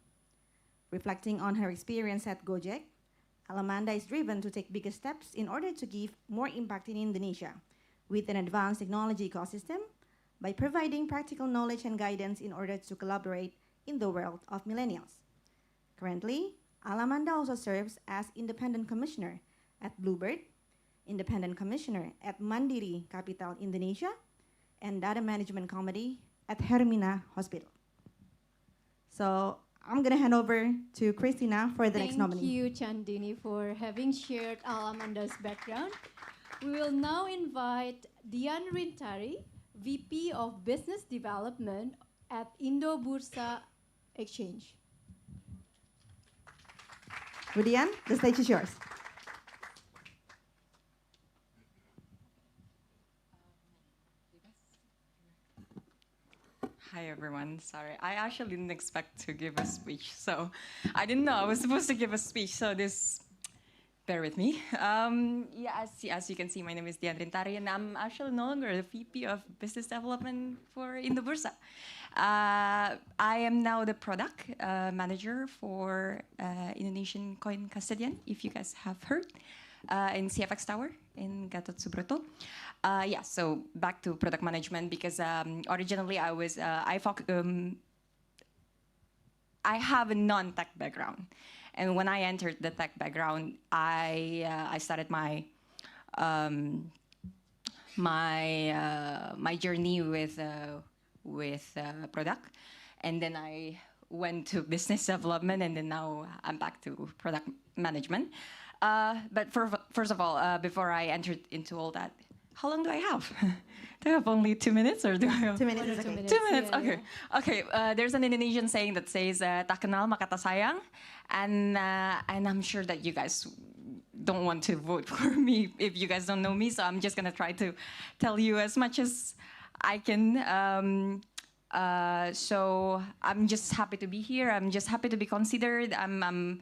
Reflecting on her experience at Gojek, Alamanda is driven to take bigger steps in order to give more impact in Indonesia with an advanced technology ecosystem by providing practical knowledge and guidance in order to collaborate in the world of millennials. Currently, Alamanda also serves as Independent Commissioner at Bluebird, Independent Commissioner at Mandiri Capital Indonesia, and Data Management Committee at Hermina Hospital. So I'm going to hand over to Christina for the next nominee. Thank you, Chandini, for having shared Alamanda's background. We will now invite Dian Rintari, VP of Business Development at Indo Bursa Exchange. Budian, the stage is yours. Hi everyone, sorry. I actually didn't expect to give a speech, so I didn't know I was supposed to give a speech, so bear with me. Yeah, as you can see, my name is Dian Rintari, and I'm actually no longer the VP of Business Development for Indo Bursa. I am now the product manager for Indonesian coin custodian, if you guys have heard, in CFX Tower in Gatot Subroto. Yeah, so back to product management, because originally I have a non-tech background. And when I entered the tech background, I started my my journey with product, and then I went to business development, and then now I'm back to product management. But first of all, before I entered into all that, how long do I have? Do I have only 2 minutes, or do I have 2 minutes? Is okay. 2 minutes, Yeah, okay. yeah. Okay, there's an Indonesian saying that says, tak kenal maka tak sayang, and I'm sure that you guys don't want to vote for me if you guys don't know me, so I'm just gonna try to tell you as much as I can. So I'm just happy to be here. I'm just happy to be considered. I'm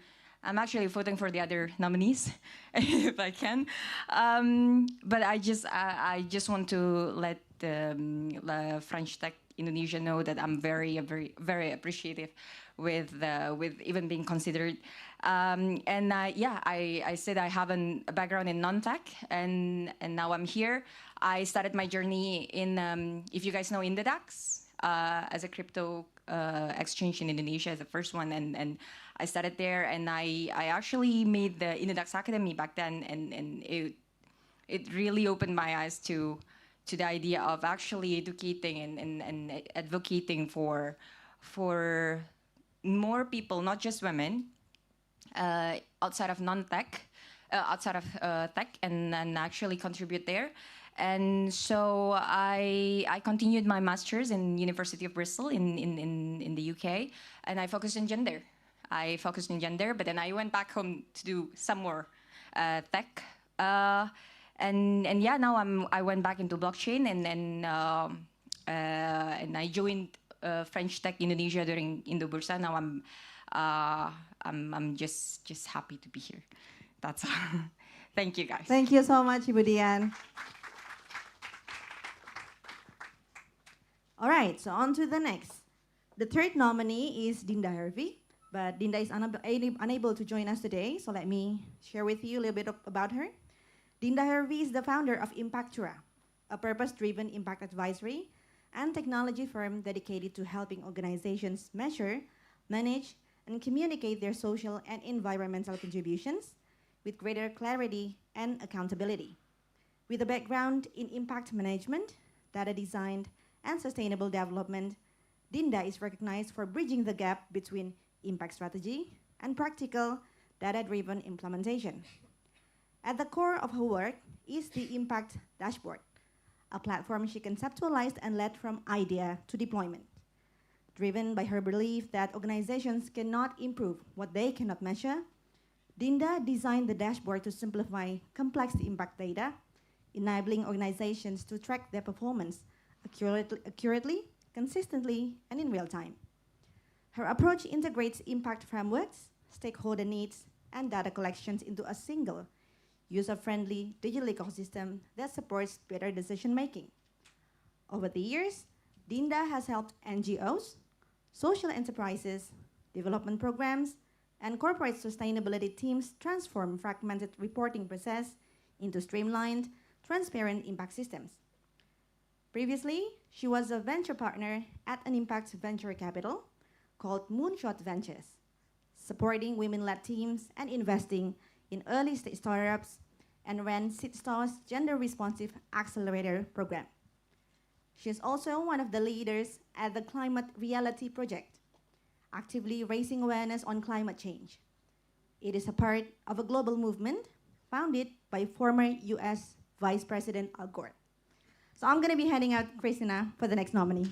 actually voting for the other nominees, if I can. But I just want to let French Tech Indonesia know that I'm very, very, very appreciative with even being considered. Yeah, I said I have a background in non-tech, and now I'm here. I started my journey in, if you guys know Indodax, as a crypto exchange in Indonesia, as the first one, and I started there, and I actually made the Indodax Academy back then, and it really opened my eyes to the idea of actually educating and advocating for more people, not just women, outside of non-tech, outside of tech, and actually contribute there. And so I continued my master's in University of Bristol in the UK, and I focused on gender. But then I went back home to do some more tech. And yeah, now I went back into blockchain, and I joined French Tech Indonesia during Indo Bursa. Now I'm just happy to be here. That's all. Thank you, guys. Thank you so much, Ibu Dian. All right, so on to the next. The third nominee is Dinda Hervey, but Dinda is unable to join us today, so let me share with you a little bit about her. Dinda Hervey is the founder of Impactura, a purpose-driven impact advisory and technology firm dedicated to helping organizations measure, manage, and communicate their social and environmental contributions with greater clarity and accountability. With a background in impact management, data design, and sustainable development, Dinda is recognized for bridging the gap between impact strategy and practical data-driven implementation. At the core of her work is the Impact Dashboard, a platform she conceptualized and led from idea to deployment. Driven by her belief that organizations cannot improve what they cannot measure, Dinda designed the dashboard to simplify complex impact data, enabling organizations to track their performance accurately, consistently, and in real time. Her approach integrates impact frameworks, stakeholder needs, and data collections into a single, user-friendly digital ecosystem that supports better decision-making. Over the years, Dinda has helped NGOs, social enterprises, development programs, and corporate sustainability teams transform fragmented reporting process into streamlined, transparent impact systems. Previously, she was a venture partner at an impact venture capital called Moonshot Ventures, supporting women-led teams and investing in early-stage startups, and ran SeedStar's gender-responsive accelerator program. She is also one of the leaders at the Climate Reality Project, actively raising awareness on climate change. It is a part of a global movement founded by former US Vice President Al Gore. So I'm gonna be handing out Christina for the next nominee.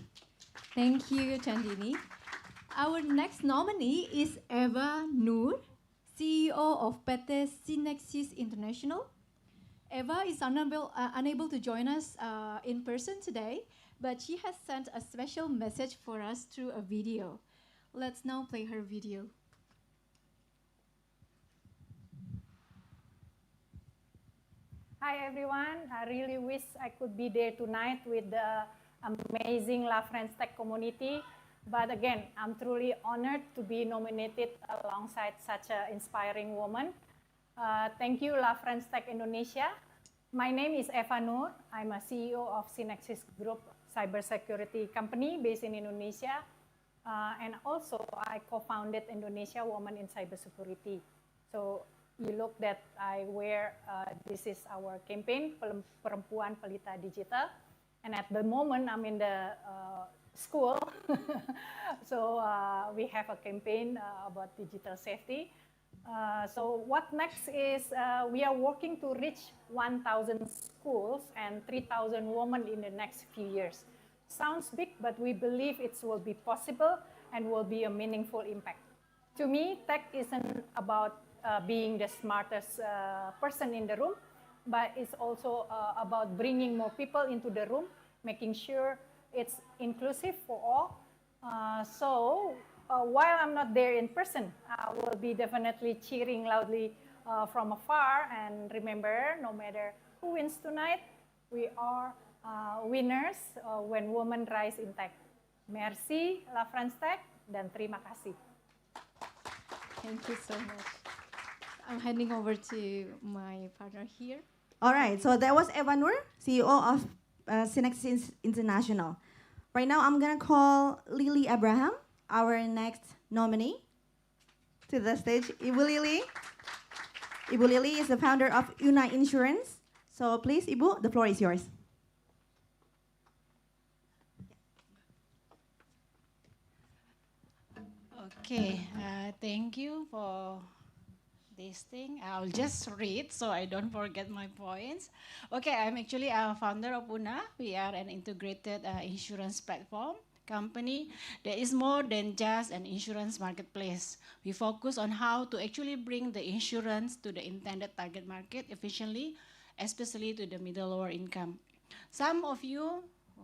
Thank you, Chandini. Our next nominee is Eva Noor, CEO of PT Synexis International. Eva is unable to join us in person today, but she has sent a special message for us through a video. Let's now play her video. Hi everyone, I really wish I could be there tonight with the amazing La French Tech community. But again, I'm truly honored to be nominated alongside such an inspiring woman. Thank you, La French Tech Indonesia. My name is Eva Noor. I'm a CEO of Synexis Group cybersecurity company based in Indonesia. And also, I co-founded Indonesia Women in Cybersecurity. So you look that I wear, this is our campaign, Perempuan Pelita Digital. And at the moment, I'm in the school. So we have a campaign about digital safety. So what next is we are working to reach 1,000 schools and 3,000 women in the next few years. Sounds big, but we believe it will be possible and will be a meaningful impact. To me, tech isn't about being the smartest person in the room, but it's also about bringing more people into the room, making sure it's inclusive for all. While I'm not there in person, I will be definitely cheering loudly from afar. And remember, no matter who wins tonight, we are winners when women rise in tech. Merci, La French Tech, dan terima kasih. Thank you so much. I'm handing over to my partner here. All right, so that was Eva Noor, CEO of Synexis International. Right now, I'm gonna call Lily Abraham, our next nominee, to the stage. Ibu Lily. Ibu Lily is the founder of Una Insurance. So please, Ibu, the floor is yours. Okay, thank you for this thing. I'll just read so I don't forget my points. Okay, I'm actually a founder of Una. We are an integrated insurance platform company that is more than just an insurance marketplace. We focus on how to actually bring the insurance to the intended target market efficiently, especially to the middle lower income. Some of you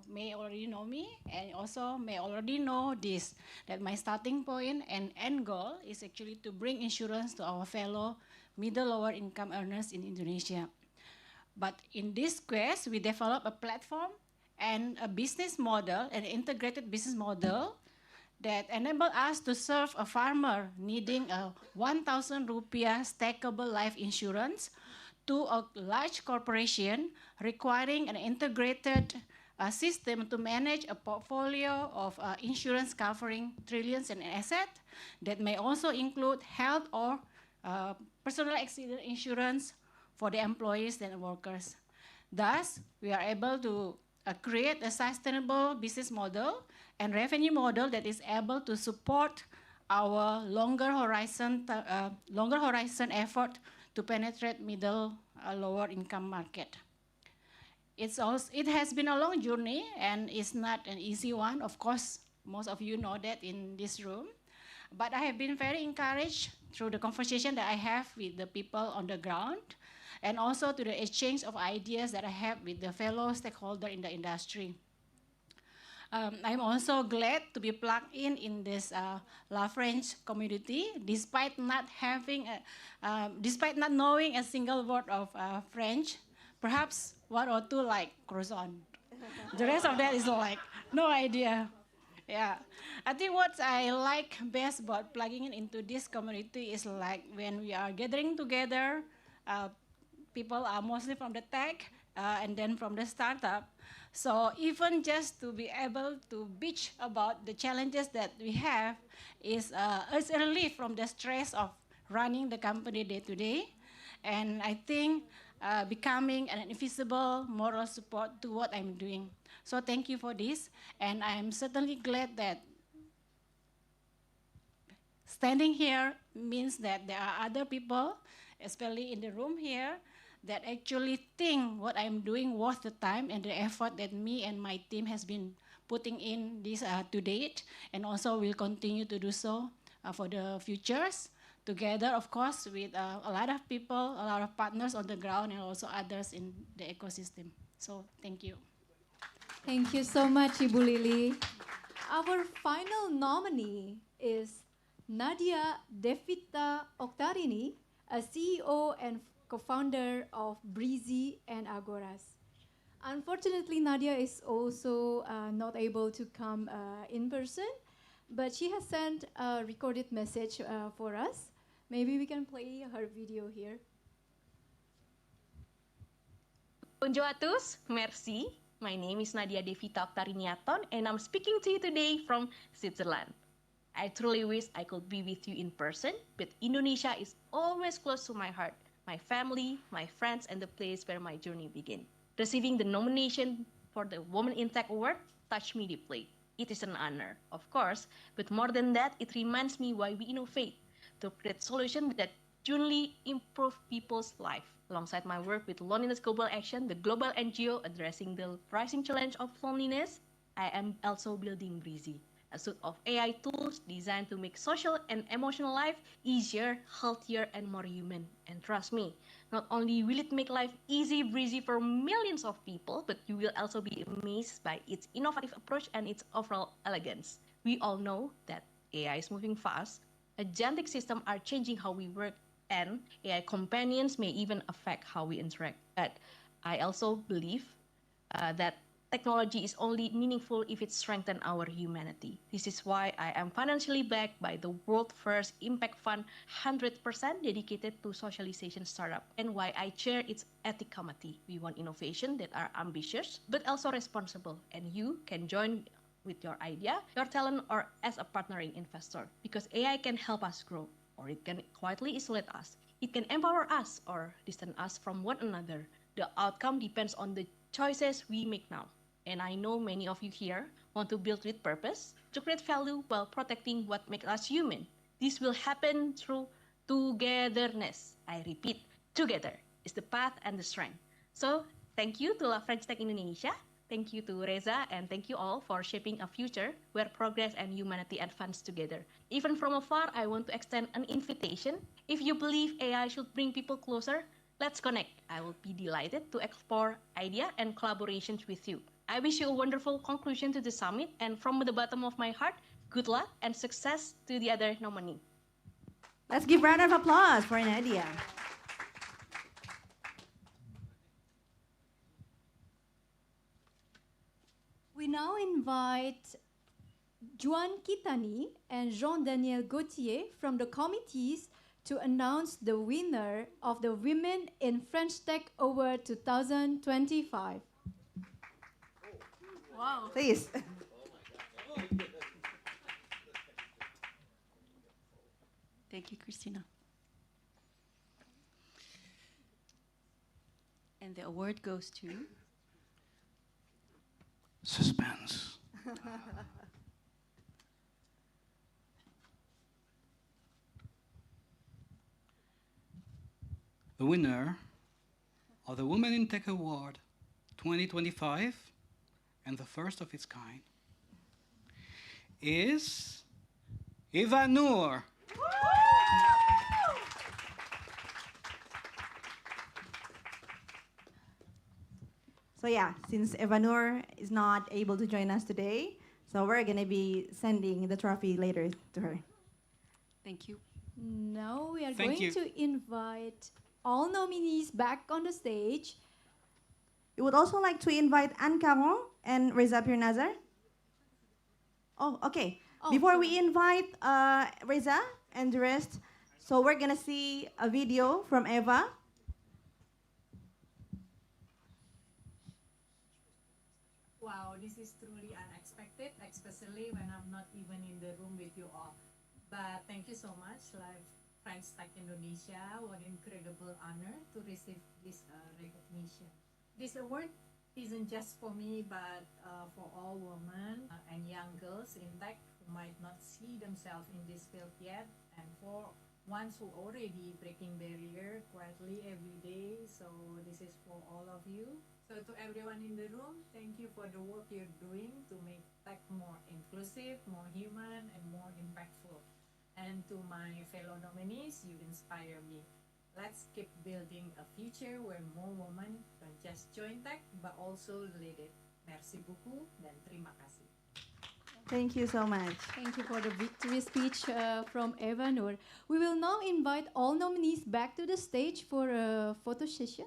may already know me and also may already know this, that my starting point and end goal is actually to bring insurance to our fellow middle lower income earners in Indonesia. But in this quest, we develop a platform and a business model, an integrated business model that enable us to serve a farmer needing a 1,000 rupiah stackable life insurance to a large corporation requiring an integrated system to manage a portfolio of insurance covering trillions in assets that may also include health or personal accident insurance for the employees and workers. Thus, we are able to create a sustainable business model and revenue model that is able to support our longer horizon effort to penetrate middle lower income market. It has been a long journey and it's not an easy one. Of course, most of you know that in this room. But I have been very encouraged through the conversation that I have with the people on the ground, and also to the exchange of ideas that I have with the fellow stakeholders in the industry. I'm also glad to be plugged in this La French community, despite not having, despite not knowing a single word of French. Perhaps one or two like croissant. The rest of that is like no idea. Yeah, I think what I like best about plugging into this community is like when we are gathering together, people are mostly from the tech and then from the startup. So even just to be able to bitch about the challenges that we have is a relief from the stress of running the company day to day. And I think becoming an invisible moral support to what I'm doing. So thank you for this. And I'm certainly glad that standing here means that there are other people, especially in the room here, that actually think what I'm doing worth the time and the effort that me and my team has been putting in this to date, and also will continue to do so for the futures, together, of course, with a lot of people, a lot of partners on the ground, and also others in the ecosystem. So thank you. Thank you so much, Ibu Lily. Our final nominee is Nadia Devita Oktarini, a CEO and co-founder of Breezy and Agoras. Unfortunately, Nadia is also not able to come in person, but she has sent a recorded message for us. Maybe we can play her video here. Bonjour à tous, merci. My name is Nadia Devita Oktarini, and I'm speaking to you today from Switzerland. I truly wish I could be with you in person, but Indonesia is always close to my heart. My family, my friends, and the place where my journey began. Receiving the nomination for the Women in Tech Award touched me deeply. It is an honor, of course, but more than that, it reminds me why we innovate, to create solutions that genuinely improve people's life. Alongside my work with Loneliness Global Action, the global NGO addressing the rising challenge of loneliness, I am also building Breezy, a suite of AI tools designed to make social and emotional life easier, healthier, and more human. And trust me, not only will it make life easy, breezy for millions of people, but you will also be amazed by its innovative approach and its overall elegance. We all know that AI is moving fast, agentic systems are changing how we work, and AI companions may even affect how we interact. But I also believe that technology is only meaningful if it strengthens our humanity. This is why I am financially backed by the world's first impact fund, 100% dedicated to socialization startup, and why I chair its ethics committee. We want innovation that are ambitious, but also responsible, and you can join with your idea, your talent, or as a partnering investor, because AI can help us grow, or it can quietly isolate us. It can empower us or distance us from one another. The outcome depends on the choices we make now. And I know many of you here want to build with purpose, to create value while protecting what makes us human. This will happen through togetherness. I repeat, together is the path and the strength. So thank you to La French Tech Indonesia, thank you to Reza, and thank you all for shaping a future where progress and humanity advance together. Even from afar, I want to extend an invitation. If you believe AI should bring people closer, let's connect. I will be delighted to explore ideas and collaborations with you. I wish you a wonderful conclusion to the summit, and from the bottom of my heart, good luck and success to the other nominee. Let's give a round of applause for Nadia. We now invite Juan Kitani and Jean-Daniel Gauthier from the committees to announce the winner of the Women in French Tech Award 2025. Wow. Please. Thank you, Christina. And the award goes to... Suspense. The winner of the Women in Tech Award 2025, and the first of its kind, is Eva Noor. So yeah, since Evanur is not able to join us today, so we're going to be sending the trophy later to her. Thank you. Now we are Thank going you. to invite all nominees back on the stage. We would also like to invite 𝐏𝐚𝐬𝐻 and Reza Pirnazar. Oh, okay. Before we invite Reza and the rest, so we're going to see a video from Eva. Wow, this is truly unexpected, especially when I'm not even in the room with you all. But thank you so much, like French Tech Indonesia. What an incredible honor to receive this recognition. This award isn't just for me, but for all women and young girls in tech who might not see themselves in this field yet, and for ones who already breaking barrier quietly every day. So this is for all of you. So to everyone in the room, thank you for the work you're doing to make tech more inclusive, more human, and more impactful. And to my fellow nominees, you inspire me. Let's keep building a future where more women don't just join tech, but also lead it. Merci beaucoup dan terima kasih. Thank you so much. Thank you for the victory speech from Evanur. We will now invite all nominees back to the stage for a photo session.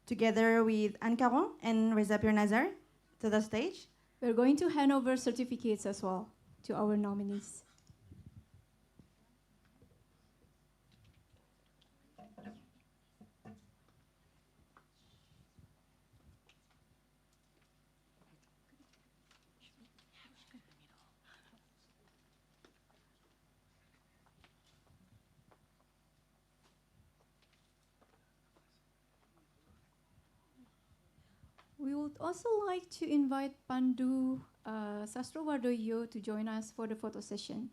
Together with 𝐏𝐚𝐻 and Reza Pirnazar to the stage. We're going to hand over certificates as well to our nominees. We would also like to invite Pandu Sastrowardoyo to join us for the photo session.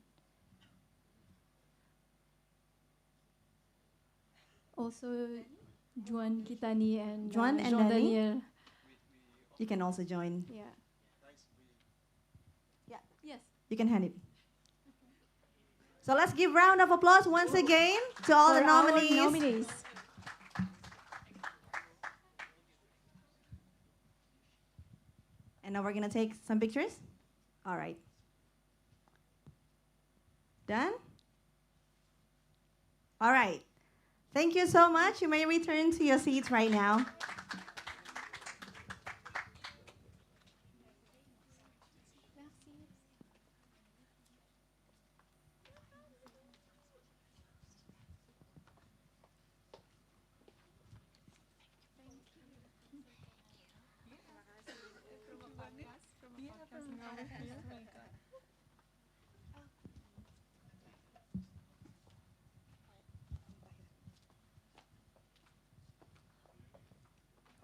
Also, Juan Kitani and Juan and Jean Dani. Daniel. You can also join. Yeah. Yeah. Yes. You can hand it. So let's give round of applause once again to all the For our nominees. nominees. And now we're going to take some pictures. All right. Done? All right. Thank you so much. You may return to your seats right now.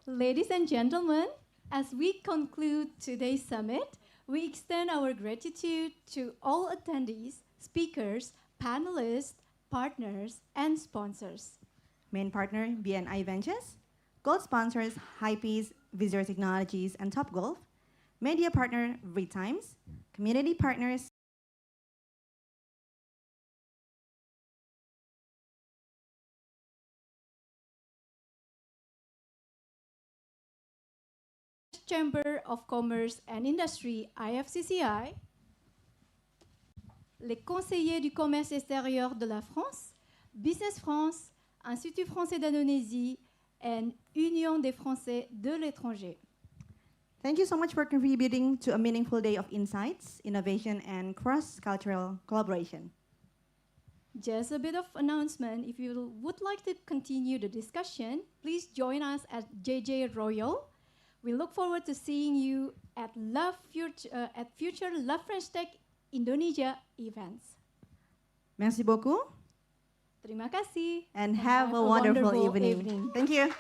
Ladies and gentlemen, as we conclude today's summit, we extend our gratitude to all attendees, speakers, panelists, partners, and sponsors. Main partner, BNI Ventures. Gold sponsors, Hypebeast, Visual Technologies, and Topgolf. Media partner, ReadTimes. Community partners, Chamber of Commerce and Industry, IFCCI, les conseillers du commerce extérieur de la France, Business France, Institut français d'Indonésie, and Union des Français de l'étranger. thank you so much for contributing to a meaningful day of insights, innovation, and cross-cultural collaboration. Just a bit of announcement, if you would like to continue the discussion, please join us at JJ Royal. We look forward to seeing you at future Love French Tech Indonesia events. Merci beaucoup. Terima kasih. And have a wonderful evening. Thank you.